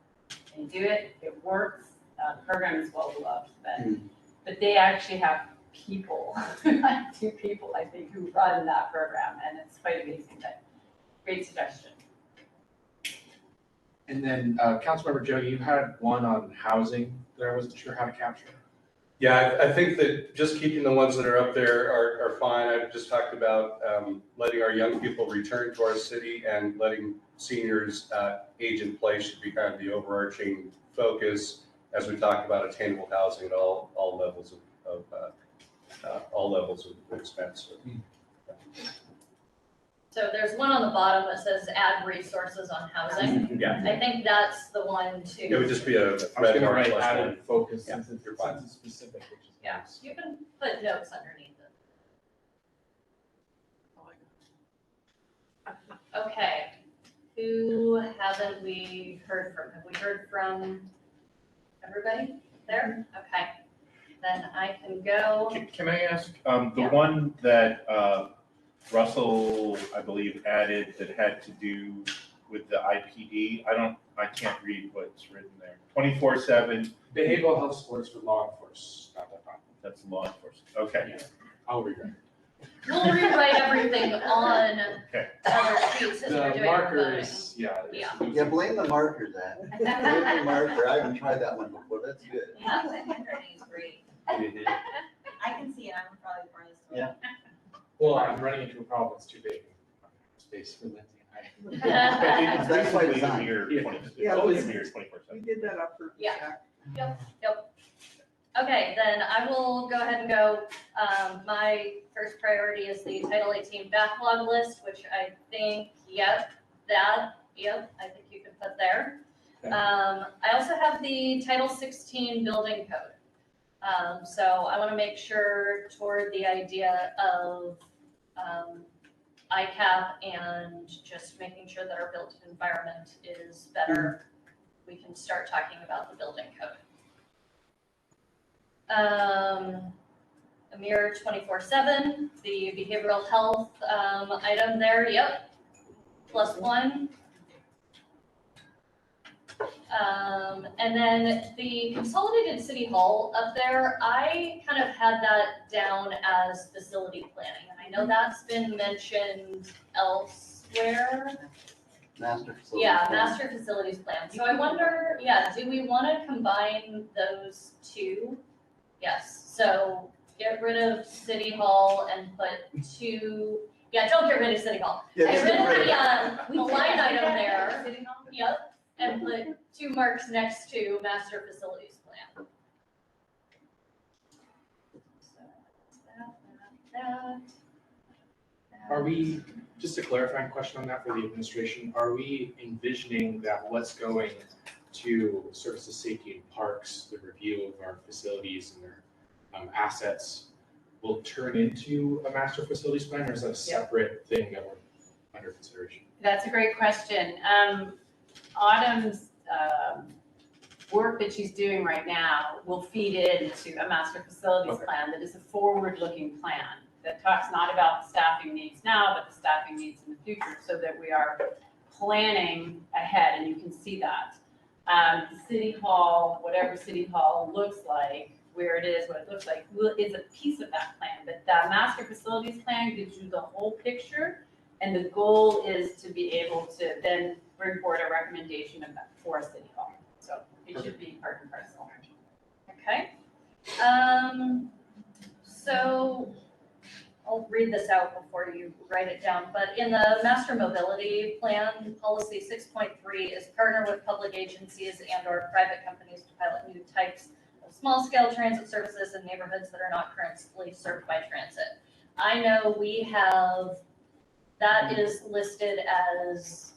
They do it, it works, the program is well beloved, but they actually have people, 2 people, I think, who run that program, and it's quite amazing. But great suggestion. And then, Councilmember Joe, you had one on housing that I wasn't sure how to capture. Yeah, I think that just keeping the ones that are up there are fine. I've just talked about letting our young people return to our city and letting seniors age in place should be kind of the overarching focus as we talk about attainable housing at all levels of expense. So there's one on the bottom that says add resources on housing. Yeah. I think that's the one to. It would just be a I was red gonna mark write plus added one. focus Yeah, since it's you're fine. specific, which is Yeah, nice. you can put notes underneath it. Okay, who haven't we heard from? Have we heard from everybody there? Okay, then I can go. Can I ask, the Yeah. one that Russell, I believe, added that had to do with the IPD? I can't read what's written there. 24/7, Behavioral health supports for law enforcement. that's law enforcement. Okay. I'll rewrite. We'll rewrite everything on Okay. other sheets as we're The doing markers, Yeah. Yeah, blame the marker then. Blame the marker. I haven't tried that one before. That's good. Yeah, my handwriting is great. I can see it, I'm probably the farthest away. Yeah. Well, I'm running into a problem, it's too big. Space for Lindsay and It's That's by basically design. the mirror Yeah. 20 Yeah, oh, we- it's mirror 24/7. We did that up for. Yeah. Yep. Okay, then I will go ahead and go. My first priority is the Title 18 backlog list, which I think, I think you can put there. I also have the Title 16 building code. So I want to make sure toward the idea of ICAP and just making sure that our built environment is better. We can start talking about the building code. Amir 24/7, the behavioral health item there, +1. And then the consolidated city hall up there, I kind of had that down as facility planning. And I know that's been mentioned elsewhere. Master facility. Yeah, plan. master facilities plan. So I wonder, do we want to combine those two? Yes, so get rid of city hall and put 2, don't get rid of city hall. Yeah, Get just rid get rid of of the line item there, Sitting on? and put 2 marks next to master facilities plan. So that. Are we, just a clarifying question on that for the administration, are we envisioning that what's going to Services, Safety and Parks, the review of our facilities and their assets will turn into a master facilities plan, or is that a separate thing that we're under consideration? That's a great question. Autumn's work that she's doing right now will feed into a master facilities plan that is a forward-looking plan that talks not about the staffing needs now, but the staffing needs in the future, so that we are planning ahead, and you can see that. City Hall, whatever City Hall looks like, where it is, what it looks like, is a piece of that plan. But the master facilities plan gives you the whole picture, and the goal is to be able to then bring forward a recommendation of that for City Hall. So it should be part and parcel. Okay. So I'll read this out before you write it down, but in the master mobility plan, policy 6.3 is partner with public agencies and or private companies to pilot new types of small scale transit services in neighborhoods that are not currently served by transit. I know we have, that is listed as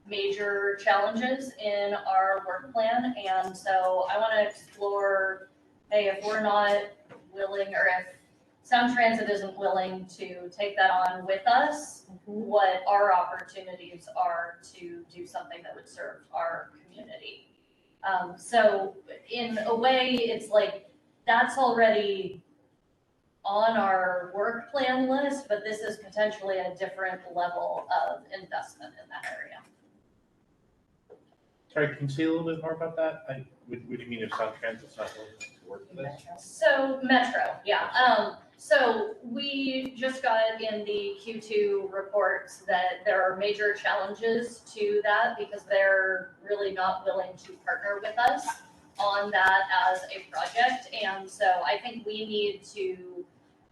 major challenges in our work plan. And so I want to explore, hey, if we're not willing, or if Sound Transit isn't willing to take that on with us, what our opportunities are to do something that would serve our community. So in a way, it's like, that's already on our work plan list, but this is potentially a different level of investment in that area. Sorry, can you say a little bit more about that? What do you mean if Sound Transit's not willing to work with us? So Metro, yeah. So we just got in the Q2 reports that there are major challenges to that because they're really not willing to partner with us on that as a project. And so I think we need to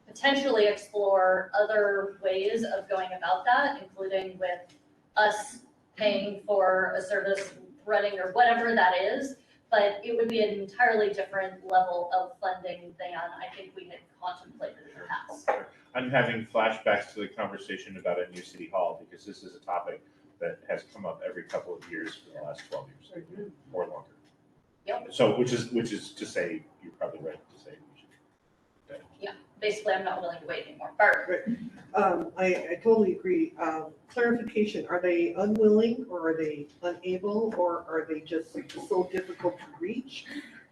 potentially explore other ways of going about that, including with us paying for a service running or whatever that is. But it would be an entirely different level of funding than I think we had contemplated in the past. I'm having flashbacks to the conversation about a new city hall because this is a topic that has come up every couple of years for the last 12 years or longer. Yep. So, which is to say, you're probably right to say we should. Yeah, basically, I'm not willing to wait anymore. Bart. I totally agree. Clarification, are they unwilling or are they unable or are they just so difficult to reach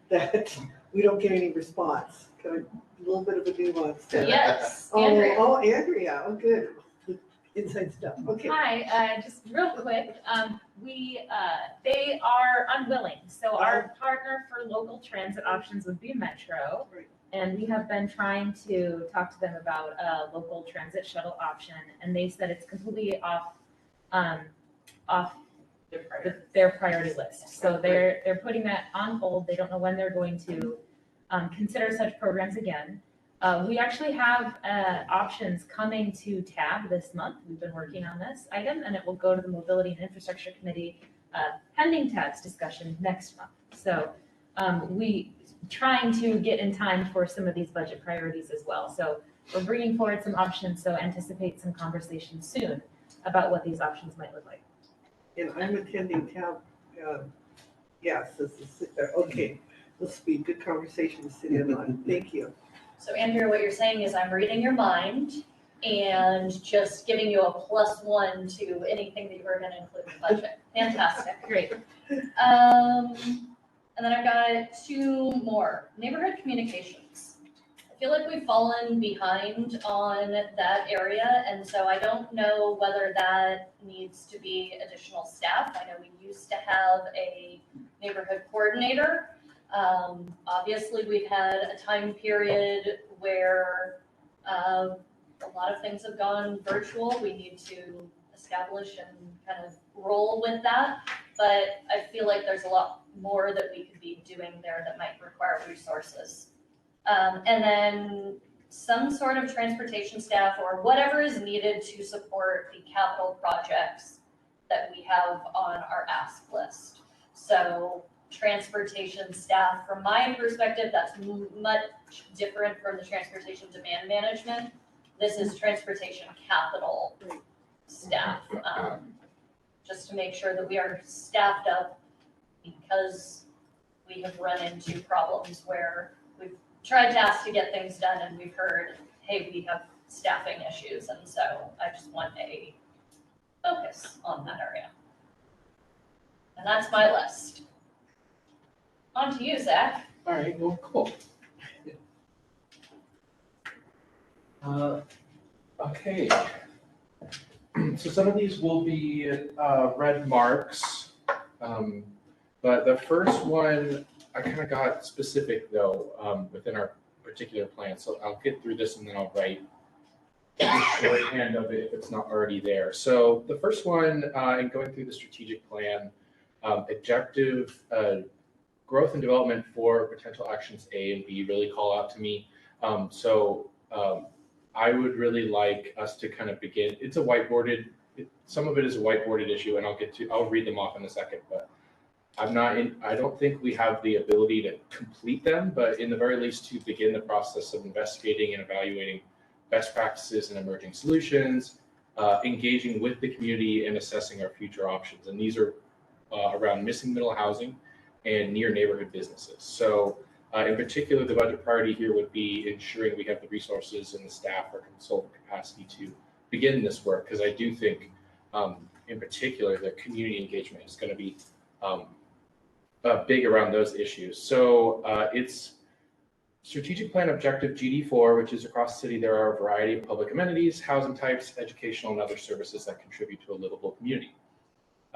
that we don't get any response? A little bit of a nuance there. Yes, Andrea. Oh, Andrea, oh, good. Inside stuff, okay. Hi, just real quick, they are unwilling. So our partner for local transit options would be Metro. Right. And we have been trying to talk to them about a local transit shuttle option, and they said it's completely off their priority list. So they're putting that on hold. They don't know when they're going to consider such programs again. We actually have options coming to TAB this month. We've been working on this item, and it will go to the Mobility and Infrastructure Committee pending TAB's discussion next month. So we trying to get in time for some of these budget priorities as well. So we're bringing forward some options, so anticipate some conversations soon about what these options might look like. And I'm attending TAB, yes, this is, okay, this will be a good conversation to sit in on, thank you. So Andrea, what you're saying is I'm reading your mind and just giving you a +1 to anything that you were gonna include in the budget. Fantastic. Great. And then I've got 2 more. Neighborhood communications. I feel like we've fallen behind on that area, and so I don't know whether that needs to be additional staff. I know we used to have a neighborhood coordinator. Obviously, we've had a time period where a lot of things have gone virtual. We need to establish and kind of roll with that, but I feel like there's a lot more that we could be doing there that might require resources. And then some sort of transportation staff or whatever is needed to support the capital projects that we have on our ask list. So transportation staff, from my perspective, that's much different from the transportation demand management. This is transportation capital staff, just to make sure that we are staffed up, because we have run into problems where we've tried to ask to get things done and we've heard, hey, we have staffing issues. And so I just want a focus on that area. And that's my list. On to you, Zach. All right, well, cool. Okay. So some of these will be red marks, but the first one, I kind of got specific though within our particular plan. So I'll get through this and then I'll write the shorthand of it if it's not already there. So the first one, in going through the strategic plan, objective growth and development for potential actions A and B really call out to me. I would really like us to kind of begin. It's a whiteboarded, some of it is a whiteboarded issue, and I'll read them off in a second, but I don't think we have the ability to complete them, but in the very least to begin the process of investigating and evaluating best practices and emerging solutions, engaging with the community and assessing our future options. And these are around missing middle housing and near neighborhood businesses. So In particular, the budget priority here would be ensuring we have the resources and the staff or consultant capacity to begin this work, because I do think, in particular, the community engagement is going to be big around those issues. So it's strategic plan objective GD4, which is across the city. There are a variety of public amenities, housing types, educational and other services that contribute to a livable community.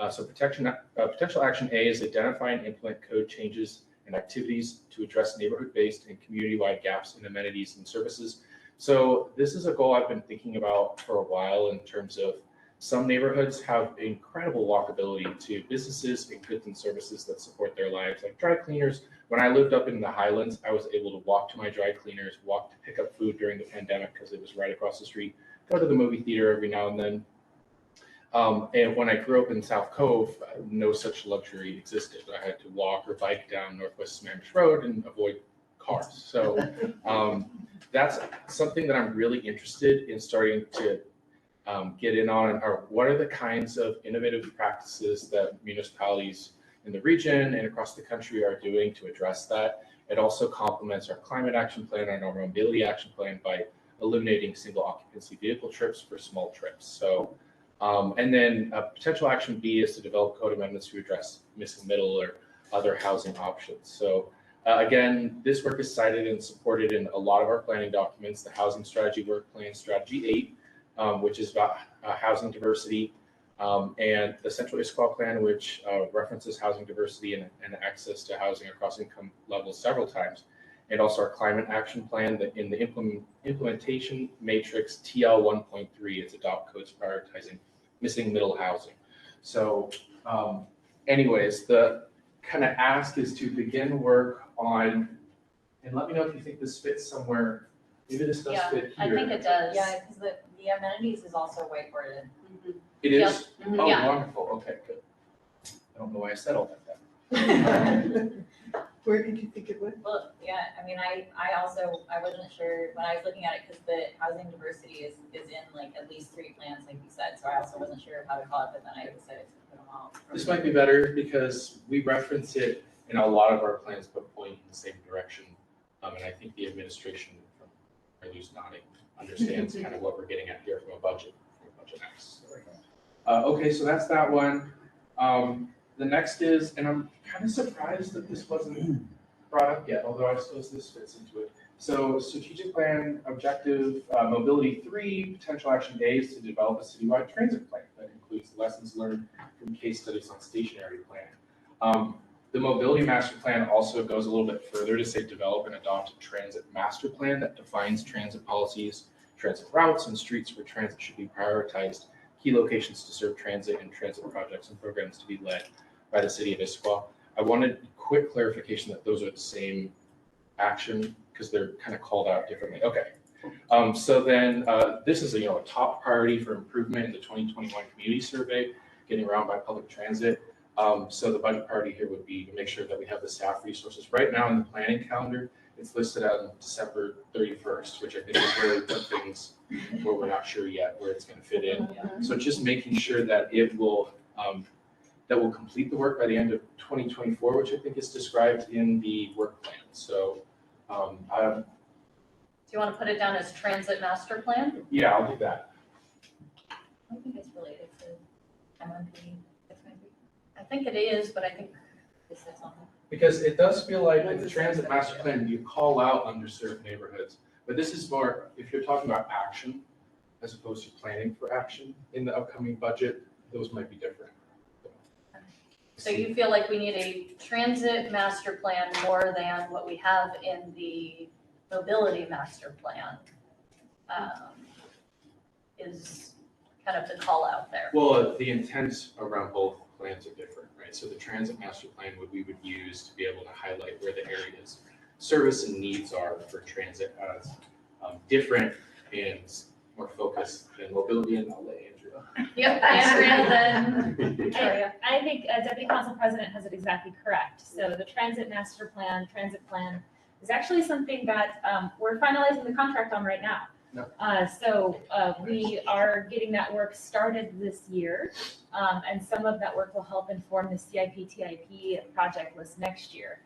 So potential action A is identify and implement code changes and activities to address neighborhood-based and community-wide gaps in amenities and services. So this is a goal I've been thinking about for a while in terms of some neighborhoods have incredible walkability to businesses and goods and services that support their lives, like dry cleaners. When I lived up in the Highlands, I was able to walk to my dry cleaners, walk to pick up food during the pandemic because it was right across the street, go to the movie theater every now and then. And when I grew up in South Cove, no such luxury existed. I had to walk or bike down Northwest Sammamish Road and avoid cars. So that's something that I'm really interested in starting to get in on, are what are the kinds of innovative practices that municipalities in the region and across the country are doing to address that. It also complements our climate action plan and our mobility action plan by eliminating single occupancy vehicle trips for small trips. So and then potential action B is to develop code amendments to address missing middle or other housing options. So again, this work is cited and supported in a lot of our planning documents, the Housing Strategy Work Plan Strategy 8, which is about housing diversity, and the Central Issaquah Plan, which references housing diversity and access to housing across income levels several times, and also our Climate Action Plan that in the implementation matrix TL 1.3, it's adopt codes prioritizing missing middle housing. So anyways, the kind of ask is to begin work on, and let me know if you think this fits somewhere. Maybe this does fit here. I think it does. Yeah, because the amenities is also whiteboarded. It is? Yep. Oh, Yeah. wonderful. Okay, good. I don't know why I said all that. Where did you think it would? Well, yeah, I mean, I wasn't sure when I was looking at it, because the housing diversity is in like at least 3 plans, like you said, so I also wasn't sure how to call it, but then I decided to put them all. This might be better because we reference it in a lot of our plans, but point in the same direction. And I think the administration, from at least nodding, understands kind of what we're getting at here from a budget X. Okay, so that's that one. The next is, and I'm kind of surprised that this wasn't brought up yet, although I suppose this fits into it. So strategic plan objective mobility 3, potential action A is to develop a citywide transit plan that includes lessons learned from case studies on stationary planning. The mobility master plan also goes a little bit further to say develop and adopt a transit master plan that defines transit policies, transit routes, and streets where transit should be prioritized, key locations to serve transit, and transit projects and programs to be led by the city of Issaquah. I wanted quick clarification that those are the same action because they're kind of called out differently. Okay. So then this is a top priority for improvement in the 2021 community survey, getting around by public transit. So the budget priority here would be to make sure that we have the staff resources. Right now in the planning calendar, it's listed on December 31st, which I think is where we put things where we're not sure yet where it's going to fit in. So just making sure that it will that will complete the work by the end of 2024, which I think is described in the work plan. So Do you want to put it down as transit master plan? yeah, I'll do that. I think it's related to MMP. I think it is, but I think This is something. Because it does feel like in the transit master plan, you call out underserved neighborhoods. But this is more, if you're talking about action, as opposed to planning for action in the upcoming budget, those might be different. so. You feel like we need a transit master plan more than what we have in the mobility master plan, is kind of the call out there. Well, the intents around both plans are different, right? So the transit master plan we would use to be able to highlight where the areas service and needs are for transit as different and more focused than mobility, and I'll let Andrea. Yep, Andrea, then Victoria. I think Deputy Council President has it exactly correct. So the transit master plan, transit plan is actually something that we're finalizing the contract on right now. So we are getting that work started this year, and some of that work will help inform the CIP-TIP project list next year.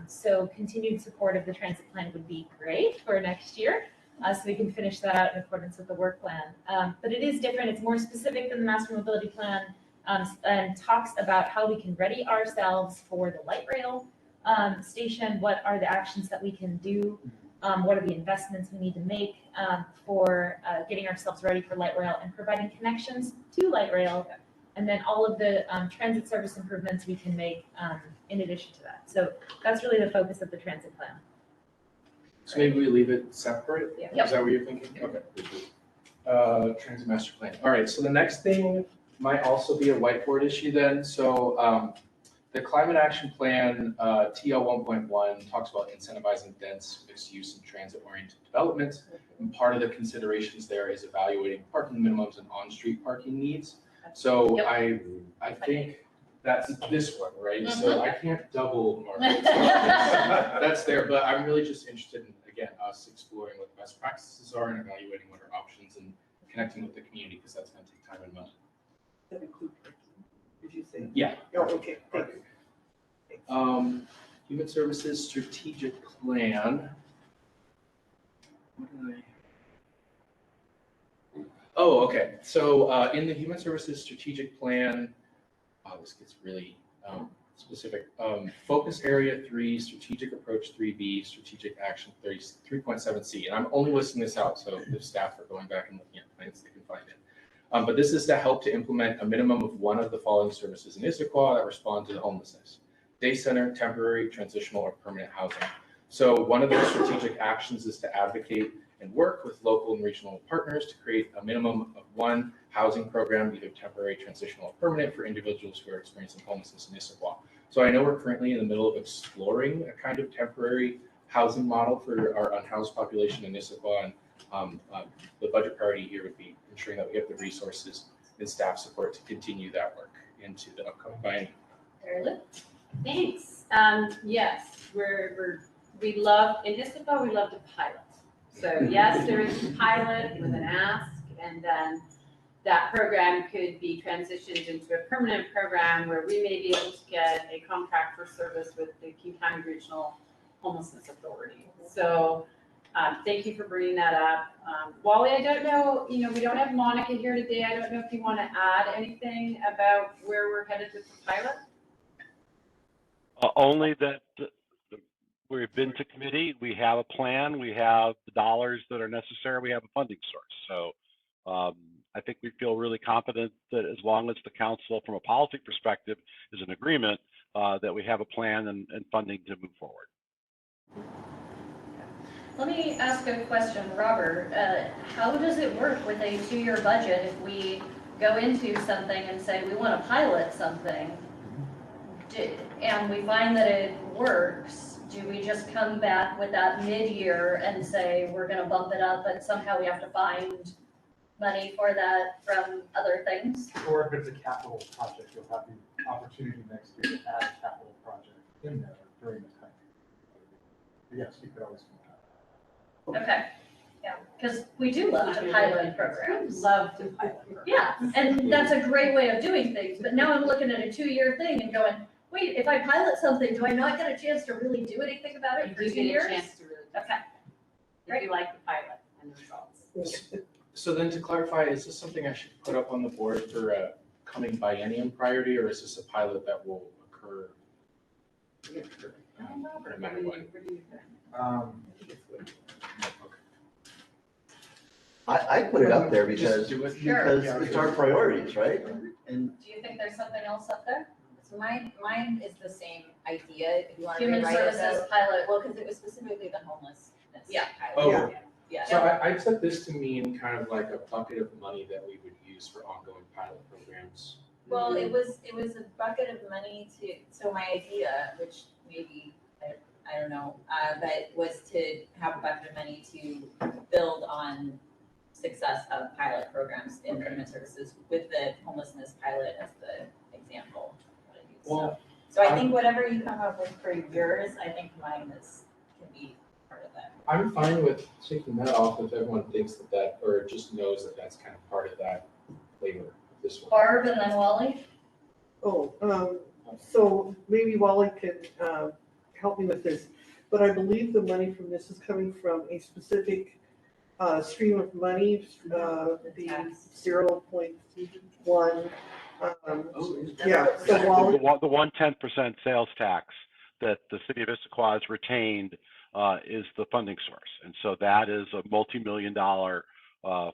So continued support of the transit plan would be great for next year, so we can finish that out in accordance with the work plan. But it is different, it's more specific than the master mobility plan, and talks about how we can ready ourselves for the light rail station, what are the actions that we can do, what are the investments we need to make for getting ourselves ready for light rail and providing connections to light rail, and then all of the transit service improvements we can make in addition to that. So that's really the focus of the transit plan. So maybe we leave it separate? Yeah. Is that what you're thinking? Okay. Transit master plan. All right, so the next thing might also be a whiteboard issue then. So the climate action plan, TL 1.1 talks about incentivizing dense mixed use and transit oriented development. And part of the considerations there is evaluating parking minimums and on-street parking needs. So I think that's this one, right? So I can't double mark it. That's there, but I'm really just interested in, again, us exploring what best practices are and evaluating what are options and connecting with the community, because that's going to take time and money. That include parking, did you say? Yeah. Oh, okay, thank you. Human Services Strategic Plan. What did I? Oh, okay. So in the Human Services Strategic Plan, this gets really specific. Focus Area 3, Strategic Approach 3B, Strategic Action 3.7C. And I'm only listing this out, so if staff are going back and looking at plans, they can find it. But this is to help to implement a minimum of one of the following services in Issaquah that respond to the homelessness: day center, temporary, transitional, or permanent housing. So one of the strategic actions is to advocate and work with local and regional partners to create a minimum of one housing program, either temporary, transitional, or permanent, for individuals who are experiencing homelessness in Issaquah. So I know we're currently in the middle of exploring a kind of temporary housing model for our unhoused population in Issaquah, and the budget priority here would be ensuring that we have the resources and staff support to continue that work into the upcoming biennium. Very good. Thanks. Yes, we love, in Issaquah, we love to pilot. So yes, there is a pilot with an ask, and then that program could be transitioned into a permanent program where we may be able to get a contract for service with the King County Regional Homelessness Authority. So thank you for bringing that up. Wally, I don't know, we don't have Monica here today. I don't know if you want to add anything about where we're headed with the pilot? Only that we've been to committee, we have a plan, we have the dollars that are necessary, we have a funding source. So I think we feel really confident that as long as the council, from a policy perspective, is in agreement, that we have a plan and funding to move forward. Let me ask a question, Robert. How does it work with a 2-year budget if we go into something and say we want to pilot something, and we find that it works? Do we just come back with that mid-year and say we're going to bump it up, but somehow we have to find money for that from other things? Or if it's a capital project, you'll have the opportunity next year to add a capital project in there during the time. Yes, you could always. Okay, yeah, because we do love to pilot programs. Love to pilot programs. Yeah, and that's a great way of doing things, but now I'm looking at a 2-year thing and going, wait, if I pilot something, do I not get a chance to really do anything about it for 2 years? You get a chance to really do it. If you like the pilot and the results. So then to clarify, is this something I should put up on the board for a coming biennium priority, or is this a pilot that will occur? No matter what? I put it up there because, Just do it. because it's our priorities, right? And Do you think there's something else up there? So mine is the same idea, if you want to Human rewrite it. services pilot. Well, because it was specifically the homelessness. Yeah. pilot. Oh. Yeah. So I took this to mean kind of like a bucket of money that we would use for ongoing pilot programs. Well, it was a bucket of money so my idea, which maybe, I don't know, but was to have a bucket of money to build on success of pilot programs in human services, with the homelessness pilot as the example. Well, So I think whatever you come up with for yours, I think mine can be part of that. I'm fine with taking that off if everyone thinks that, or just knows that that's kind of part of that flavor of this one. Barb and then Wally? Oh, so maybe Wally could help me with this, but I believe the money from this is coming from a specific stream of money, the 0.1. Yeah, so while, The 110% sales tax that the city of Issaquah has retained is the funding source. And so that is a multi-million-dollar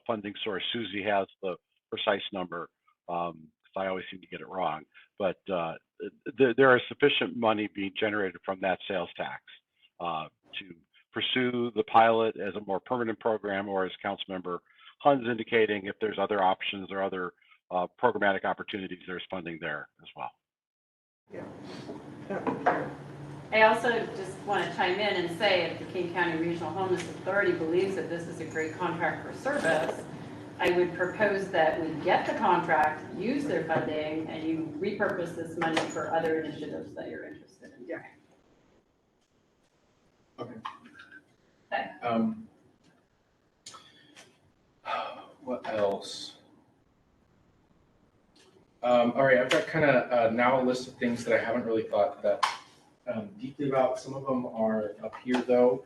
funding source. Susie has the precise number, because I always seem to get it wrong. But there is sufficient money being generated from that sales tax to pursue the pilot as a more permanent program, or as Councilmember Hunn's indicating, if there's other options or other programmatic opportunities, there's funding there as well. I also just want to chime in and say, if the King County Regional Homeless Authority believes that this is a great contract for service, I would propose that we get the contract, use their funding, and you repurpose this money for other initiatives that you're interested in. Yeah. Okay. Okay. What else? All right, I've got kind of now a list of things that I haven't really thought that deeply about. Some of them are up here though.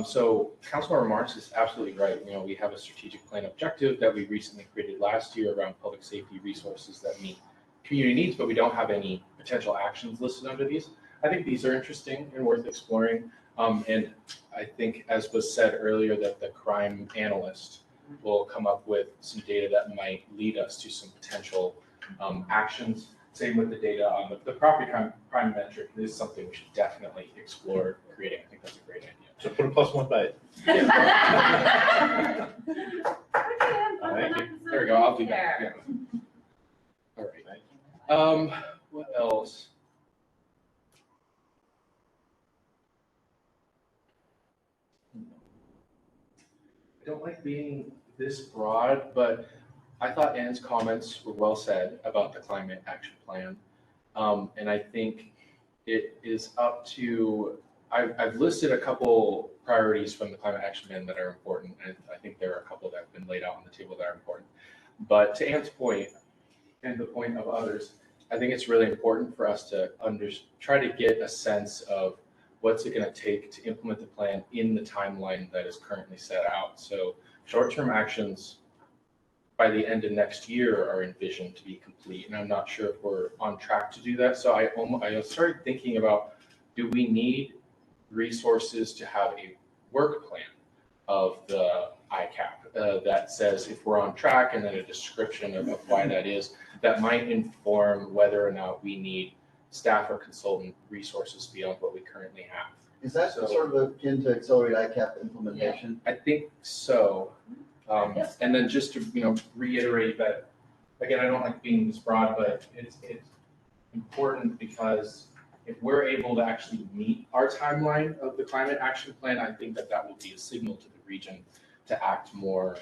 So Councilmember Marks is absolutely right. You know, we have a strategic plan objective that we recently created last year around public safety resources that meet community needs, but we don't have any potential actions listed under these. I think these are interesting and worth exploring. And I think, as was said earlier, that the crime analyst will come up with some data that might lead us to some potential actions. Same with the data on the property crime metric. This is something we should definitely explore creating. I think that's a great idea. So put a +1 by it. Thank you. There we go. I'll do that. Yeah. All right. What else? I don't like being this broad, but I thought Ann's comments were well said about the climate action plan. And I think it is up to, I've listed a couple priorities from the climate action plan that are important. And I think there are a couple that have been laid out on the table that are important. But to Ann's point, and the point of others, I think it's really important for us to try to get a sense of what's it going to take to implement the plan in the timeline that is currently set out. So short-term actions by the end of next year are envisioned to be complete, and I'm not sure if we're on track to do that. So I started thinking about, do we need resources to have a work plan of the ICAP that says if we're on track, and then a description of why that is, that might inform whether or not we need staff or consultant resources beyond what we currently have. Is that sort of akin to accelerate ICAP implementation? I think so. And then just to reiterate that, again, I don't like being this broad, but it's important because if we're able to actually meet our timeline of the climate action plan, I think that will be a signal to the region to act more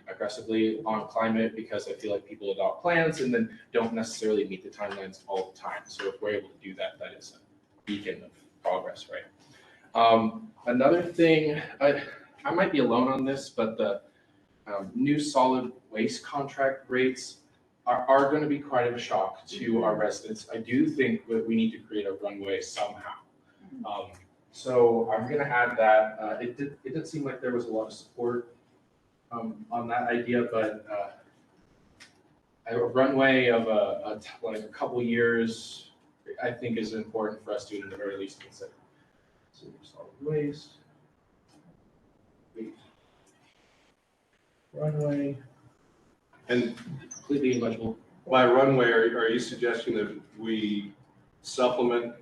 aggressively on climate, because I feel like people adopt plans and then don't necessarily meet the timelines all the time. So if we're able to do that, that is a beacon of progress, right? Another thing, I might be alone on this, but the new solid waste contract rates are going to be quite of a shock to our residents. I do think that we need to create a runway somehow. So I'm going to add that. It didn't seem like there was a lot of support on that idea, but a runway of like a couple years, I think, is important for us to, at the very least, consider. So solid waste, runway, And completely illegible. by runway, are you suggesting that we supplement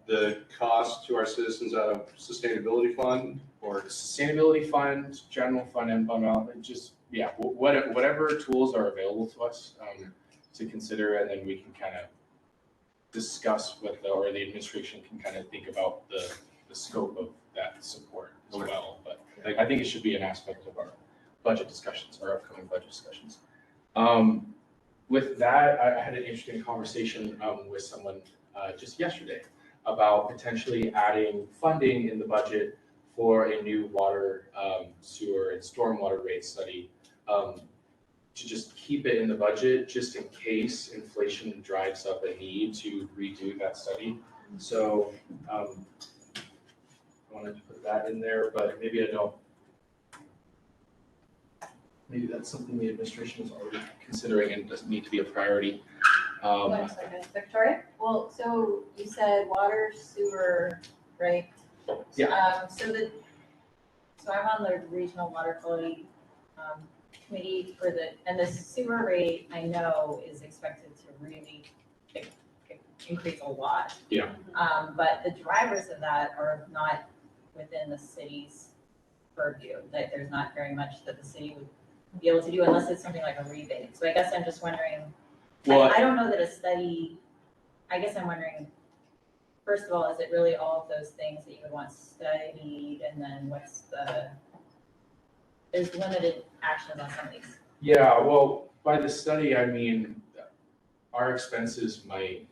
the cost to our citizens out of sustainability fund? Or sustainability fund, general fund, and just, yeah, whatever tools are available to us to consider, and then we can kind of discuss with or the administration can kind of think about the scope of that support as well. But I think it should be an aspect of our budget discussions, our upcoming budget discussions. With that, I had an interesting conversation with someone just yesterday about potentially adding funding in the budget for a new water, sewer, and stormwater rate study to just keep it in the budget just in case inflation drives up a need to redo that study. So wanted to put that in there, but maybe I don't. Maybe that's something the administration is already considering and doesn't need to be a priority. One second, Victoria? Well, so you said water, sewer, right? Yeah. So I'm on the regional water quality, committee and the sewer rate, I know, is expected to really increase a lot. Yeah. But the drivers of that are not within the city's purview, that there's not very much that the city would be able to do unless it's something like a rebate. So I guess I'm just wondering, I don't know that a study, I guess I'm wondering, first of all, is it really all of those things that you would want studied, and then there's limited actions on some of these. Yeah, well, by the study, I mean, our expenses might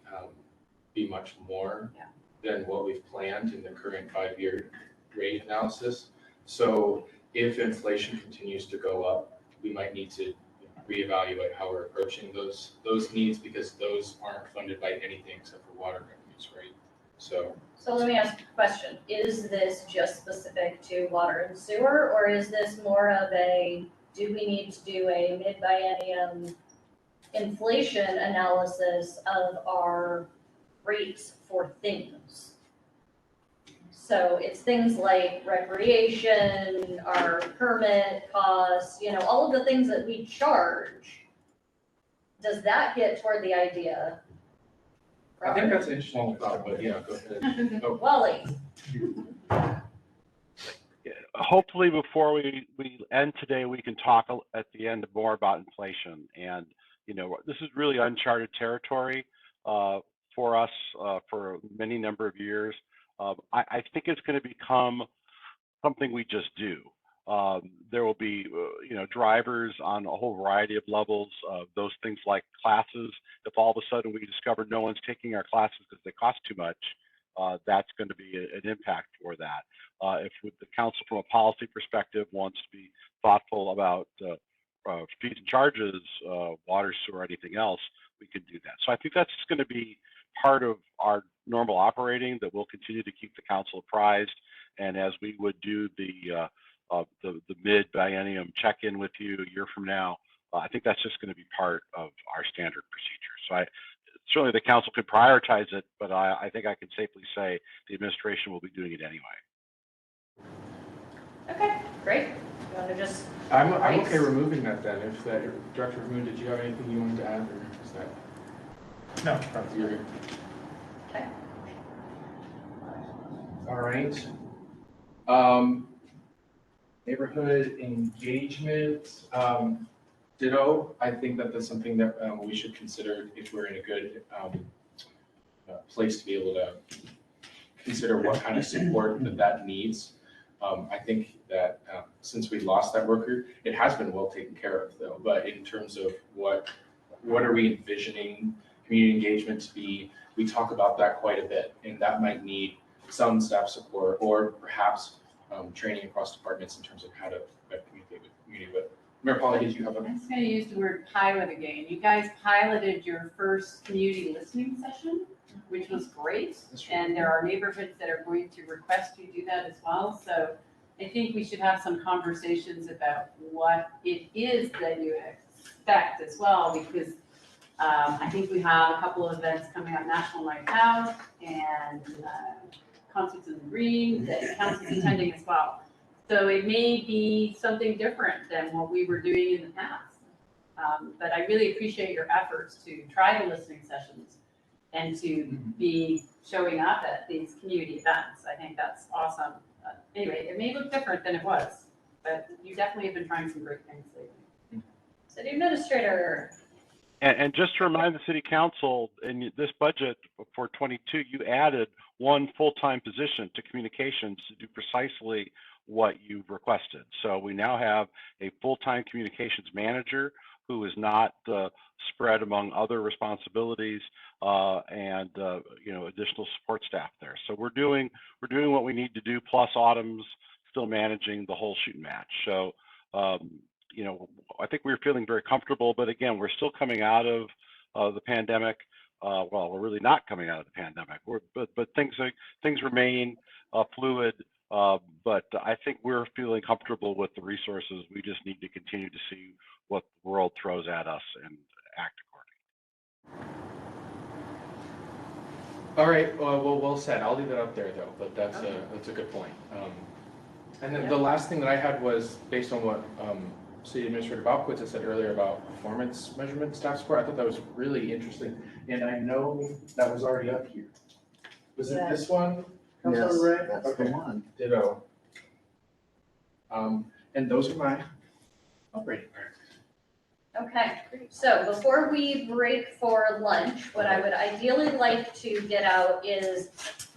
be much more than what we've planned in the current 5-year rate analysis. So if inflation continues to go up, we might need to reevaluate how we're approaching those needs, because those aren't funded by anything except for water revenues, right? So let me ask a question. Is this just specific to water and sewer, or is this more of do we need to do a mid-biennium inflation analysis of our rates for things? So it's things like recreation, our permit costs, all of the things that we charge. Does that get toward the idea? I think that's an interesting thought, but yeah, go ahead. Oh. Wally. Hopefully before we end today, we can talk at the end more about inflation. And, this is really uncharted territory for us for many number of years. I think it's going to become something we just do. There will be, drivers on a whole variety of levels. Those things like classes. If all of a sudden we discover no one's taking our classes because they cost too much, that's going to be an impact for that. If the council, from a policy perspective, wants to be thoughtful about fees and charges, water, sewer, anything else, we can do that. So I think that's going to be part of our normal operating, that we'll continue to keep the council apprised. And as we would do the mid-biennium check-in with you a year from now, I think that's just going to be part of our standard procedure. So certainly the council could prioritize it, but I think I can safely say the administration will be doing it anyway. Okay, great. You want to just? I'm okay removing that then. If that, Director Moon, did you have anything you wanted to add, or is that? No. You're here. Okay. All right. Neighborhood engagement, ditto. I think that's something that we should consider if we're in a good place to be able to consider what kind of support that needs. I think that since we lost that worker, it has been well taken care of though, but in terms of what are we envisioning community engagement to be, we talk about that quite a bit, and that might need some staff support, or perhaps training across departments in terms of how to communicate with the community. But Mayor Polly, did you have I'm just going to use the word pilot again. You guys piloted your first community listening session, which was great. And there are neighborhoods that are going to request you do that as well. So I think we should have some conversations about what it is that you expect as well, because I think we have a couple of events coming up, National Night Out and Concerts in the Green, that council's attending as well. So it may be something different than what we were doing in the past. But I really appreciate your efforts to try the listening sessions and to be showing up at these community events. I think that's awesome. Anyway, it may look different than it was, but you definitely have been trying some great things lately. City Administrator. And just to remind the City Council, in this budget for 22, you added one full-time position to communications to do precisely what you've requested. So we now have a full-time communications manager who is not spread among other responsibilities and additional support staff there. So we're doing what we need to do, plus Autumn's still managing the whole shoot and match. So I think we're feeling very comfortable, but again, we're still coming out of the pandemic. Well, we're really not coming out of the pandemic. But things remain fluid. But I think we're feeling comfortable with the resources. We just need to continue to see what the world throws at us and act accordingly. All right, well said. I'll leave it up there though, but that's a good point. And then the last thing that I had was based on what City Administrator Balkowitz had said earlier about performance measurement staff support. I thought that was really interesting. And I know that was already up here. Was it this one? Yes, Councilor Ray? that's the one. Ditto. And those are my operating priorities. Okay, so before we break for lunch, what I would ideally like to get out is,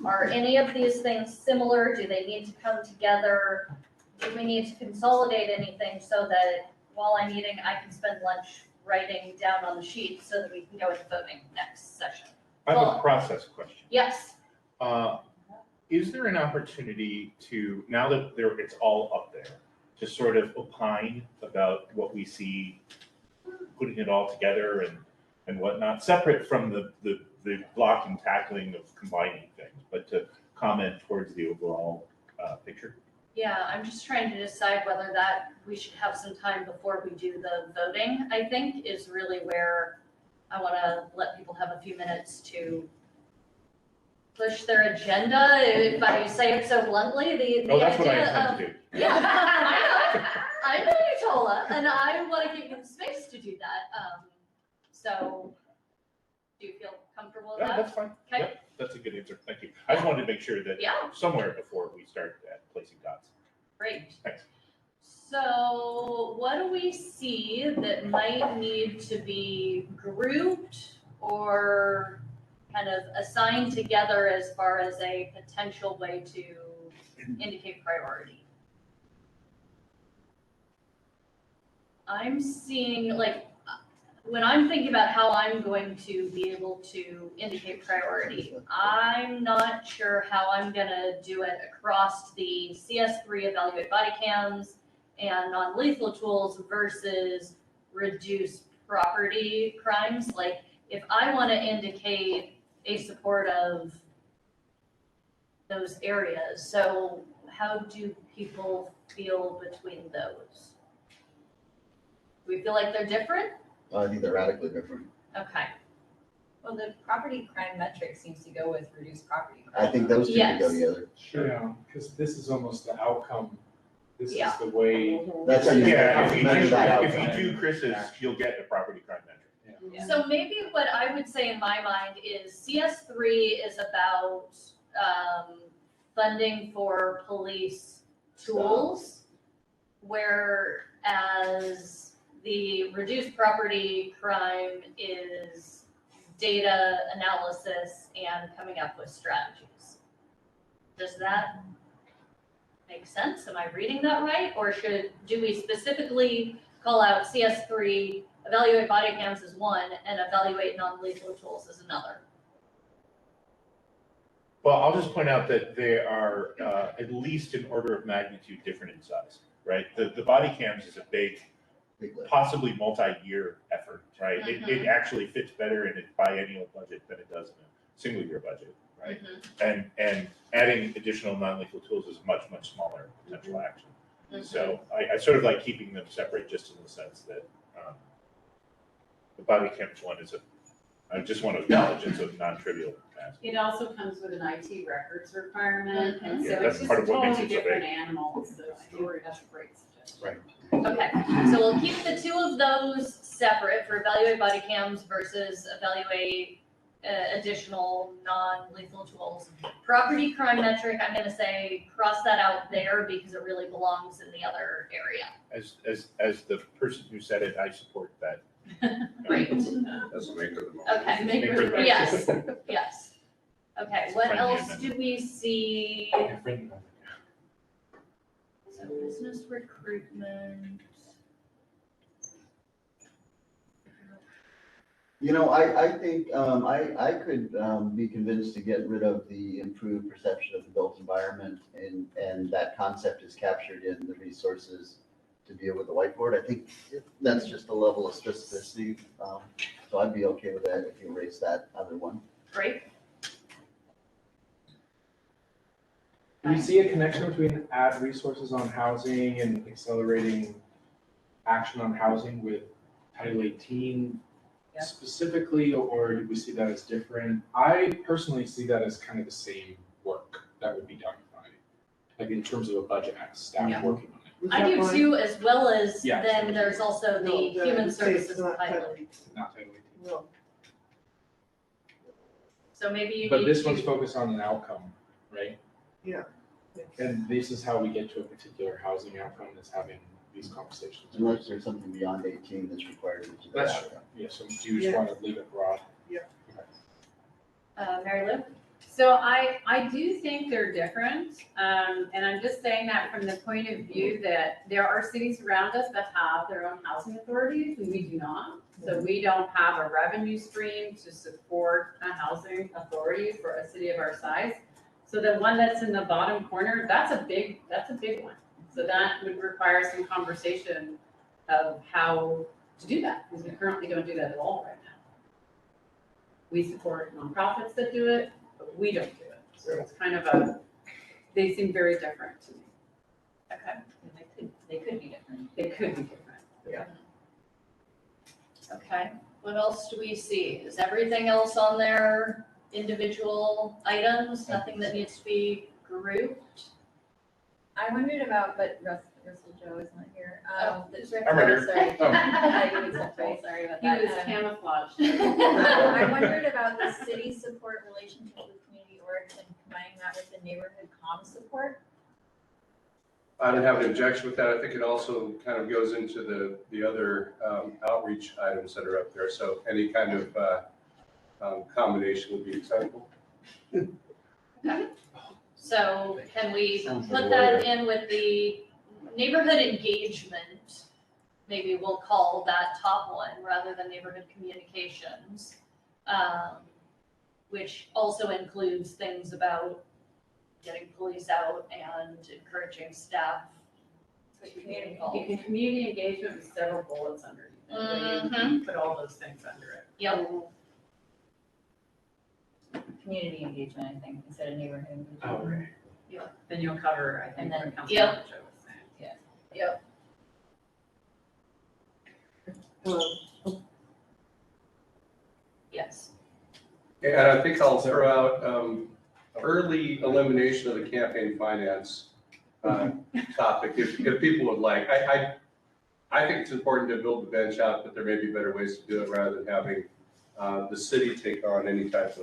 are any of these things similar? Do they need to come together? Do we need to consolidate anything so that while I'm eating, I can spend lunch writing down on the sheet so that we can go into voting next session? I have a process question. Yes. Is there an opportunity to, now that it's all up there, to sort of opine about what we see, putting it all together and whatnot, separate from the block and tackling of combining things, but to comment towards the overall picture? Yeah, I'm just trying to decide whether that we should have some time before we do the voting, I think, is really where I want to let people have a few minutes to push their agenda, if I say it so bluntly, the That's what I idea intend of. to do. Yeah, I know you, Tola, and I want to give you the space to do that. So, do you feel comfortable with Yeah, that? that's fine. Okay. Yep, that's a good answer. Thank you. I just wanted to make sure that Yeah. somewhere before we start placing dots. Great. Thanks. So what do we see that might need to be grouped or kind of assigned together as far as a potential way to indicate priority? I'm seeing, like, when I'm thinking about how I'm going to be able to indicate priority, I'm not sure how I'm gonna do it across the CS3 evaluate body cams and non-lethal tools versus reduce property crimes. Like, if I want to indicate a support of those areas, so how do people feel between those? We feel like they're different? I think they're radically different. Okay. Well, the property crime metric seems to go with reduced property I crime. think those two can go Yes. together. Yeah, because this is almost the outcome. This is Yeah. the way. That's how you Yeah, measure that if outcome. you do Chris's, you'll get the property crime metric. Yeah. So maybe what I would say in my mind is CS3 is about funding for police tools, whereas the reduced property crime is data analysis and coming up with strategies. Does that make sense? Am I reading that right? Or do we specifically call out CS3, evaluate body cams as one, and evaluate non-lethal tools as another? Well, I'll just point out that they are at least an order of magnitude different in size, right? The body cams is a big, possibly multi-year effort, right? It actually fits better in a biennial budget than it does in a single-year budget, right? And adding additional non-lethal tools is a much, much smaller potential action. So I sort of like keeping them separate just in the sense that the body cams one is I just want to acknowledge it's a non-trivial task. It also comes with an IT records requirement, and so Yeah, it's that's just part a of what makes totally it so different big. animal, so storage, that's a great suggestion. Right. Okay, so we'll keep the two of those separate for evaluate body cams versus evaluate additional non-lethal tools. Property crime metric, I'm gonna say cross that out there because it really belongs in the other area. As the person who said it, I support that. Great. That's the maker of the moment. Okay, Maker of the yes, yes. Okay, what Friendly else amendment. do we see? So business recruitment. You know, I think, I could, be convinced to get rid of the improved perception of the built environment and that concept is captured in the resources to deal with the whiteboard. I think that's just a level of specificity. So I'd be okay with that if you erase that other one. Great. Do we see a connection between add resources on housing and accelerating action on housing with Title 18 Yeah. specifically, or do we see that as different? I personally see that as kind of the same work that would be done by, like in terms of a budget staff Yeah. working on it. Was I that do mine? too, as well as Yeah. then there's also the No, human it's services not title. Title 18. Not Title 18. No. So maybe you need But this to- one's focused on an outcome, right? Yeah. And this is how we get to a particular housing outcome, is having these conversations. Unless there's something beyond 18 that's required to do That's that. true. Yeah, so do you just want to leave it broad? Mary Lou? So I do think they're different, and I'm just saying that from the point of view that there are cities around us that have their own housing authorities, and we do not. So we don't have a revenue stream to support a housing authority for a city of our size. So the one that's in the bottom corner, that's a big one. So that would require some conversation of how to do that, because we currently don't do that at all right now. We support nonprofits that do it, but we don't do it. So it's kind of they seem very different to me. Okay. They could be different. They could be different. Yeah. Okay, what else do we see? Is everything else on there individual items, nothing that needs to be grouped? I wondered about, but Russell Joe is not here. I'm right here. Sorry. Oh. Sorry about He that. was camouflaged. I wondered about the city support relationship with community orgs and combining that with the neighborhood comm support. I don't have an objection with that. I think it also kind of goes into the other outreach items that are up there. So any kind of combination would be acceptable. Okay. So can we Sounds put like that order. in with the neighborhood engagement? Maybe we'll call that top one rather than neighborhood communications. Which also includes things about getting police out and encouraging staff to be involved. Community engagement with several bullets underneath it. So you put all those things under it. Yep. Community engagement, I think, instead of neighborhood engagement. Oh, okay. Then you'll cover, I think, And then- what Yep. Councilmember Joe was saying. Yep. Yes. And I think I'll throw out early elimination of the campaign finance topic, if people would like. I think it's important to build the bench out, but there may be better ways to do it rather than having the city take on any type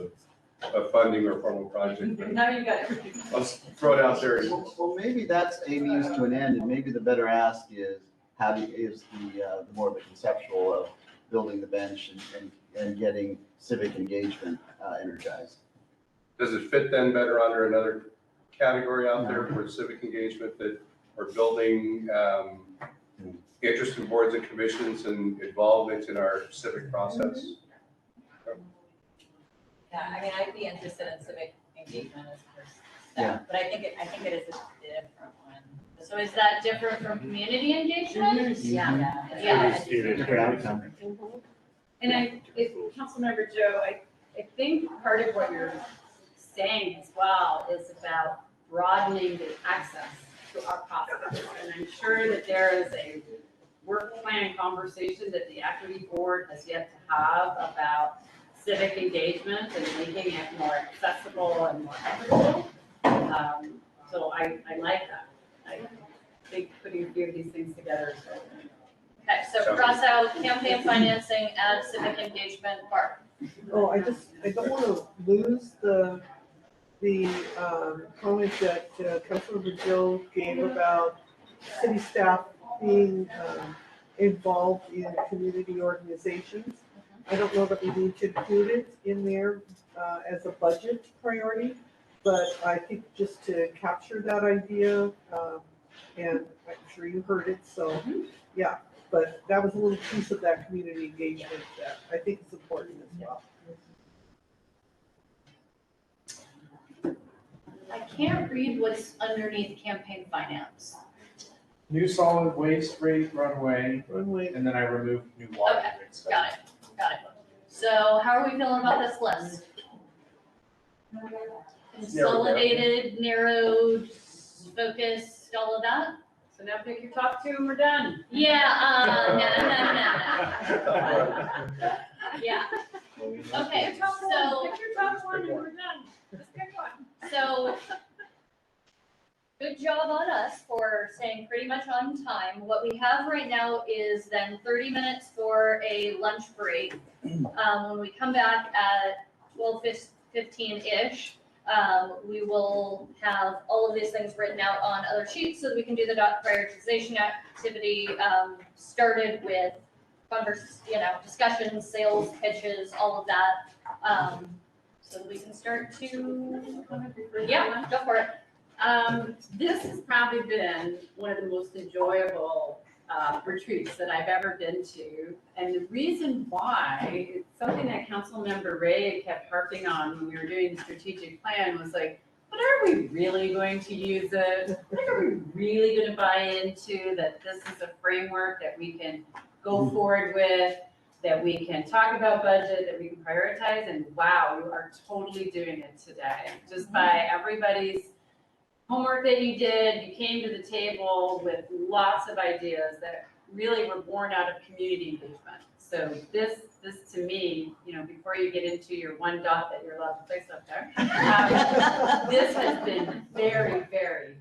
of funding or formal project. But Now you got everything. let's throw it out there. Well, maybe that's a means to an end, and maybe the better ask is the more of a conceptual of building the bench and getting civic engagement energized. Does it fit then better under another category out there for civic engagement that we're building interest in boards and commissions and involvement in our civic process? Yeah, I mean, I'd be interested in civic engagement as first Yeah. step, but I think it is a different one. So is that different from community engagement? Yeah. Yeah. Different outcome. And Councilmember Joe, I think part of what you're saying as well is about broadening the access to our process. And I'm sure that there is a work plan conversation that the equity board has yet to have about civic engagement and making it more accessible and more equitable. So I like that. I think putting a few of these things together is really good. Okay, so cross out campaign financing, add civic engagement part. Oh, I don't want to lose the comment that Councilmember Joe gave about city staff being involved in community organizations. I don't know that we need to include it in there as a budget priority, but I think just to capture that idea, and I'm sure you heard it, so, yeah. But that was a little piece of that community engagement that I think is important as well. I can't read what's underneath campaign finance. New solid waste rate runway, Runway. and then I removed new water Okay, rates. got it. So how are we feeling about this list? consolidated, narrowed, focused, all of that? So now pick your top two and we're done. Yeah, no. Yeah, okay, Pick your top so, one, pick your top one and we're done. Just pick one. so, good job on us for staying pretty much on time. What we have right now is then 30 minutes for a lunch break. When we come back at 12:15-ish, we will have all of these things written out on other sheets so that we can do the dot prioritization activity, started with discussions, sales, pitches, all of that. So that we can start to, yeah, go for it. This has probably been one of the most enjoyable retreats that I've ever been to. And the reason why, it's something that Councilmember Ray kept harping on when we were doing the strategic plan was like, but are we really going to use it? Like, are we really going to buy into that this is a framework that we can go forward with, that we can talk about budget, that we can prioritize? And wow, you are totally doing it today. Just by everybody's homework that you did, you came to the table with lots of ideas that really were born out of community engagement. So this to me, before you get into your one dot that you're allowed to place up there, this has been very, very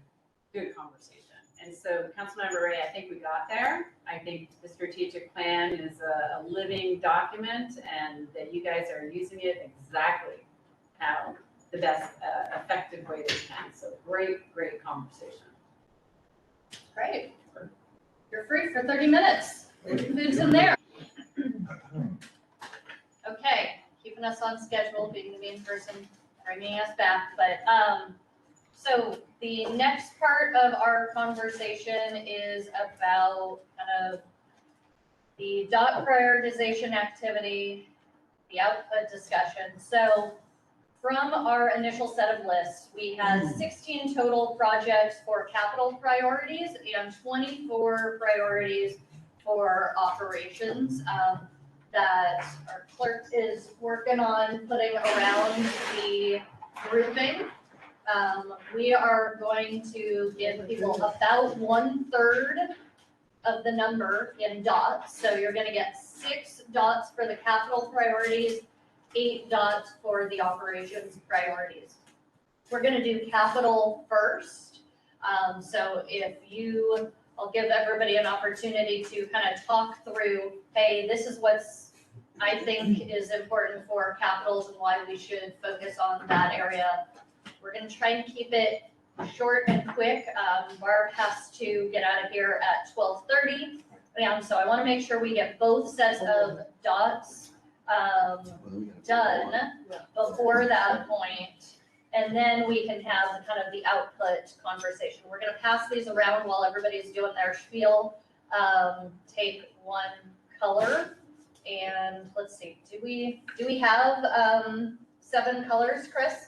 good conversation. And so, Councilmember Ray, I think we got there. I think the strategic plan is a living document, and that you guys are using it exactly how the best effective way they can. So great conversation. Great. You're free for 30 minutes. Food's in there. Okay, keeping us on schedule, being the main person bringing us back. But so the next part of our conversation is about kind of the dot prioritization activity, the output discussion. So from our initial set of lists, we had 16 total projects for capital priorities and 24 priorities for operations that our clerk is working on putting around the grouping. We are going to give people about 1/3 of the number in dots. So you're going to get 6 dots for the capital priorities, 8 dots for the operations priorities. We're going to do capital first. So I'll give everybody an opportunity to kind of talk through, hey, this is what's I think is important for capitals and why we should focus on that area. We're going to try and keep it short and quick. Barb has to get out of here at 12:30. So I want to make sure we get both sets of dots done before that point, and then we can have kind of the output conversation. We're going to pass these around while everybody's doing their spiel. Take one color, and let's see, do we have 7 colors, Chris?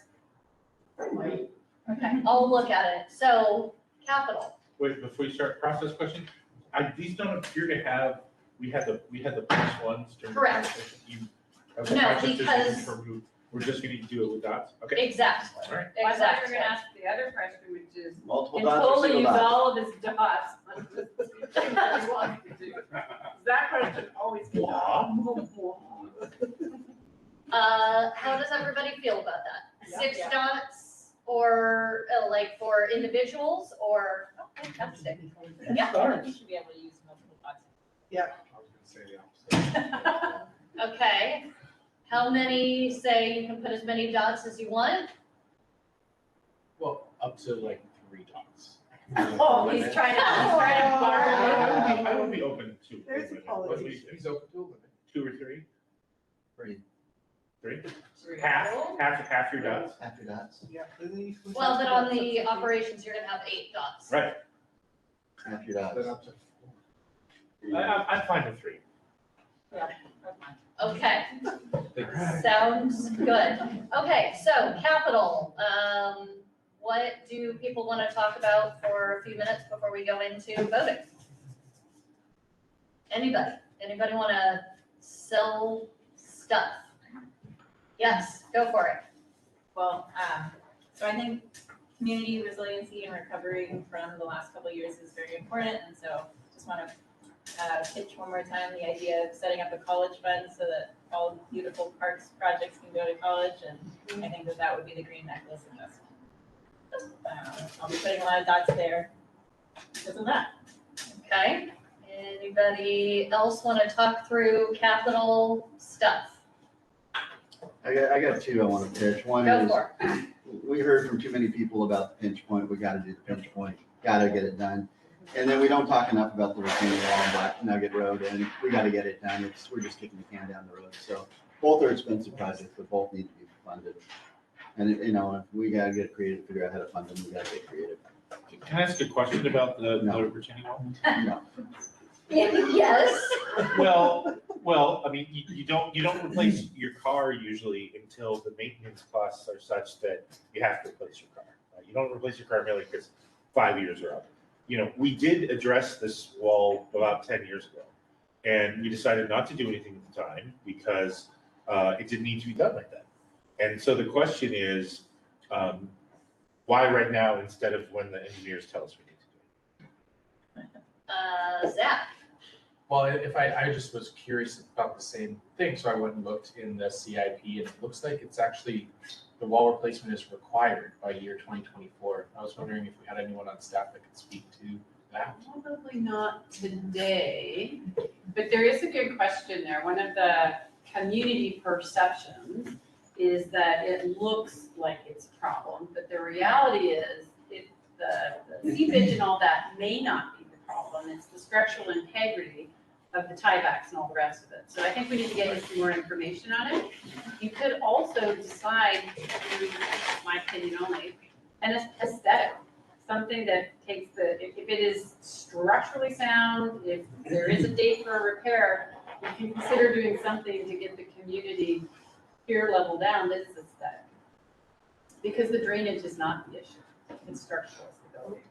Okay, I'll look at it. So capital. Wait, before you start, process question. These don't appear to have, we had the plus ones during the Correct. conversation. No, because we're just gonna do it with dots? Okay. exactly. All right. Well, I thought you were Exactly. gonna ask the other question, which is, Multiple can dots or totally single use dots? all of his dots. Thing that you want to do. That question always gets. How does everybody feel about that? 6 Yeah. dots, or like for individuals, or fantastic. Yeah. You should be able to use multiple dots. Yeah. I was gonna say the opposite. Okay. How many say you can put as many dots as you want? Well, up to like 3 dots. Oh, he's trying to borrow. I would be open to. There's a politician. He's open to it. 2 or 3? 3. 3? Half your dots? Half your dots. Yeah. Well, then on the operations, you're gonna have 8 dots. Right. Half your dots. Then up to 4. I'm fine with 3. Yeah, that's fine. Okay. Sounds good. Okay, so capital. What do people want to talk about for a few minutes before we go into voting? Anybody want to sell stuff? Yes, go for it. Well, So I think community resiliency and recovering from the last couple of years is very important. And so just want to pitch one more time the idea of setting up a college fund so that all beautiful parks projects can go to college. And I think that that would be the green necklace investment. I'll be putting a lot of dots there because of that. Okay, anybody else want to talk through capital stuff? I got two I want to pitch. One Go is, for it. we heard from too many people about the pinch point. We got to do the pinch point, got to get it done. And then we don't talk enough about the retaining wall on Black Nugget Road, and we got to get it done. We're just kicking the can down the road. So both are expensive projects, but both need to be funded. And, if we got to get creative, figure out how to fund them, we got to get creative. Can I ask a question about the retaining wall? No. Yes. Well, I mean, you don't replace your car usually until the maintenance costs are such that you have to replace your car. Right? You don't replace your car merely because 5 years are up. We did address this wall about 10 years ago, and we decided not to do anything at the time because it didn't need to be done like that. And so the question is, why right now instead of when the engineers tell us we need to do it? Zach. Well, if I just was curious about the same thing, so I went and looked in the CIP, and it looks like it's actually, the wall replacement is required by year 2024. I was wondering if we had anyone on staff that could speak to that. Probably not today, but there is a good question there. One of the community perceptions is that it looks like it's a problem, but the reality is the seepage and all that may not be the problem. It's the structural integrity of the tiebacks and all the rest of it. So I think we need to get you some more information on it. You could also decide, in my opinion only, an aesthetic, something that takes if it is structurally sound, if there is a date for a repair, you can consider doing something to get the community pier level down that is aesthetic. Because the drainage is not the issue, it's structural stability.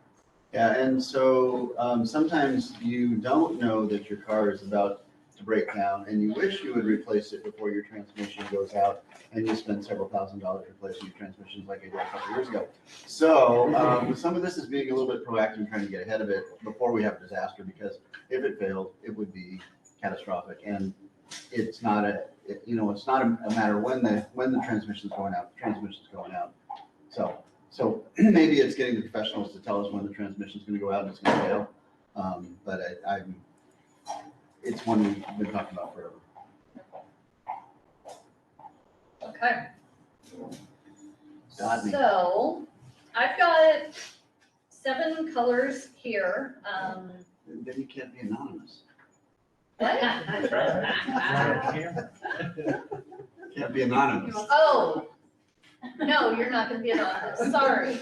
Yeah, and so sometimes you don't know that your car is about to break down, and you wish you would replace it before your transmission goes out, and you spend several $1,000s replacing your transmissions like I did a couple years ago. So some of this is being a little bit proactive and trying to get ahead of it before we have a disaster, because if it failed, it would be catastrophic. And it's not it's not a matter when the transmission's going out. The transmission's going out. So maybe it's getting the professionals to tell us when the transmission's going to go out and it's going to fail. But it's one we've been talking about forever. Okay. Got me. So I've got 7 colors here. Then you can't be anonymous. What? Can't be anonymous. Oh, no, you're not gonna be anonymous, sorry.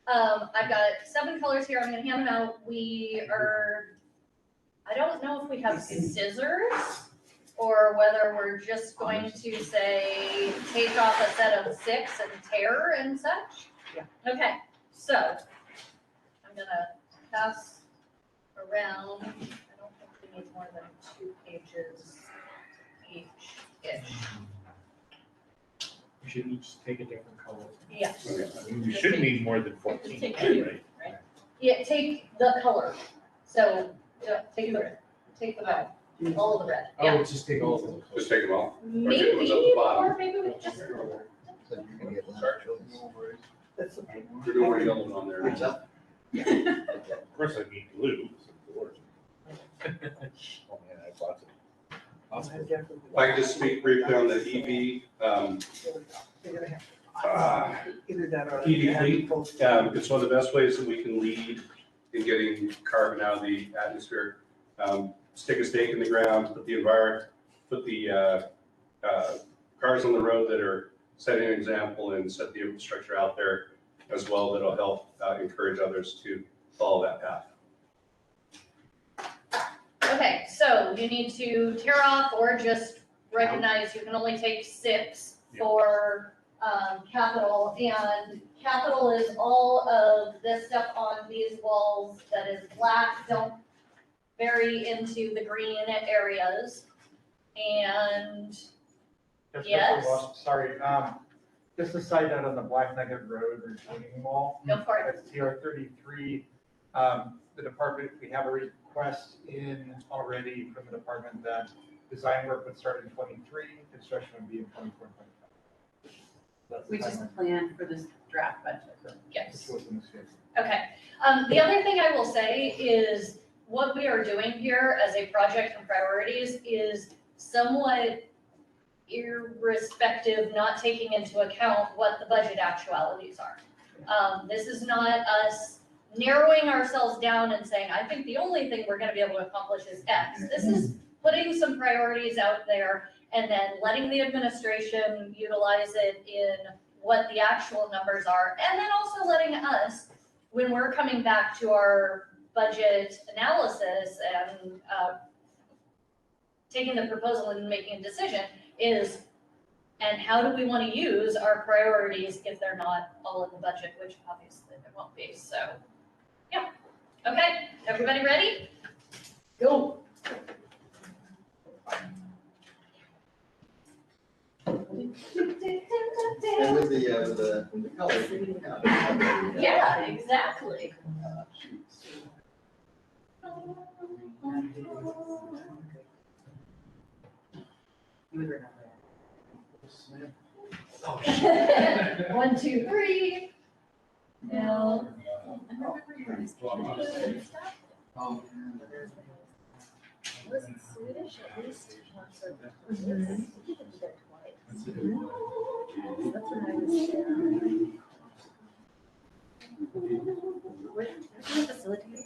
I've got 7 colors here, I'm gonna hand them out. I don't know if we have scissors or whether we're just going to say, take off a set of 6 and tear and such. Yeah. Okay, so I'm gonna pass around, I don't think we need more than 2 pages each-ish. We should each take a different color. Yes. We shouldn't need more than 14, Take right? Yeah, take the color, so, take the red, all of the red, yeah. Oh, just take all of them. Just take them all. Maybe, Or take them at the bottom. or maybe we just, So you can get that choice. That's okay. We're doing yellow on there. What's up? Of course, I need blue. Oh man, I have lots of. If I could just speak briefly on the EV, Either that or. EV fleet. It's one of the best ways that we can lead in getting carbon out of the atmosphere. Stick a stake in the ground, put the cars on the road that are setting an example and set the infrastructure out there as well that'll help encourage others to follow that path. okay, so you need to tear off or just recognize you can only take 6 for capital, and capital is all of this stuff on these walls that is black, don't vary into the green areas, and yes. Sorry, Just a side note on the Black Nugget Road retaining wall. Go for it. That's TR 33. The department, we have a request in already from the department that design work would start in 23, construction would be in 24 and 25. That's the We just timeline. planned for this draft budget. Yes. That's what's in this case. Okay. The other thing I will say is what we are doing here as a project and priorities is somewhat irrespective, not taking into account what the budget actualities are. This is not us narrowing ourselves down and saying, I think the only thing we're gonna be able to accomplish is X. This is putting some priorities out there and then letting the administration utilize it in what the actual numbers are. And then also letting us, when we're coming back to our budget analysis and taking the proposal and making a decision is, and how do we want to use our priorities if they're not all in the budget, which obviously they won't be, so, yeah. Okay, everybody ready? Go. And with the colors. Yeah, exactly. You would remember. 1, 2, 3. No. Was it Swedish at least once or twice? Mhm. We did it twice. That's when I was there. Where's the facilitator?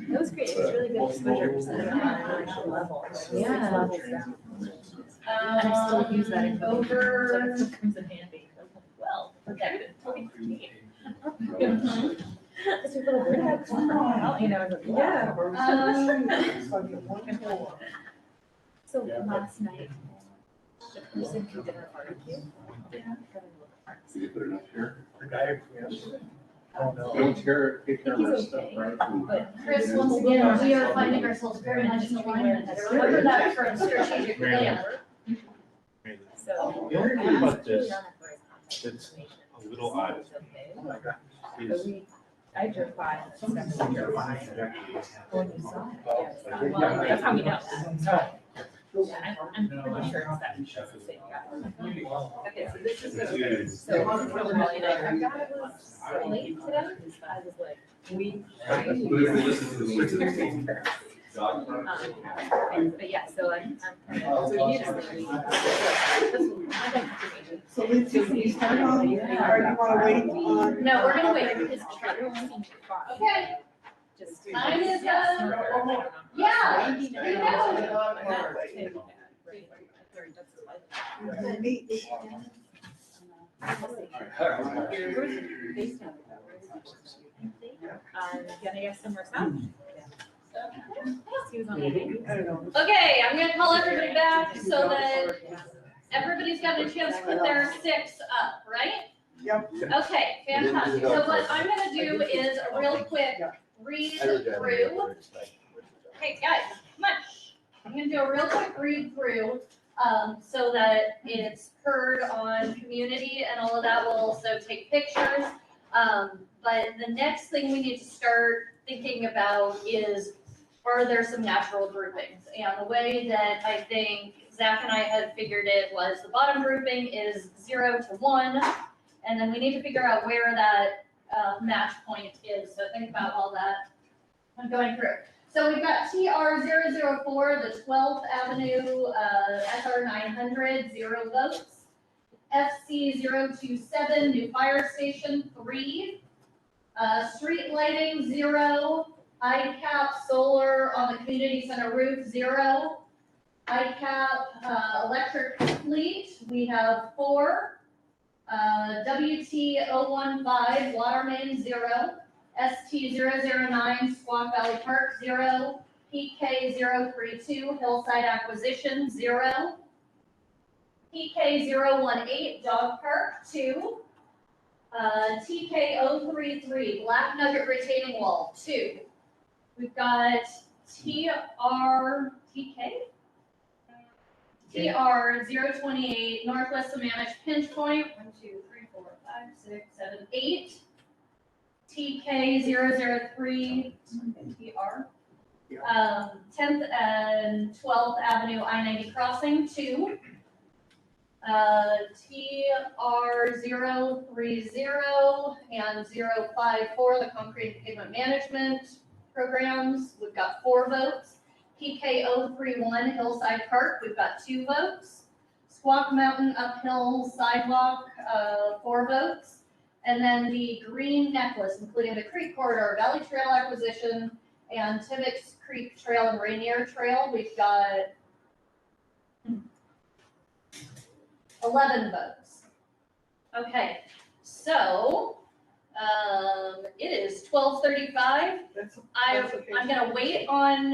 That was great. It was really good exposure for the actual level. Yeah. Levels down. And I still use that in Over. It still comes in handy. Well, Okay. Because we put a word out for out, you know, yeah. So last night, the person who did our barbecue. You put it up here. The guy from yesterday. Oh, no. Don't tear, take care of our He's stuff, okay, right? but. Chris, once again, we are finding ourselves very much in alignment. Remember that from strategic plan. So. The only thing about this that's a little odd is I drove by and stuff, drove by. When you saw it, yeah. Well, that's how we know. So, yeah, I'm pretty sure it's that. That's the same guy. Okay, so this is. So, Molly and I was late today. I was like, but yeah, so I'm kind of. So you So Lindsay, can you start on, or you wanna wait on? No, we're gonna wait. Okay. Just. Time is up. Yeah, you know. Can I guess somewhere south? He was on the. I don't know. Okay, I'm gonna call everybody back so that everybody's got a chance to put their 6 up, right? Yep. Okay, fantastic. So what I'm gonna do is a real quick read through. Hey, guys, come on. I'm gonna do a real quick read through, so that it's heard on community and all of that. We'll also take pictures. But the next thing we need to start thinking about is, are there some natural groupings? And the way that I think Zach and I had figured it was the bottom grouping is 0 to 1. And then we need to figure out where that match point is. So think about all that. I'm going through. So we've got TR 004, the 12th Avenue, SR 900, 0 votes. FC 027, new fire station, 3. Street lighting, 0. ICAP solar on the community center roof, 0. ICAP electric fleet, we have 4. WT 015, water main, 0. ST 009, Squaw Valley Park, 0. PK 032, hillside acquisition, 0. PK 018, dog park, 2. TK 033, Black Nugget retaining wall, 2. We've got TK TR 028 Northwest Sammamish Pinch Point, 1, 2, 3, 4, 5, 6, 7, 8. TK 003 TR. 10th and 12th Avenue I-90 crossing, 2. TR 030 and 054, the concrete and pavement management programs, we've got 4 votes. PK 031 Hillside Park, we've got 2 votes. Squawk Mountain Uphill Sidewalk, 4 votes. And then the Green Necklace, including the Creek Corridor, Valley Trail Acquisition, and Tibbetts Creek Trail and Rainier Trail, we've got 11 votes. Okay, so it is 12:35. I'm gonna wait on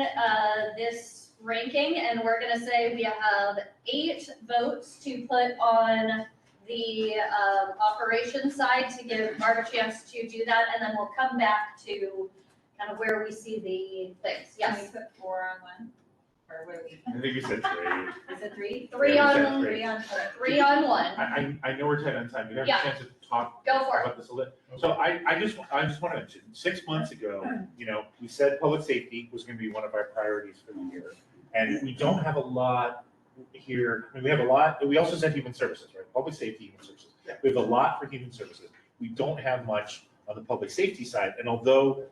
this ranking, and we're gonna say we have 8 votes to put on the operations side to give Barb a chance to do that, and then we'll come back to kind of where we see the things. Yes. Can we put 4 on one? Or what do we? I think you said 3. Is it 3? Yeah, 3 we on said 1, three. 3 on 3 on 1. I know we're tight on time. You have Yeah. a chance to talk Go for it. about this a little. So I just want to mention, 6 months ago, we said public safety was going to be one of our priorities for the year. And we don't have a lot here. I mean, we have a lot. We also said human services, right? Public safety, human services. We have a lot for human services. We don't have much on the public safety side. And although,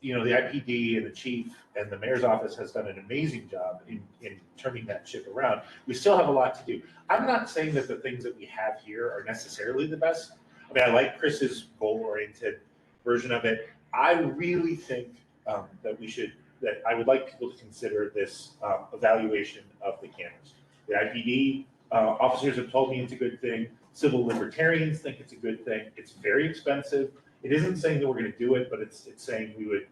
the IPD and the chief and the mayor's office has done an amazing job in turning that ship around, we still have a lot to do. I'm not saying that the things that we have here are necessarily the best. I mean, I like Chris's goal-oriented version of it. I really think that I would like people to consider this evaluation of the cameras. The IPD officers have told me it's a good thing. Civil libertarians think it's a good thing. It's very expensive. It isn't saying that we're going to do it, but it's saying we would,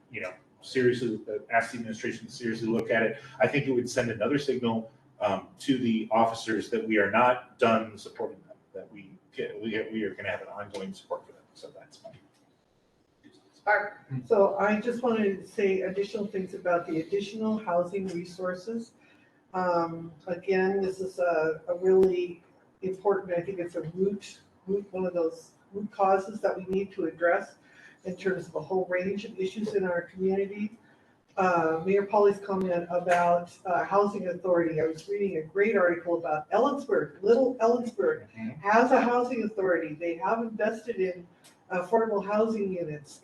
seriously ask the administration to seriously look at it. I think it would send another signal to the officers that we are not done supporting them, that we are going to have an ongoing support for them. So that's fine. Barb. So I just wanted to say additional things about the additional housing resources. Again, this is a really important, I think it's a one of those root causes that we need to address in terms of a whole range of issues in our community. Mayor Polly's comment about housing authority. I was reading a great article about Ellensburg. Little Ellensburg has a housing authority. They have invested in affordable housing units,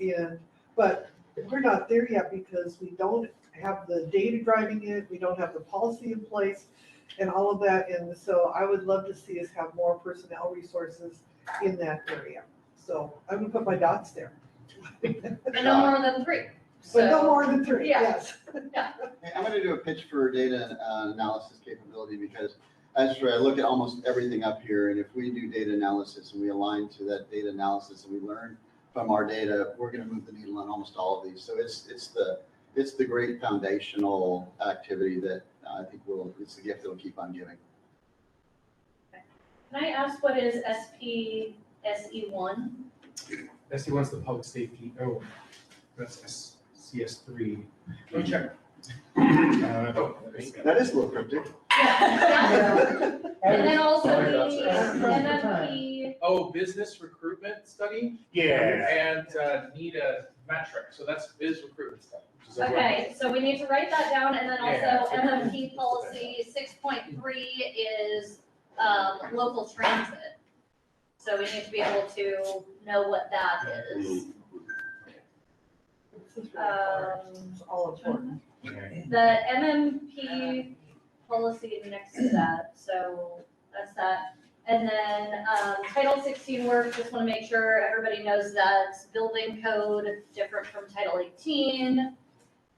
but we're not there yet because we don't have the data driving it. We don't have the policy in place and all of that. And so I would love to see us have more personnel resources in that area. So I'm gonna put my dots there. And no more than 3. But no more than 3, Yeah. yes. Hey, I'm gonna do a pitch for data analysis capability because I look at almost everything up here, and if we do data analysis and we align to that data analysis and we learn from our data, we're gonna move the needle on almost all of these. So it's the great foundational activity that I think it's the gift that will keep on giving. Can I ask what is SPSE1? SE1's the public safety, that's CS3. Go check. That is a little cryptic. And then also Sorry, the that's MFP. Oh, business recruitment study? Yeah. And need a metric, so that's biz recruitment study. which is a Okay, so we need to write that down, and then Yeah. also MFP policy 6.3 is local transit. So we need to be able to know what that is. It's all important. The MMP policy next to that, so that's that. And then Title 16 work, just want to make sure everybody knows that building code different from Title 18.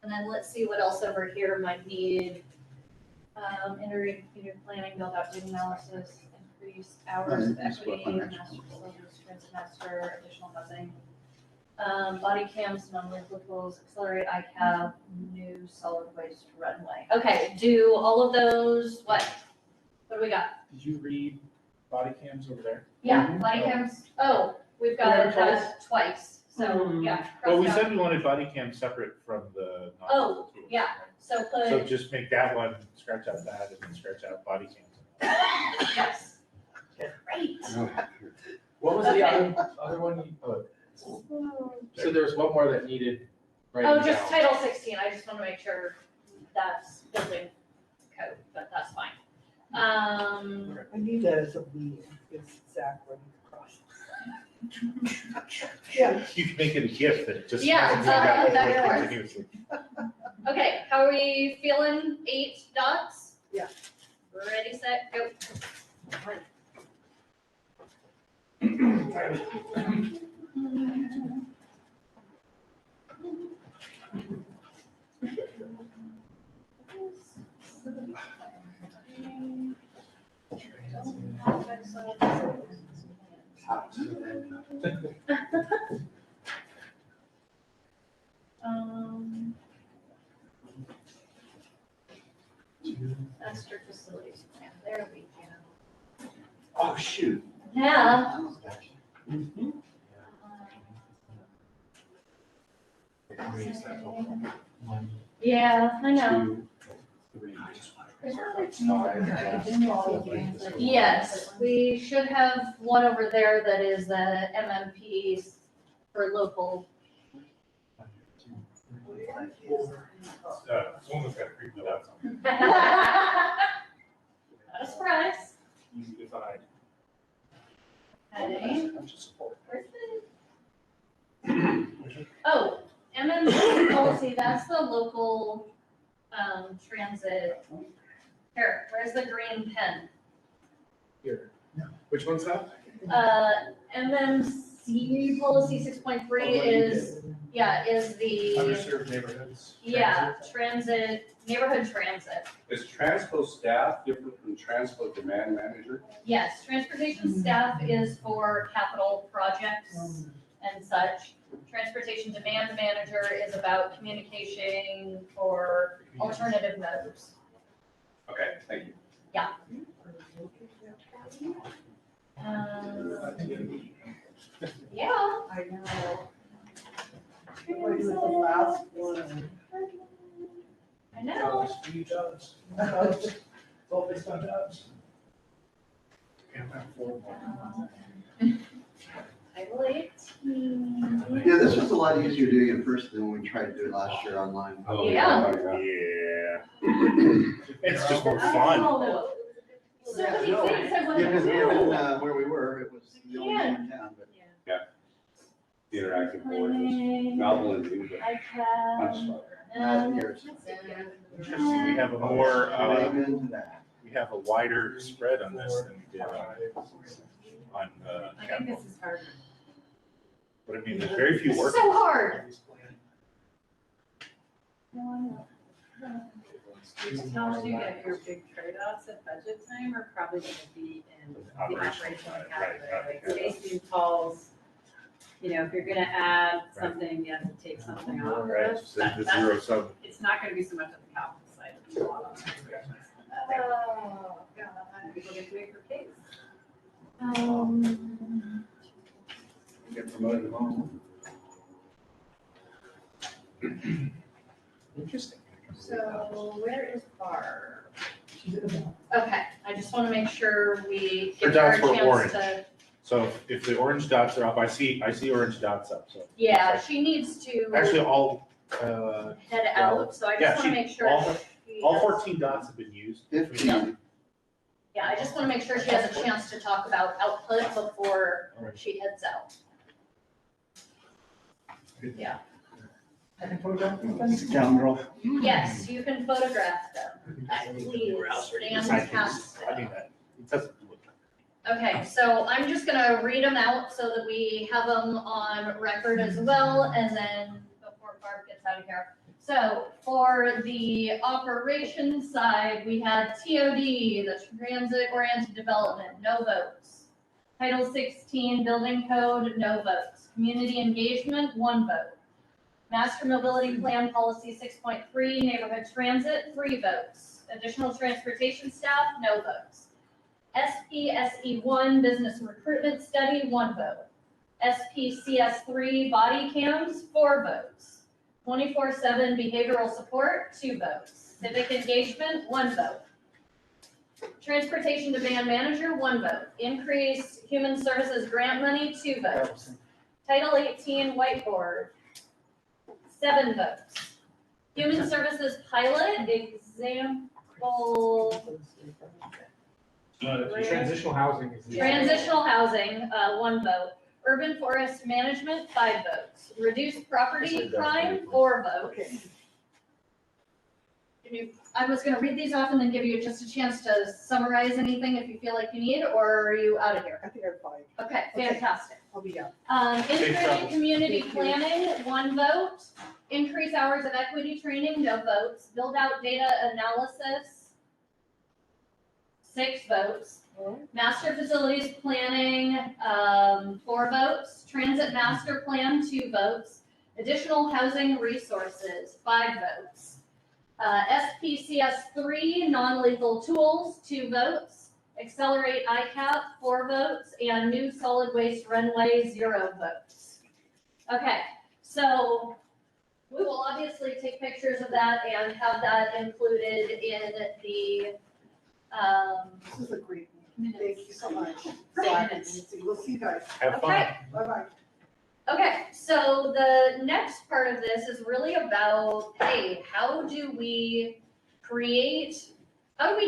And then let's see what else over here might need. Intermediate planning, build out data analysis, increase hours of equity, master facilities, transit master, additional housing. Body cams, non-replicables, accelerate ICAP, new solid waste runway. Okay, do all of those, what do we got? Did you read body cams over there? Yeah, body cams, we've got it twice, so, yeah. Well, we cross said out. we wanted body cam separate from the. Oh, yeah, so So put, just make that one, scratch out that, and then scratch out body cams. Yes. Great. What was the other one? So there was one more that needed writing Oh, down. just Title 16, I just want to make sure that's building code, but that's fine. I need that as a lead, it's Zach running across. Yeah. You can make it a gift that it just. Yeah, comes back that and forth works. continuously. Okay, how are we feeling? 8 dots? Yeah. Ready, set, go. Master facilities plan, there we go. Oh, shoot. Yeah. Yeah, I know. Yes, we should have one over there that is the MMP for local. Someone's got to creep that out. Not a surprise. Easy to find. Okay. Oh, MMP policy, that's the local, transit. Here, where's the green pen? Here. Which one's that? MMC policy 6.3 is, is the, Underserved neighborhoods. transit, neighborhood transit. Is transpo staff different from transpo demand manager? Yes, transportation staff is for capital projects and such. Transportation demand manager is about communication for alternative modes. Okay, thank you. Yeah. Yeah. I know. What was the last one? I know. Jobs. Focused on jobs. Title 18. Yeah, this was a lot easier doing it in person than when we tried to do it last year online. Oh, Yeah. Yeah. It's just more fun. Oh, so many things I want Yeah, to because do. where we were, it was the only game in town, but. The interactive board was novel and new, but I'm sorry. Interesting, we have a more, Amen to that. we have a wider spread on this than we did on I think capital. this is hard. But I mean, there's very few This is work. so hard. Which tells you that your big trade-offs at budget time are probably gonna be in the operational category. Like Stacy calls, if you're gonna add something, you have to take something off of Right, it. so the zero sum. It's not gonna be so much on the capital side, it's a lot on the. Oh, God. People get to make their case. Get promoted tomorrow. Interesting. So where is Barb? Okay, I just want to make sure we Her give her a dots were chance orange. to. So if the orange dots are up, I see orange dots up, so. Yeah, she needs to Actually, all, head out, so I yeah, just want to she- make sure. all- she all has- 14 dots have been used. 15. Yeah, I just want to make sure she has a chance to talk about output before she heads out. Yeah. Scoundrel. Yes, you can photograph them. Please, fantastic. I mean, that, it doesn't do it. Okay, so I'm just gonna read them out so that we have them on record as well, and then before Barb gets out of here. So for the operations side, we had TOD, the transit-oriented development, no votes. Title 16, building code, no votes. Community engagement, 1 vote. Master mobility plan policy 6.3, neighborhood transit, 3 votes. Additional transportation staff, no votes. SPSE1, business recruitment study, 1 vote. SPCS3, body cams, 4 votes. 24/7 behavioral support, 2 votes. Civic engagement, 1 vote. Transportation Demand Manager, 1 vote. Increase Human Services Grant Money, 2 votes. Title 18 Whiteboard, 7 votes. Human Services Pilot, example. Transitional housing is. Transitional housing, 1 vote. Urban Forest Management, 5 votes. Reduce property crime, 4 votes. I was gonna read these off and then give you just a chance to summarize anything if you feel like you need, or are you out of here? I think I'm fine. Okay, fantastic. I'll be out. Integrated community planning, 1 vote. Increase hours of equity training, no votes. Build out data analysis, 6 votes. Master facilities planning, 4 votes. Transit master plan, 2 votes. Additional housing resources, 5 votes. SPCS 3, non-lethal tools, 2 votes. Accelerate ICAP, 4 votes. And new solid waste runway, 0 votes. Okay, so we will obviously take pictures of that and have that included in the, This is a great meeting. Thank you so much. Minutes. We'll see you guys. Have fun. Okay. Bye-bye. Okay, so the next part of this is really about, hey, how do we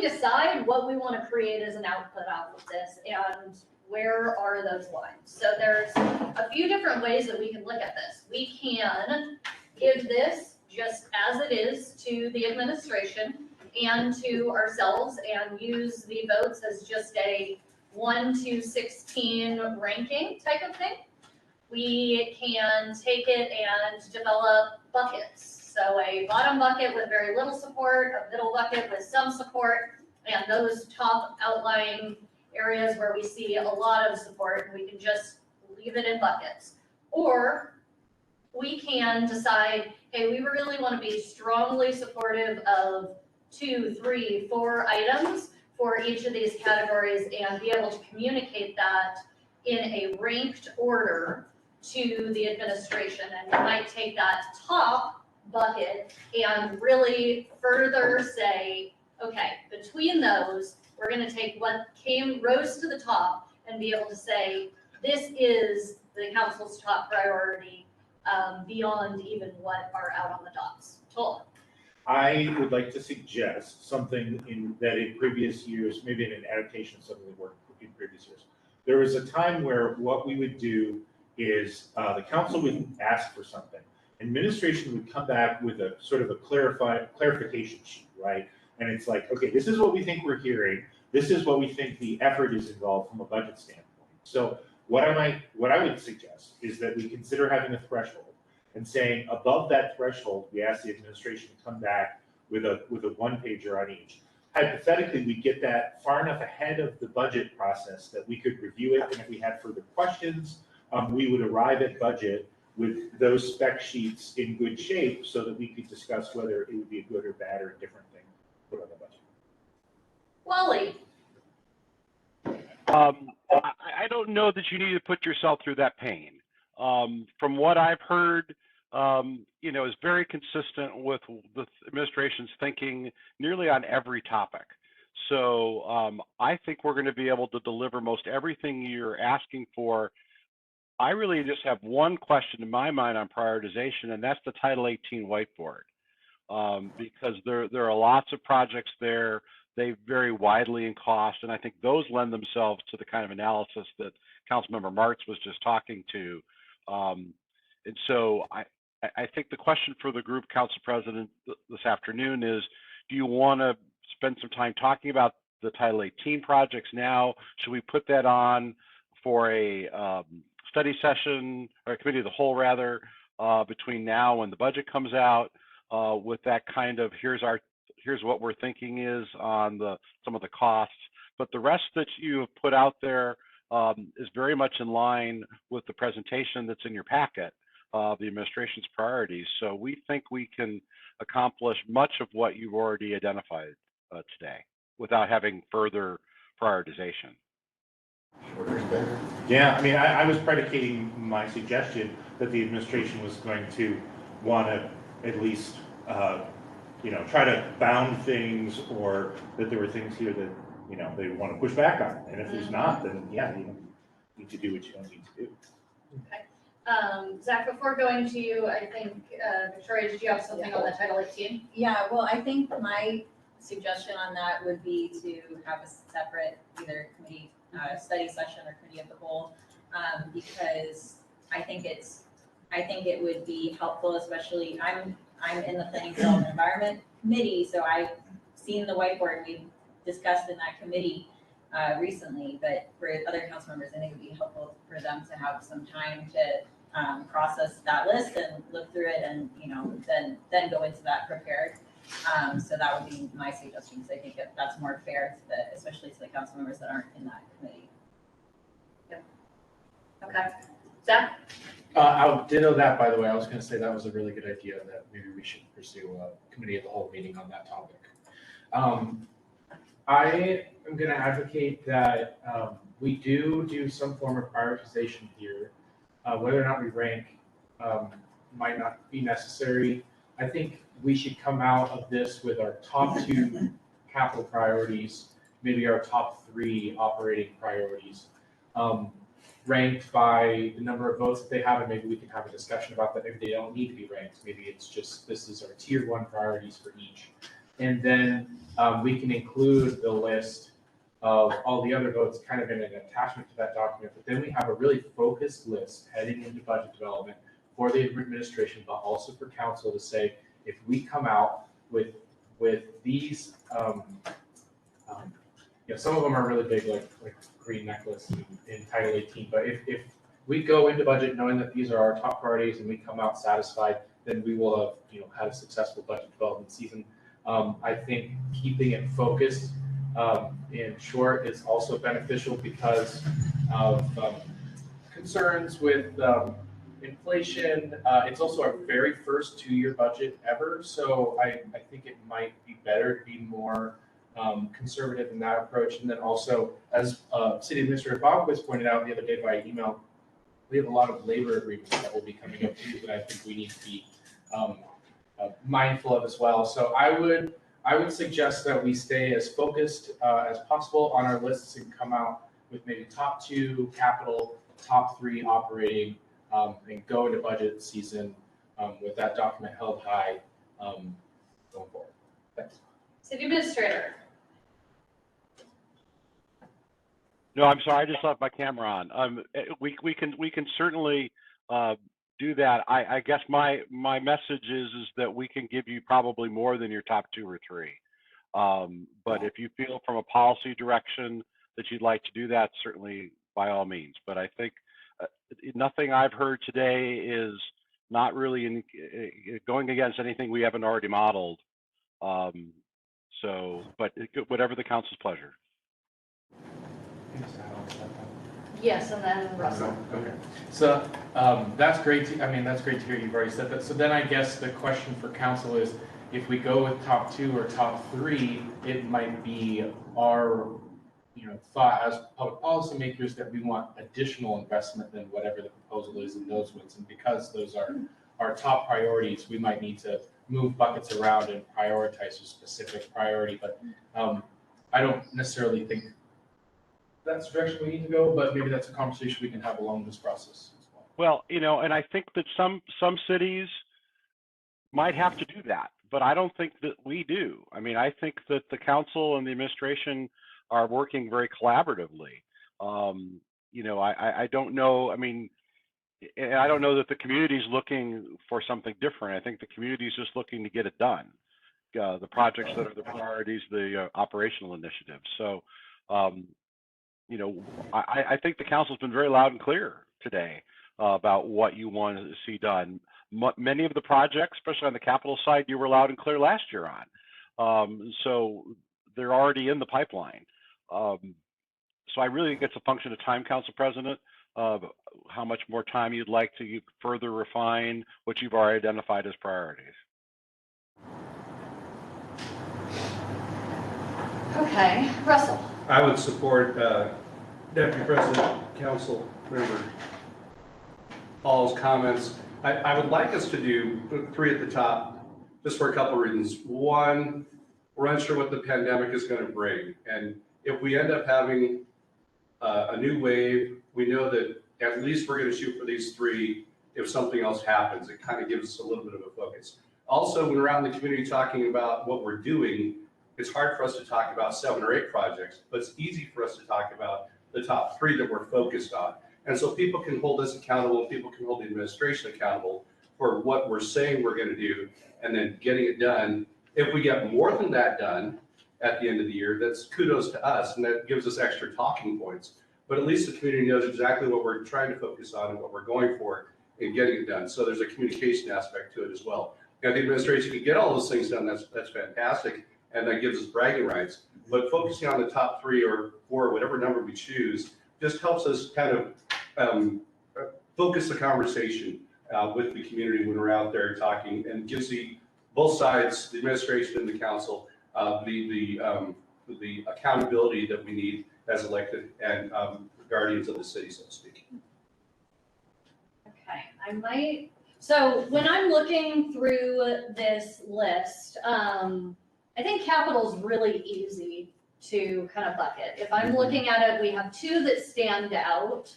decide what we want to create as an output out of this, and where are those lines? So there's a few different ways that we can look at this. We can give this just as it is to the administration and to ourselves and use the votes as just a 1 to 16 ranking type of thing. We can take it and develop buckets. So a bottom bucket with very little support, a middle bucket with some support, and those top outlying areas where we see a lot of support, we can just leave it in buckets. Or we can decide, hey, we really want to be strongly supportive of 2, 3, 4 items for each of these categories and be able to communicate that in a ranked order to the administration. And we might take that top bucket and really further say, okay, between those, we're going to take what rose to the top and be able to say, this is the council's top priority beyond even what are out on the dots. Tola. I would like to suggest something in previous years, maybe in an adaptation of something that worked in previous years. There was a time where what we would do is the council would ask for something. Administration would come back with a sort of a clarification sheet, right? And it's like, okay, this is what we think we're hearing. This is what we think the effort is involved from a budget standpoint. So what I would suggest is that we consider having a threshold and saying above that threshold, we ask the administration to come back with a 1-pager on each. Hypothetically, we get that far enough ahead of the budget process that we could review it, and if we had further questions, we would arrive at budget with those spec sheets in good shape so that we could discuss whether it would be a good or bad or a different thing to put on the budget. Wally. I don't know that you need to put yourself through that pain. From what I've heard, is very consistent with the administration's thinking nearly on every topic. So I think we're going to be able to deliver most everything you're asking for. I really just have one question in my mind on prioritization, and that's the Title 18 whiteboard. Because there are lots of projects there. They vary widely in cost, and I think those lend themselves to the kind of analysis that Councilmember Martz was just talking to. And so I think the question for the group, Council President, this afternoon is, do you want to spend some time talking about the Title 18 projects now? Should we put that on for a study session, or a committee of the whole rather, between now and the budget comes out, with that kind of, here's what we're thinking is on some of the costs, but the rest that you have put out there is very much in line with the presentation that's in your packet, the administration's priorities. So we think we can accomplish much of what you've already identified today without having further prioritization. Yeah, I mean, I was predicating my suggestion that the administration was going to want to at least, try to bound things, or that there were things here that they want to push back on it. And if there's not, then yeah, you need to do what you don't need to do. Zach, before going to you, I think, Victoria, did you have something on the Title 18? Yeah, well, I think my suggestion on that would be to have a separate either committee, study session or committee of the whole, because I think it would be helpful, especially I'm in the Planning Development Environment Committee, so I've seen the whiteboard we discussed in that committee recently, but for other council members, I think it would be helpful for them to have some time to process that list and look through it and, then go into that prepared. So that would be my suggestion, because I think that's more fair to especially to the council members that aren't in that committee. Okay. Zach? I'll ditto that, by the way. I was gonna say that was a really good idea, that maybe we should pursue a committee of the whole meeting on that topic. I am gonna advocate that we do some form of prioritization here. Whether or not we rank might not be necessary. I think we should come out of this with our top 2 capital priorities, maybe our top 3 operating priorities, ranked by the number of votes that they have, and maybe we can have a discussion about that. Maybe they don't need to be ranked. Maybe it's just, this is our tier 1 priorities for each. And then we can include the list of all the other votes kind of in an attachment to that document, but then we have a really focused list heading into budget development for the administration, but also for council to say, if we come out with these, some of them are really big, like green necklace in Title 18, but if we go into budget knowing that these are our top priorities and we come out satisfied, then we will have, had a successful budget development season. I think keeping it focused and short is also beneficial because of concerns with inflation. It's also our very first 2-year budget ever, so I think it might be better to be more conservative in that approach. And then also, as City Administrator Bobquist pointed out the other day by email, we have a lot of labor agreements that will be coming up too that I think we need to be mindful of as well. So I would suggest that we stay as focused as possible on our lists and come out with maybe top 2 capital, top 3 operating, and go into budget season with that document held high going forward. Thanks. City Administrator? No, I'm sorry, I just left my camera on. We can certainly do that. I guess my message is that we can give you probably more than your top 2 or 3. But if you feel from a policy direction that you'd like to do that, certainly by all means. But I think nothing I've heard today is not really going against anything we haven't already modeled. But whatever the council's pleasure. Yes, and then Russell. Okay. So that's great. That's great to hear you've already said that. So then I guess the question for council is, if we go with top 2 or top 3, it might be our, thought as public policy makers that we want additional investment than whatever the proposal is in those ones. And because those are our top priorities, we might need to move buckets around and prioritize a specific priority. But I don't necessarily think that's the direction we need to go, but maybe that's a conversation we can have along this process as well. Well, and I think that some cities might have to do that, but I don't think that we do. I think that the council and the administration are working very collaboratively. I don't know. I don't know that the community is looking for something different. I think the community is just looking to get it done. The projects that are the priorities, the operational initiatives. So, I think the council's been very loud and clear today about what you want to see done. Many of the projects, especially on the capital side, you were loud and clear last year on. So they're already in the pipeline. So I really think it's a function of time, Council President, of how much more time you'd like to further refine what you've already identified as priorities. Okay, Russell. I would support Deputy President, Council Member Hall's comments. I would like us to do 3 at the top, just for a couple of reasons. One, we're unsure what the pandemic is going to bring, and if we end up having a new wave, we know that at least we're gonna shoot for these three. If something else happens, it kind of gives us a little bit of a focus. Also, when we're out in the community talking about what we're doing, it's hard for us to talk about 7 or 8 projects, but it's easy for us to talk about the top 3 that we're focused on. And so people can hold us accountable, people can hold the administration accountable for what we're saying we're gonna do and then getting it done. If we get more than that done at the end of the year, that's kudos to us, and that gives us extra talking points. But at least the community knows exactly what we're trying to focus on and what we're going for in getting it done. So there's a communication aspect to it as well. Now, the administration can get all those things done, that's fantastic, and that gives us bragging rights. But focusing on the top 3 or 4, whatever number we choose, just helps us kind of focus the conversation with the community when we're out there talking, and gives both sides, the administration and the council, the accountability that we need as elected and guardians of the city, so to speak. Okay, so when I'm looking through this list, I think capital's really easy to kind of bucket. If I'm looking at it, we have 2 that stand out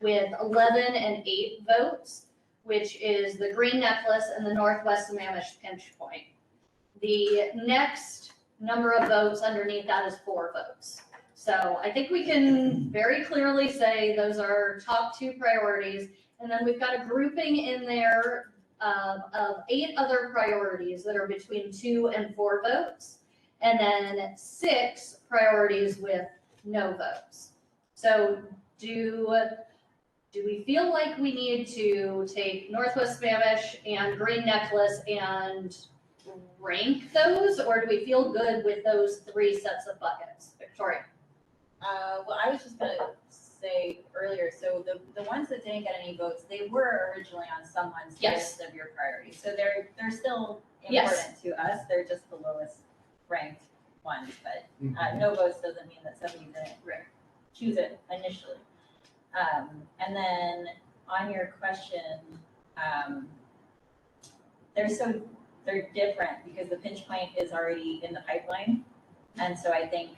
with 11 and 8 votes, which is the Green Necklace and the Northwest Sammamish Pinch Point. The next number of votes underneath that is 4 votes. So I think we can very clearly say those are top 2 priorities. And then we've got a grouping in there of 8 other priorities that are between 2 and 4 votes. And then 6 priorities with no votes. So do we feel like we need to take Northwest Sammamish and Green Necklace and rank those, or do we feel good with those 3 sets of buckets? Victoria? Well, I was just gonna say earlier, so the ones that didn't get any votes, they were originally on someone's Yes. list of your priorities. So they're still Yes. important to us. They're just the lowest ranked ones, but no votes doesn't mean that somebody didn't choose it initially. And then on your question, they're different because the pinch point is already in the pipeline. And so I think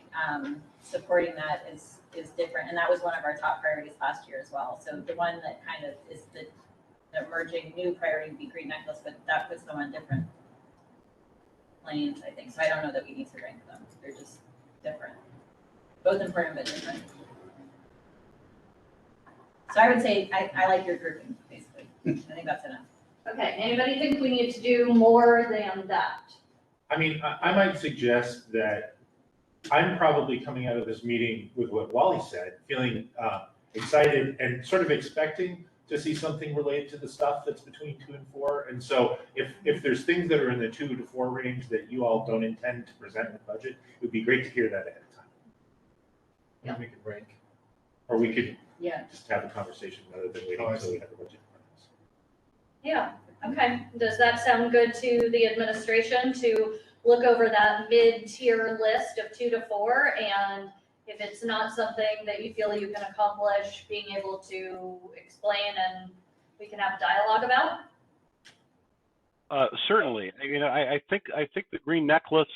supporting that is different. And that was one of our top priorities last year as well. So the one that kind of is the emerging new priority would be Green Necklace, but that puts them on different lanes, I think. So I don't know that we need to rank them. They're just different. Both important, but different. So I would say I like your grouping, basically. I think that's enough. Okay, anybody think we need to do more than that? I mean, I might suggest that I'm probably coming out of this meeting with what Wally said, feeling excited and sort of expecting to see something related to the stuff that's between 2 and 4. And so if there's things that are in the 2 to 4 range that you all don't intend to present in the budget, it would be great to hear that ahead of time. Yeah. We could rank, or we could Yeah. just have a conversation rather than waiting until we have a budget. Yeah, okay. Does that sound good to the administration to look over that mid-tier list of 2 to 4? And if it's not something that you feel you can accomplish, being able to explain and we can have dialogue about? Certainly. You know, I think the Green Necklace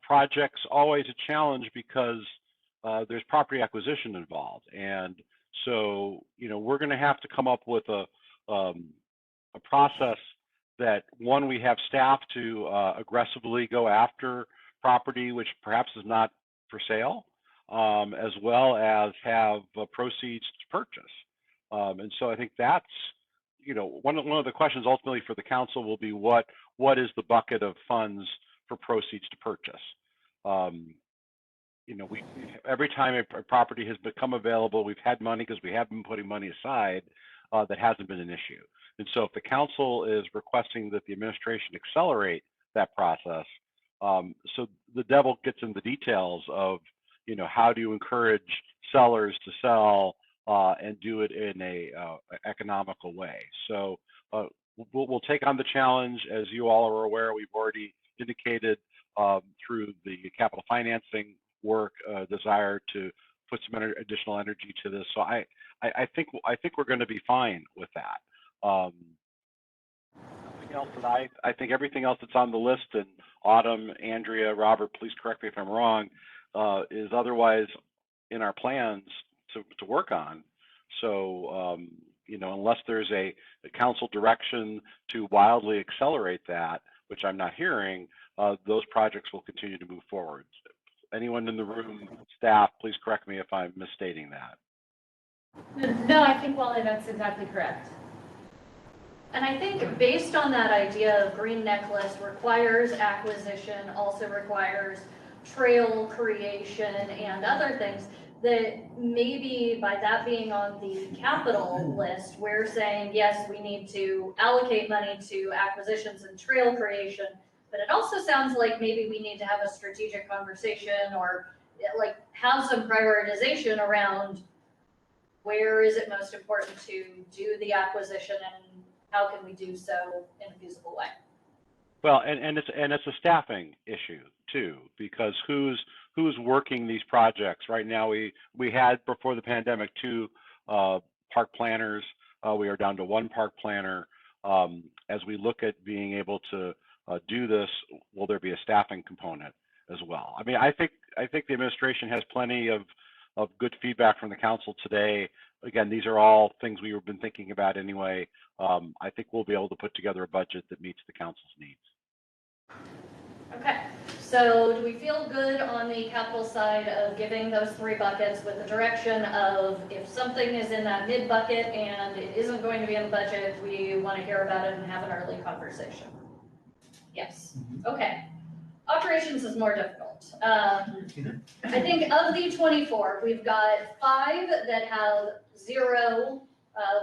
project's always a challenge because there's property acquisition involved. And so, you know, we're going to have to come up with a process that, one, we have staff to aggressively go after property which perhaps is not for sale, as well as have proceeds to purchase. And so I think that's, you know, one of the questions ultimately for the council will be what is the bucket of funds for proceeds to purchase? You know, every time a property has become available, we've had money because we have been putting money aside. That hasn't been an issue. And so if the council is requesting that the administration accelerate that process, so the devil gets in the details of, you know, how do you encourage sellers to sell and do it in a economical way. So we'll take on the challenge. As you all are aware, we've already indicated through the capital financing work desire to put some additional energy to this. So I think we're going to be fine with that. Nothing else that I think everything else that's on the list, and Autumn, Andrea, Robert, please correct me if I'm wrong. is otherwise in our plans to work on. So, you know, unless there's a council direction to wildly accelerate that, which I'm not hearing, those projects will continue to move forward. Anyone in the room, staff, please correct me if I'm misstating that. No, I think, Wally, that's exactly correct. And I think based on that idea of green necklace requires acquisition, also requires trail creation and other things, that maybe by that being on the capital list, we're saying, yes, we need to allocate money to acquisitions and trail creation, but it also sounds like maybe we need to have a strategic conversation or like have some prioritization around where is it most important to do the acquisition and how can we do so in a feasible way? Well, and it's a staffing issue too, because who's working these projects right now? We had before the pandemic 2 park planners. We are down to 1 park planner. As we look at being able to do this, will there be a staffing component as well? I mean, I think the administration has plenty of good feedback from the council today. Again, these are all things we've been thinking about anyway. I think we'll be able to put together a budget that meets the council's needs. Okay, so do we feel good on the capital side of giving those 3 buckets with the direction of if something is in that mid bucket and it isn't going to be in the budget, we want to hear about it and have an early conversation? Yes, okay. Operations is more difficult. I think of the 24, we've got 5 that have 0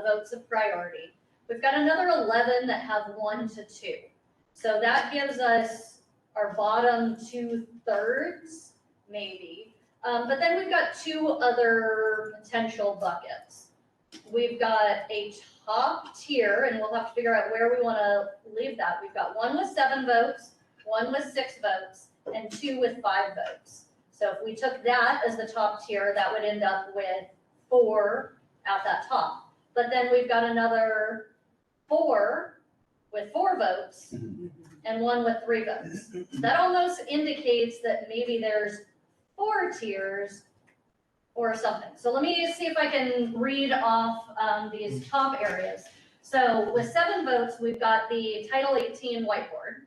votes of priority. We've got another 11 that have 1 to 2. So that gives us our bottom 2/3, maybe. But then we've got 2 other potential buckets. We've got a top tier, and we'll have to figure out where we want to leave that. We've got 1 with 7 votes, 1 with 6 votes, and 2 with 5 votes. So if we took that as the top tier, that would end up with 4 at that top. But then we've got another 4 with 4 votes and 1 with 3 votes. That almost indicates that maybe there's 4 tiers or something. So let me see if I can read off these top areas. So with 7 votes, we've got the Title 18 whiteboard.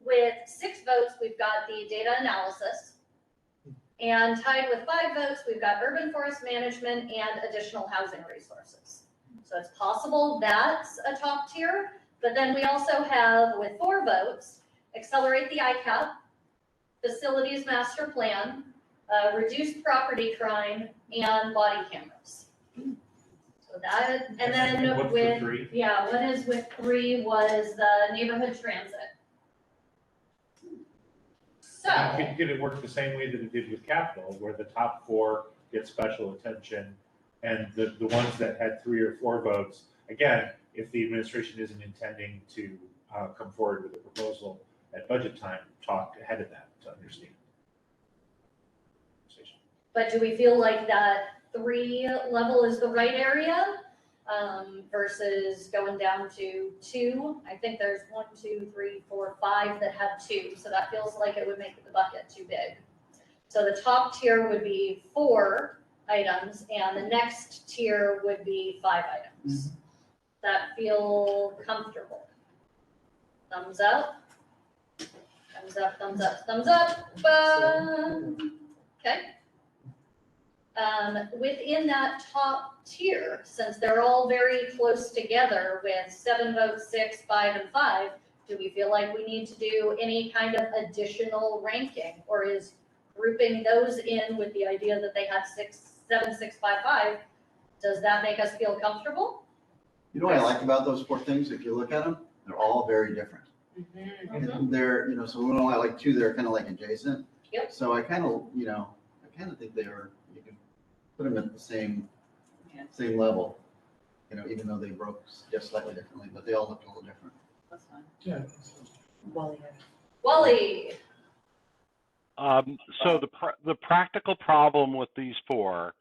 With 6 votes, we've got the data analysis. And tied with 5 votes, we've got urban forest management and additional housing resources. So it's possible that's a top tier, but then we also have, with 4 votes, accelerate the ICAP, facilities master plan, reduced property crime, and body cameras. So that, and then what's with, the 3? yeah, what is with 3 was the neighborhood transit. So, Did it work the same way that it did with capital, where the top 4 get special attention, and the ones that had 3 or 4 votes, again, if the administration isn't intending to come forward with a proposal at budget time, talk ahead of that to understand. but do we feel like that 3 level is the right area versus going down to 2? I think there's 1, 2, 3, 4, 5 that have 2, so that feels like it would make the bucket too big. So the top tier would be 4 items, and the next tier would be 5 items. That feel comfortable? Thumbs up. Thumbs up, thumbs up, thumbs up. Okay. Within that top tier, since they're all very close together with 7 votes, 6, 5, and 5, do we feel like we need to do any kind of additional ranking? Or is grouping those in with the idea that they had 6, 7, 6, 5, 5, does that make us feel comfortable? You know what I like about those 4 things? If you look at them, they're all very different. And they're, you know, so we don't have like 2 that are kind of like adjacent. Yep. So I kind of, you know, think they are, you can put them at the same level, you know, even though they broke just slightly differently, but they all look a little different. That's fine. Yeah. Wally. So the practical problem with these 4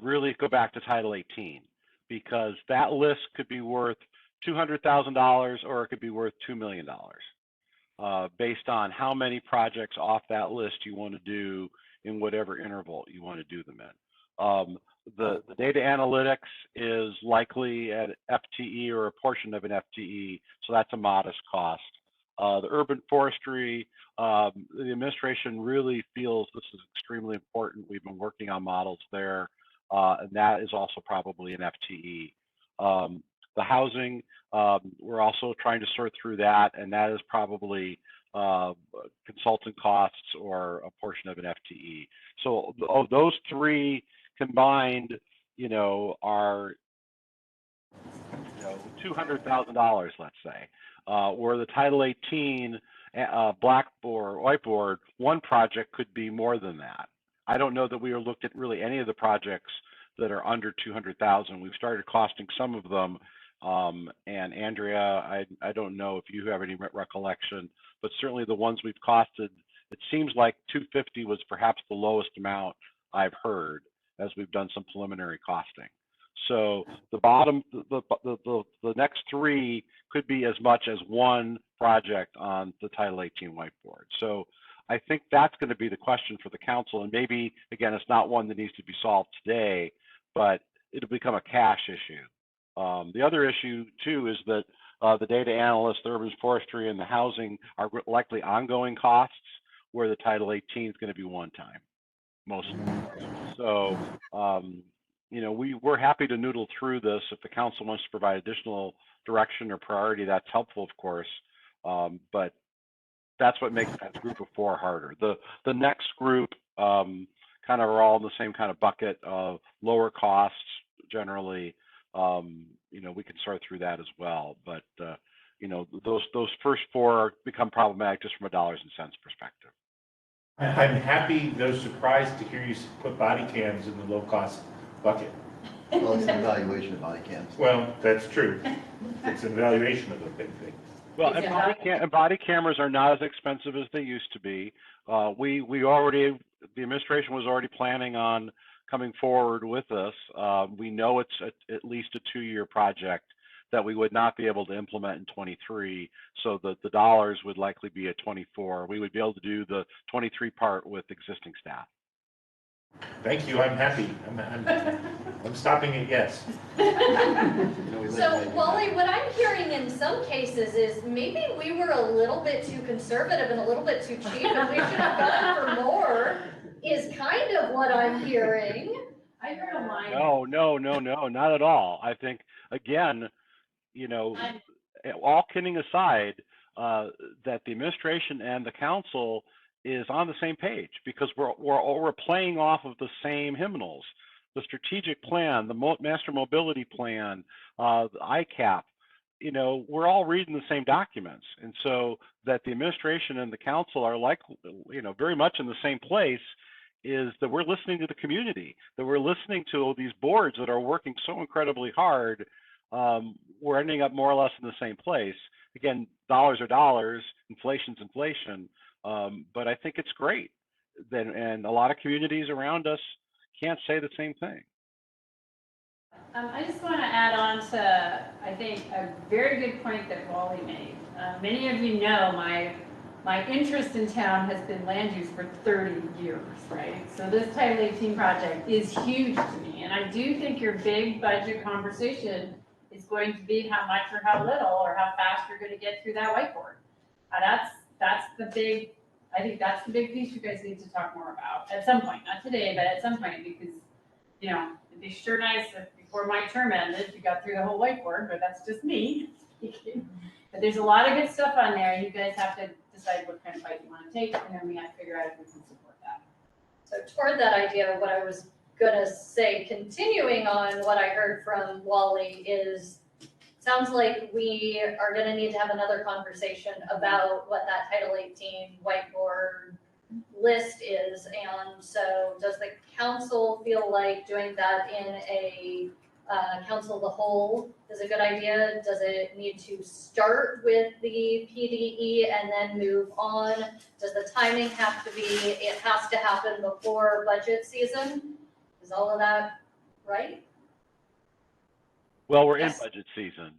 really go back to Title 18, because that list could be worth $200,000 or it could be worth $2 million, based on how many projects off that list you want to do in whatever interval you want to do them in. The data analytics is likely at FTE or a portion of an FTE, so that's a modest cost. The urban forestry, the administration really feels this is extremely important. We've been working on models there, and that is also probably an FTE. The housing, we're also trying to sort through that, and that is probably consultant costs or a portion of an FTE. So those three combined, are $200,000, let's say. Where the Title 18 blackboard, whiteboard, one project could be more than that. I don't know that we looked at really any of the projects that are under 200,000. We've started costing some of them. And Andrea, I don't know if you have any recollection, but certainly the ones we've costed, it seems like 250 was perhaps the lowest amount I've heard as we've done some preliminary costing. So the bottom, the next three could be as much as one project on the Title 18 whiteboard. So I think that's going to be the question for the council. And maybe, again, it's not one that needs to be solved today, but it'll become a cash issue. The other issue, too, is that the data analysts, the urban forestry, and the housing are likely ongoing costs, where the Title 18 is going to be one time, mostly. So, we're happy to noodle through this. If the council wants to provide additional direction or priority, that's helpful, of course. But that's what makes that group of four harder. The next group kind of are all in the same kind of bucket of lower costs generally. We can sort through that as well. But those first four become problematic just from a dollars and cents perspective. I'm happy, though surprised, to hear you put body cams in the low-cost bucket. Well, it's an evaluation of body cams. Well, that's true. It's an evaluation of a big thing. Well, and body cameras are not as expensive as they used to be. The administration was already planning on coming forward with this. We know it's at least a 2-year project that we would not be able to implement in 23, so that the dollars would likely be at 24. We would be able to do the 23 part with existing staff. Thank you. I'm happy. I'm stopping at yes. So, Wally, what I'm hearing in some cases is maybe we were a little bit too conservative and a little bit too cheap, and we should have gone for more, is kind of what I'm hearing. I heard a line. No, not at all. I think, again, all kidding aside, that the administration and the council is on the same page, because we're playing off of the same hymnals. The strategic plan, the master mobility plan, the ICAP, we're all reading the same documents. And so that the administration and the council are very much in the same place is that we're listening to the community, that we're listening to these boards that are working so incredibly hard. We're ending up more or less in the same place. Again, dollars are dollars, inflation's inflation. But I think it's great. And a lot of communities around us can't say the same thing. I just want to add on to, I think, a very good point that Wally made. Many of you know my interest in town has been land use for 30 years, right? So this Title 18 project is huge to me. And I do think your big budget conversation is going to be how much or how little or how fast you're going to get through that whiteboard. That's the big, I think that's the big piece you guys need to talk more about at some point, not today, but at some point, because, it'd be sure nice if before my term ended, you got through the whole whiteboard, but that's just me speaking. But there's a lot of good stuff on there. You guys have to decide what kind of fight you want to take, and then we have to figure out if we can support that. So toward that idea, what I was gonna say, continuing on what I heard from Wally, is sounds like we are gonna need to have another conversation about what that Title 18 whiteboard list is. And so does the council feel like doing that in a council of the whole is a good idea? Does it need to start with the PDE and then move on? Does the timing have to be, it has to happen before budget season? Is all of that right? Well, we're in budget season.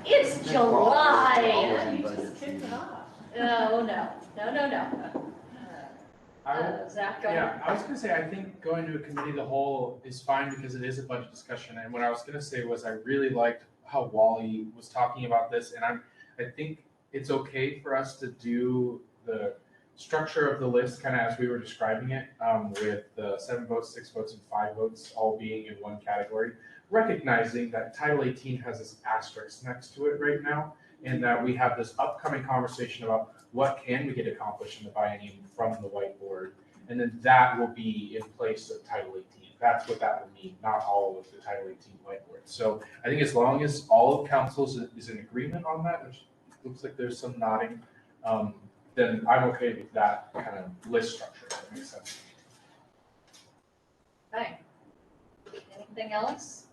It's July. Always in budget season. No. Zach, go ahead. Yeah, I was gonna say, I think going to a committee of the whole is fine because it is a budget discussion. And what I was gonna say was I really liked how Wally was talking about this. And I think it's okay for us to do the structure of the list kind of as we were describing it, with the 7 votes, 6 votes, and 5 votes all being in one category, recognizing that Title 18 has this asterisk next to it right now, and that we have this upcoming conversation about what can we get accomplished in the biennium from the whiteboard, and then that will be in place of Title 18. That's what that will mean, not all of the Title 18 whiteboard. So I think as long as all of council is in agreement on that, which looks like there's some nodding, then I'm okay with that kind of list structure, if that makes sense. Okay. Anything else?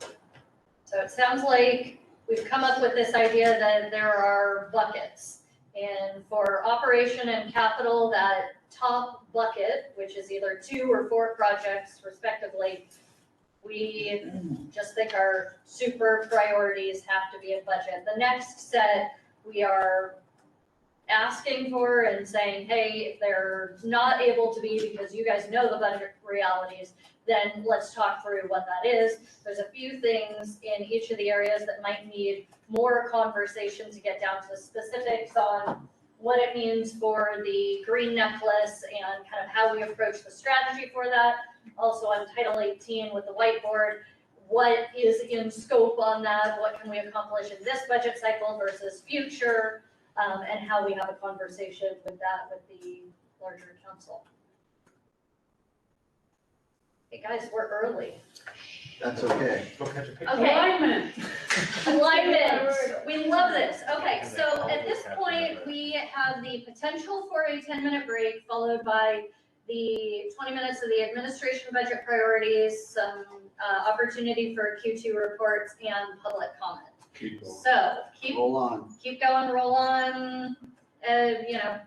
So it sounds like we've come up with this idea that there are buckets. And for operation and capital, that top bucket, which is either 2 or 4 projects respectively, we just think our super priorities have to be in budget. The next set, we are asking for and saying, hey, if they're not able to be because you guys know the budget realities, then let's talk through what that is. There's a few things in each of the areas that might need more conversation to get down to the specifics on what it means for the green necklace and kind of how we approach the strategy for that. Also on Title 18 with the whiteboard, what is in scope on that? What can we accomplish in this budget cycle versus future? And how we have a conversation with that with the larger council. Hey guys, we're early. That's okay. Go catch a picture. Okay. Alignment. Alignment. We love this. Okay, so at this point, we have the potential for a 10-minute break followed by the 20 minutes of the administration budget priorities, some opportunity for Q2 reports and public comment. So Roll on. keep going, roll on.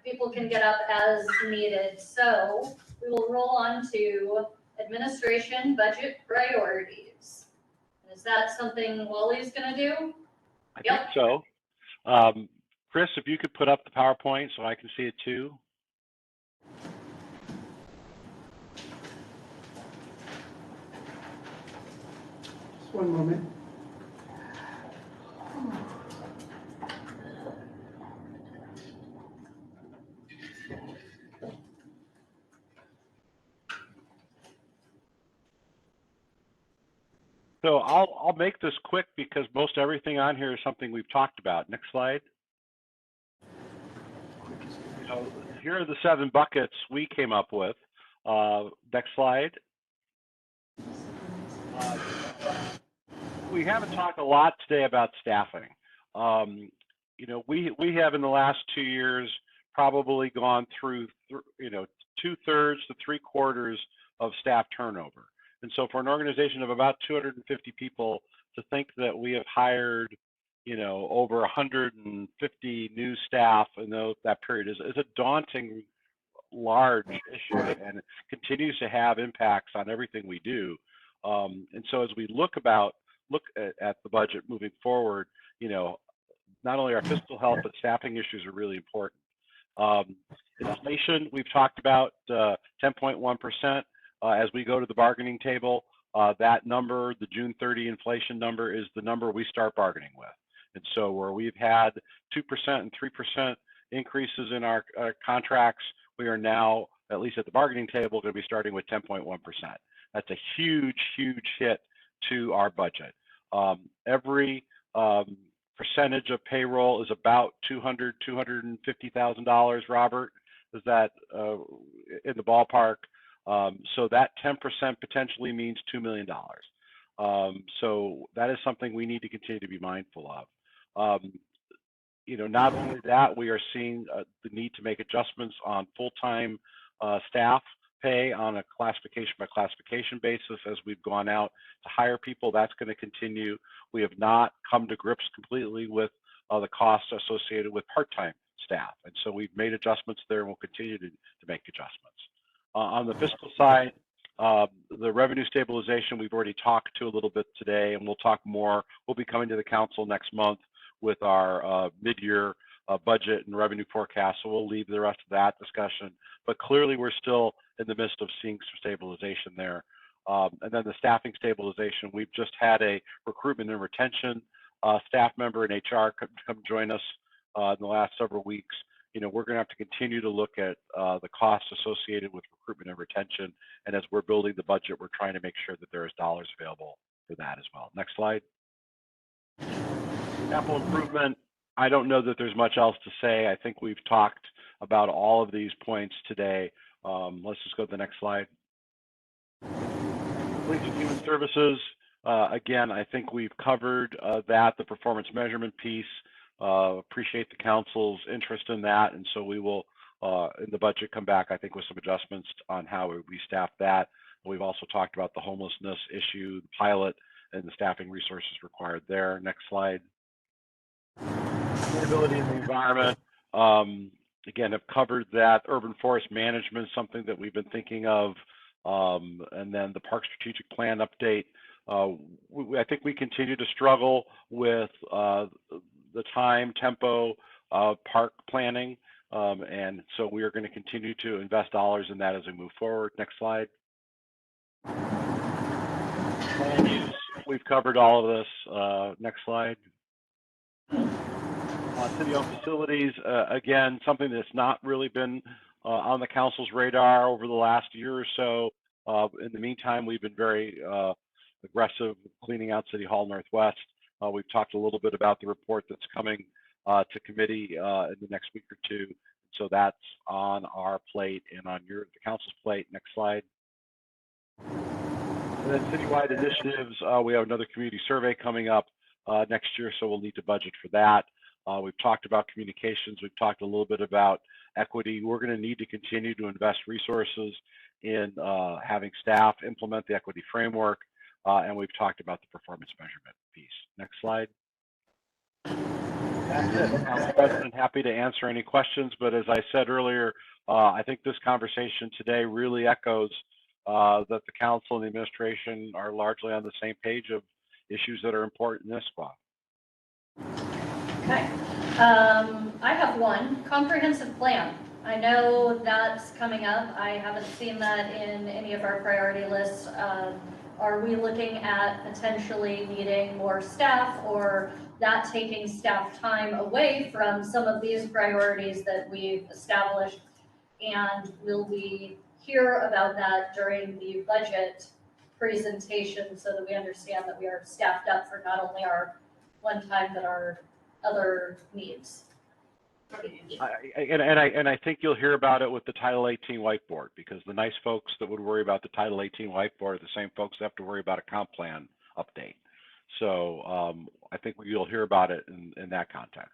People can get up as needed. So we will roll on to administration budget priorities. Is that something Wally's gonna do? I think so. Chris, if you could put up the PowerPoint so I can see it too. Just one moment. So I'll make this quick because most everything on here is something we've talked about. Next slide. So here are the 7 buckets we came up with. Next slide. We haven't talked a lot today about staffing. We have in the last 2 years probably gone through 2/3 to 3/4 of staff turnover. And so for an organization of about 250 people to think that we have hired, over 150 new staff in that period is a daunting, large issue, and it continues to have impacts on everything we do. And so as we look at the budget moving forward, not only our fiscal health, but staffing issues are really important. Inflation, we've talked about 10.1%. As we go to the bargaining table, that number, the June 30 inflation number, is the number we start bargaining with. And so where we've had 2% and 3% increases in our contracts, we are now, at least at the bargaining table, going to be starting with 10.1%. That's a huge, huge hit to our budget. Every percentage of payroll is about $250,000, Robert. Is that in the ballpark? So that 10% potentially means $2 million. So that is something we need to continue to be mindful of. Not only that, we are seeing the need to make adjustments on full-time staff pay on a classification by classification basis as we've gone out to hire people. That's going to continue. We have not come to grips completely with the costs associated with part-time staff. And so we've made adjustments there and we'll continue to make adjustments. On the fiscal side, the revenue stabilization, we've already talked to a little bit today, and we'll talk more. We'll be coming to the council next month with our mid-year budget and revenue forecast, so we'll leave the rest of that discussion. But clearly, we're still in the midst of seeing some stabilization there. And then the staffing stabilization, we've just had a recruitment and retention staff member in HR come join us in the last several weeks. You know, we're going to have to continue to look at the costs associated with recruitment and retention. And as we're building the budget, we're trying to make sure that there is dollars available for that as well. Next slide. Capital improvement. I don't know that there's much else to say. I think we've talked about all of these points today. Let's just go to the next slide. Police and Human Services. Again, I think we've covered that, the performance measurement piece. Appreciate the council's interest in that, and so we will, in the budget, come back, I think, with some adjustments on how we staff that. We've also talked about the homelessness issue, the pilot, and the staffing resources required there. Next slide. Sustainability in the environment. Again, I've covered that. Urban forest management is something that we've been thinking of. And then the park strategic plan update. I think we continue to struggle with the time, tempo of park planning. And so we are going to continue to invest dollars in that as we move forward. Next slide. Land use. We've covered all of this. Next slide. City-owned facilities, again, something that's not really been on the council's radar over the last year or so. In the meantime, we've been very aggressive cleaning out City Hall Northwest. We've talked a little bit about the report that's coming to committee in the next week or two. So that's on our plate and on the council's plate. Next slide. And then citywide initiatives, we have another community survey coming up next year, so we'll need to budget for that. We've talked about communications. We've talked a little bit about equity. We're going to need to continue to invest resources in having staff implement the equity framework, and we've talked about the performance measurement piece. Next slide. That's it. I'm President, happy to answer any questions, but as I said earlier, I think this conversation today really echoes that the council and the administration are largely on the same page of issues that are important in Issaquah. Okay. I have one comprehensive plan. I know that's coming up. I haven't seen that in any of our priority lists. Are we looking at potentially needing more staff, or that taking staff time away from some of these priorities that we've established? And will we hear about that during the budget presentation so that we understand that we are staffed up for not only our one time, but our other needs? And I think you'll hear about it with the Title 18 whiteboard, because the nice folks that would worry about the Title 18 whiteboard are the same folks that have to worry about a comp plan update. So I think you'll hear about it in that context.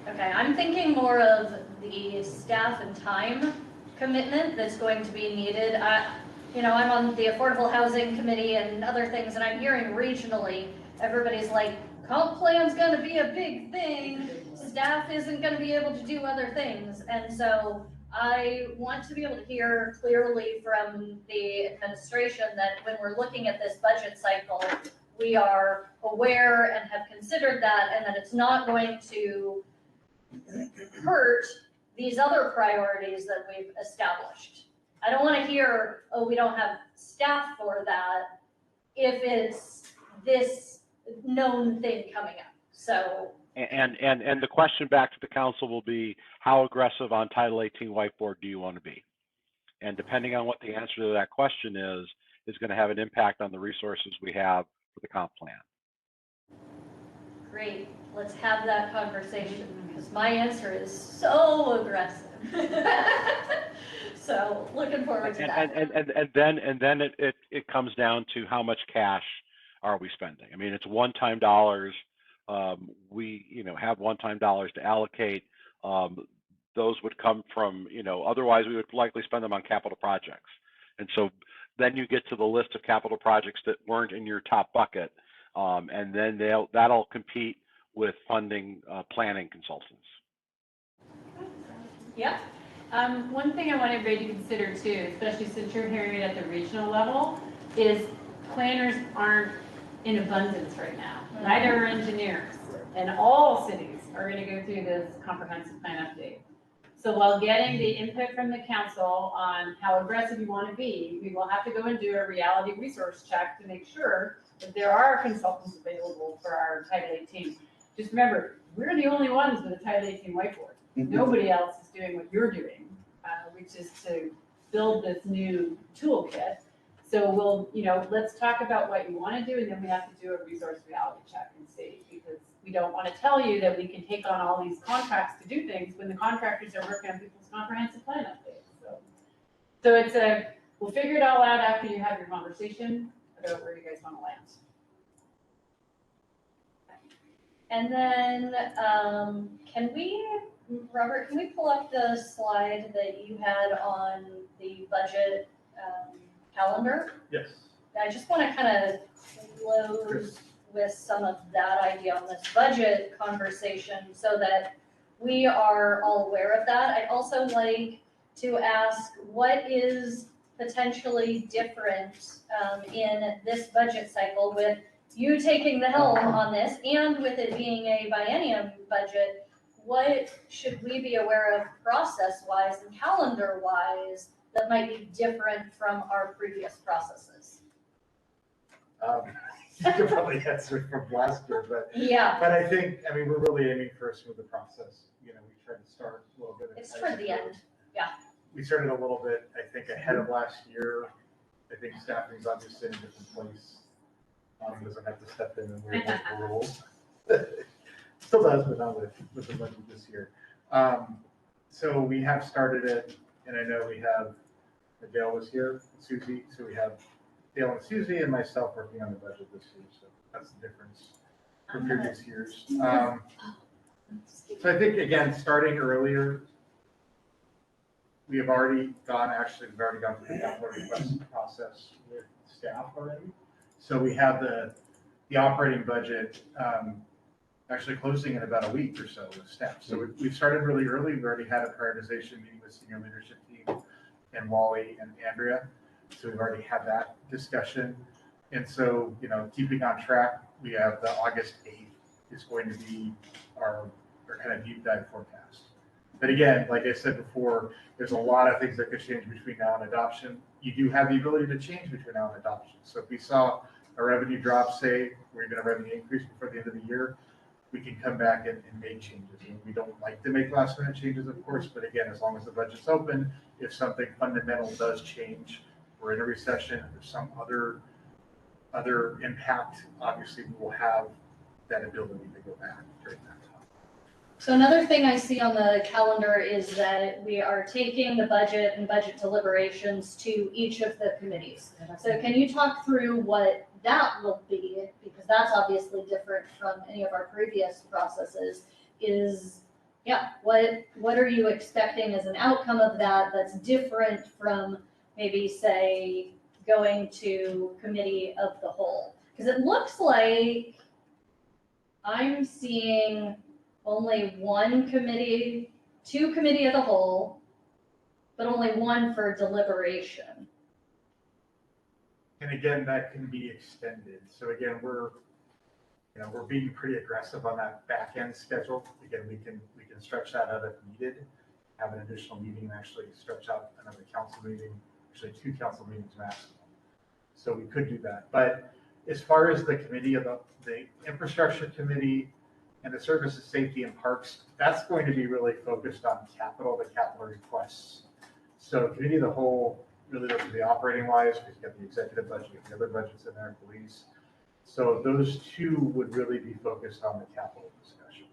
Okay, I'm thinking more of the staff and time commitment that's going to be needed. I'm on the Affordable Housing Committee and other things, and I'm hearing regionally, everybody's like, comp plan's gonna be a big thing, staff isn't gonna be able to do other things. And so I want to be able to hear clearly from the administration that when we're looking at this budget cycle, we are aware and have considered that, and that it's not going to hurt these other priorities that we've established. I don't want to hear, oh, we don't have staff for that, if it's this known thing coming up. So. And the question back to the council will be, how aggressive on Title 18 whiteboard do you want to be? And depending on what the answer to that question is going to have an impact on the resources we have for the comp plan. Great, let's have that conversation, because my answer is so aggressive. So looking forward to that. And then it comes down to how much cash are we spending? I mean, it's one-time dollars. We have one-time dollars to allocate. Those would come from, otherwise we would likely spend them on capital projects. And so then you get to the list of capital projects that weren't in your top bucket, and then that'll compete with funding planning consultants. Yeah. One thing I want everybody to consider too, especially since you're hearing it at the regional level, is planners aren't in abundance right now. Neither are engineers. And all cities are going to go through this comprehensive plan update. So while getting the input from the council on how aggressive you want to be, we will have to go and do a reality resource check to make sure that there are consultants available for our Title 18. Just remember, we're the only ones with a Title 18 whiteboard. Nobody else is doing what you're doing, which is to build this new toolkit. So we'll, let's talk about what you want to do, and then we have to do a resource reality check and see, because we don't want to tell you that we can take on all these contracts to do things when the contractors are working on people's comprehensive plan updates. So we'll figure it all out after you have your conversation about where you guys want to land. And then, Robert, can we pull up the slide that you had on the budget calendar? Yes. I just want to kind of close with some of that idea on this budget conversation so that we are all aware of that. I'd also like to ask what is potentially different in this budget cycle with you taking the helm on this and with it being a biennium budget. What should we be aware of process-wise and calendar-wise that might be different from our previous processes? You could probably answer from last year, but Yeah. But I think, we're really aiming for a smoother process. We tried to start a little bit. It's toward the end, yeah. We started a little bit, I think, ahead of last year. I think staffing's obviously in a different place. Doesn't have to step in and wear multiple roles. Still does, but not with the budget this year. So we have started it, and I know we have, Dale was here, Susie, so we have Dale and Susie and myself working on the budget this year, so that's the difference from previous years. So I think, again, starting earlier, we've already gone through the capital request process with staff already. So we have the operating budget actually closing in about a week or so with staff. So we've started really early. We've already had a prioritization meeting with senior leadership team and Wally and Andrea. So we've already had that discussion. And so, keeping on track, we have the August 8th is going to be our kind of deep dive forecast. But again, like I said before, there's a lot of things that could change between now and adoption. You do have the ability to change between now and adoption. So if we saw a revenue drop, say, we're going to revenue increase before the end of the year, we can come back and make changes. And we don't like to make last minute changes, of course, but again, as long as the budget's open, if something fundamental does change, we're in a recession, if there's some other impact, obviously we will have that ability to go back during that time. So another thing I see on the calendar is that we are taking the budget and budget deliberations to each of the committees. So can you talk through what that will be? Because that's obviously different from any of our previous processes. What are you expecting as an outcome of that that's different from maybe, say, going to committee of the whole? Because it looks like I'm seeing only one committee, two committee of the whole, but only one for deliberation. And again, that can be extended. So again, we're being pretty aggressive on that back end schedule. Again, we can stretch that out if needed, have an additional meeting, and actually stretch out another council meeting, actually 2 council meetings maximum. So we could do that. But as far as the committee of the infrastructure committee and the services, safety and parks, that's going to be really focused on the capital requests. So committee of the whole really looks at the operating wise, because you got the executive budget, you have the other budgets in there, police. So those 2 would really be focused on the capital discussion.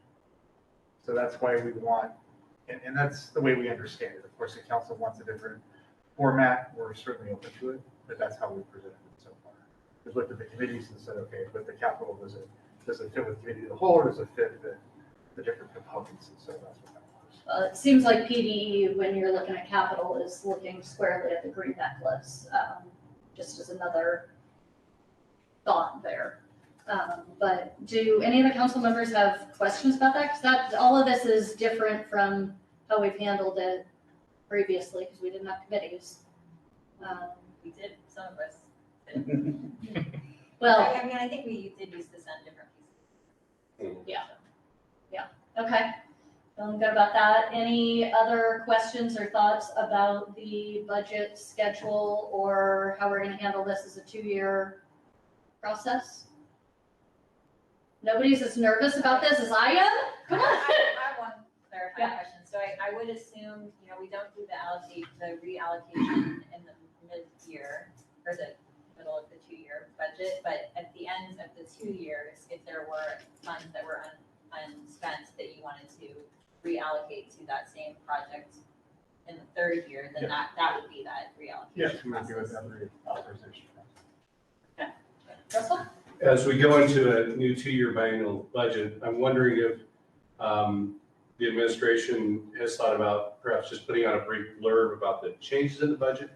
So that's why we want, and that's the way we understand it. Of course, the council wants a different format. We're certainly open to it, but that's how we presented it so far. We've looked at the committees and said, okay, but the capital, does it fit with committee of the whole, or does it fit the different components? And so that's what that was. It seems like PDE, when you're looking at capital, is looking squarely at the green necklace, just as another thought there. But do any of the council members have questions about that? Because all of this is different from how we've handled it previously, because we didn't have committees. We did, some of us did. Well, I think we did use this on different pieces. yeah, okay. Feeling good about that. Any other questions or thoughts about the budget schedule or how we're gonna handle this as a 2-year process? Nobody's as nervous about this as I am? Come on. I have one clarifying Yeah. question. So I would assume, we don't do the reallocation in the mid-year or the middle of the 2-year budget, but at the end of the 2 years, if there were funds that were unspent that you wanted to reallocate to that same project in the 3rd year, then that would be that reallocation Yes, we would do it process. every authorization. Russell? As we go into a new 2-year biennial budget, I'm wondering if the administration has thought about perhaps just putting out a brief blurb about the changes in the budget,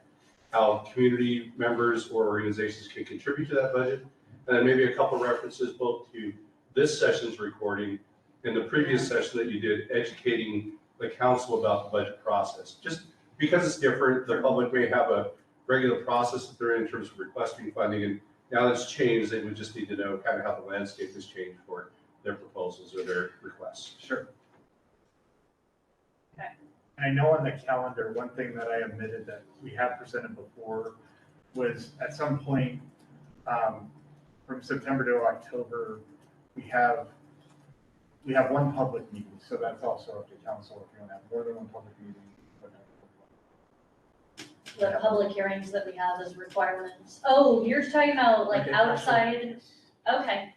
how community members or organizations can contribute to that budget, and then maybe a couple references both to this session's recording and the previous session that you did educating the council about the budget process. Just because it's different, the public may have a regular process that they're in terms of requesting funding, and now that's changed, they would just need to know kind of how the landscape has changed for their proposals or their requests. Sure. Okay. I know on the calendar, one thing that I omitted that we have presented before was at some point, from September to October, we have one public meeting, so that's also up to council if you want to have more than one public meeting. The public hearings that we have as requirements. Oh, you're talking about like Okay, outside, okay.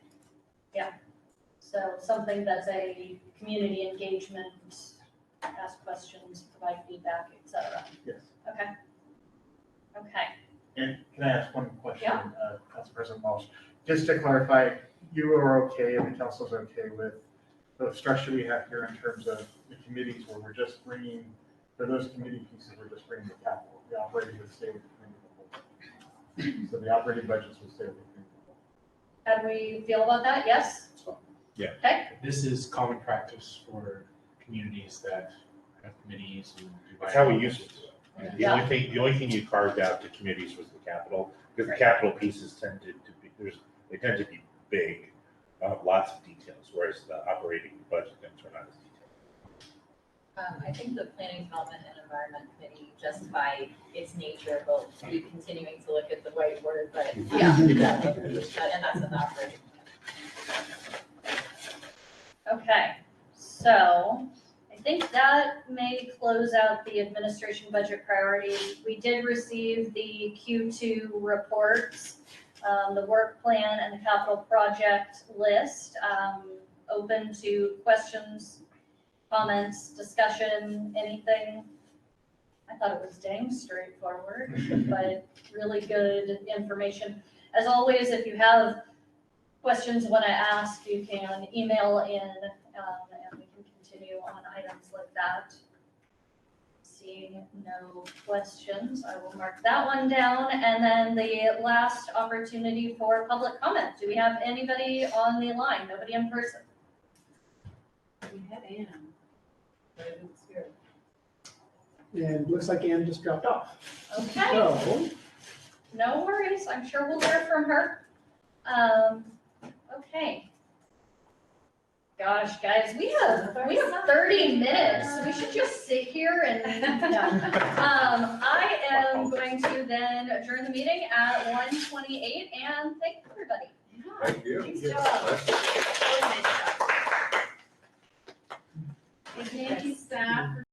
Yeah, so something that's a community engagement, ask questions, provide feedback, et cetera. Yes. Okay. Okay, And can I ask one question, Yeah. Council President Walsh? Just to clarify, you are okay and the council's okay with the structure we have here in terms of the committees where we're just bringing, for those committee pieces, we're just bringing the capital. The operating would stay with the committee. So the operating budgets would stay with the committee. how do we feel about that? Yes? Yeah. Okay, This is common practice for communities that have committees and. That's how we used to do it. Yeah. The only thing you carved out to committees was the capital, because the capital pieces tended to be, they tend to be big, lots of details, whereas the operating budget things are not as detailed. I think the Planning, Development, and Environment Committee, just by its nature, will be continuing to look at the whiteboard, but Yeah. and that's an operating. okay, so I think that may close out the administration budget priorities. We did receive the Q2 reports, the work plan and the capital project list, open to questions, comments, discussion, anything. I thought it was dang straightforward, but really good information. As always, if you have questions you want to ask, you can email in, and we can continue on items like that. Seeing no questions, I will mark that one down. And then the last opportunity for public comment. Do we have anybody on the line? Nobody in person? We had Ann, but it was here. And looks like Ann just dropped off. Okay, So, no worries. I'm sure we'll hear from her. Okay. Gosh, guys, we have 30 minutes. We should just sit here and, no. I am going to then adjourn the meeting at 1:28 and thank everybody. Thank you. Nice job. Thank you, Thank you, staff, for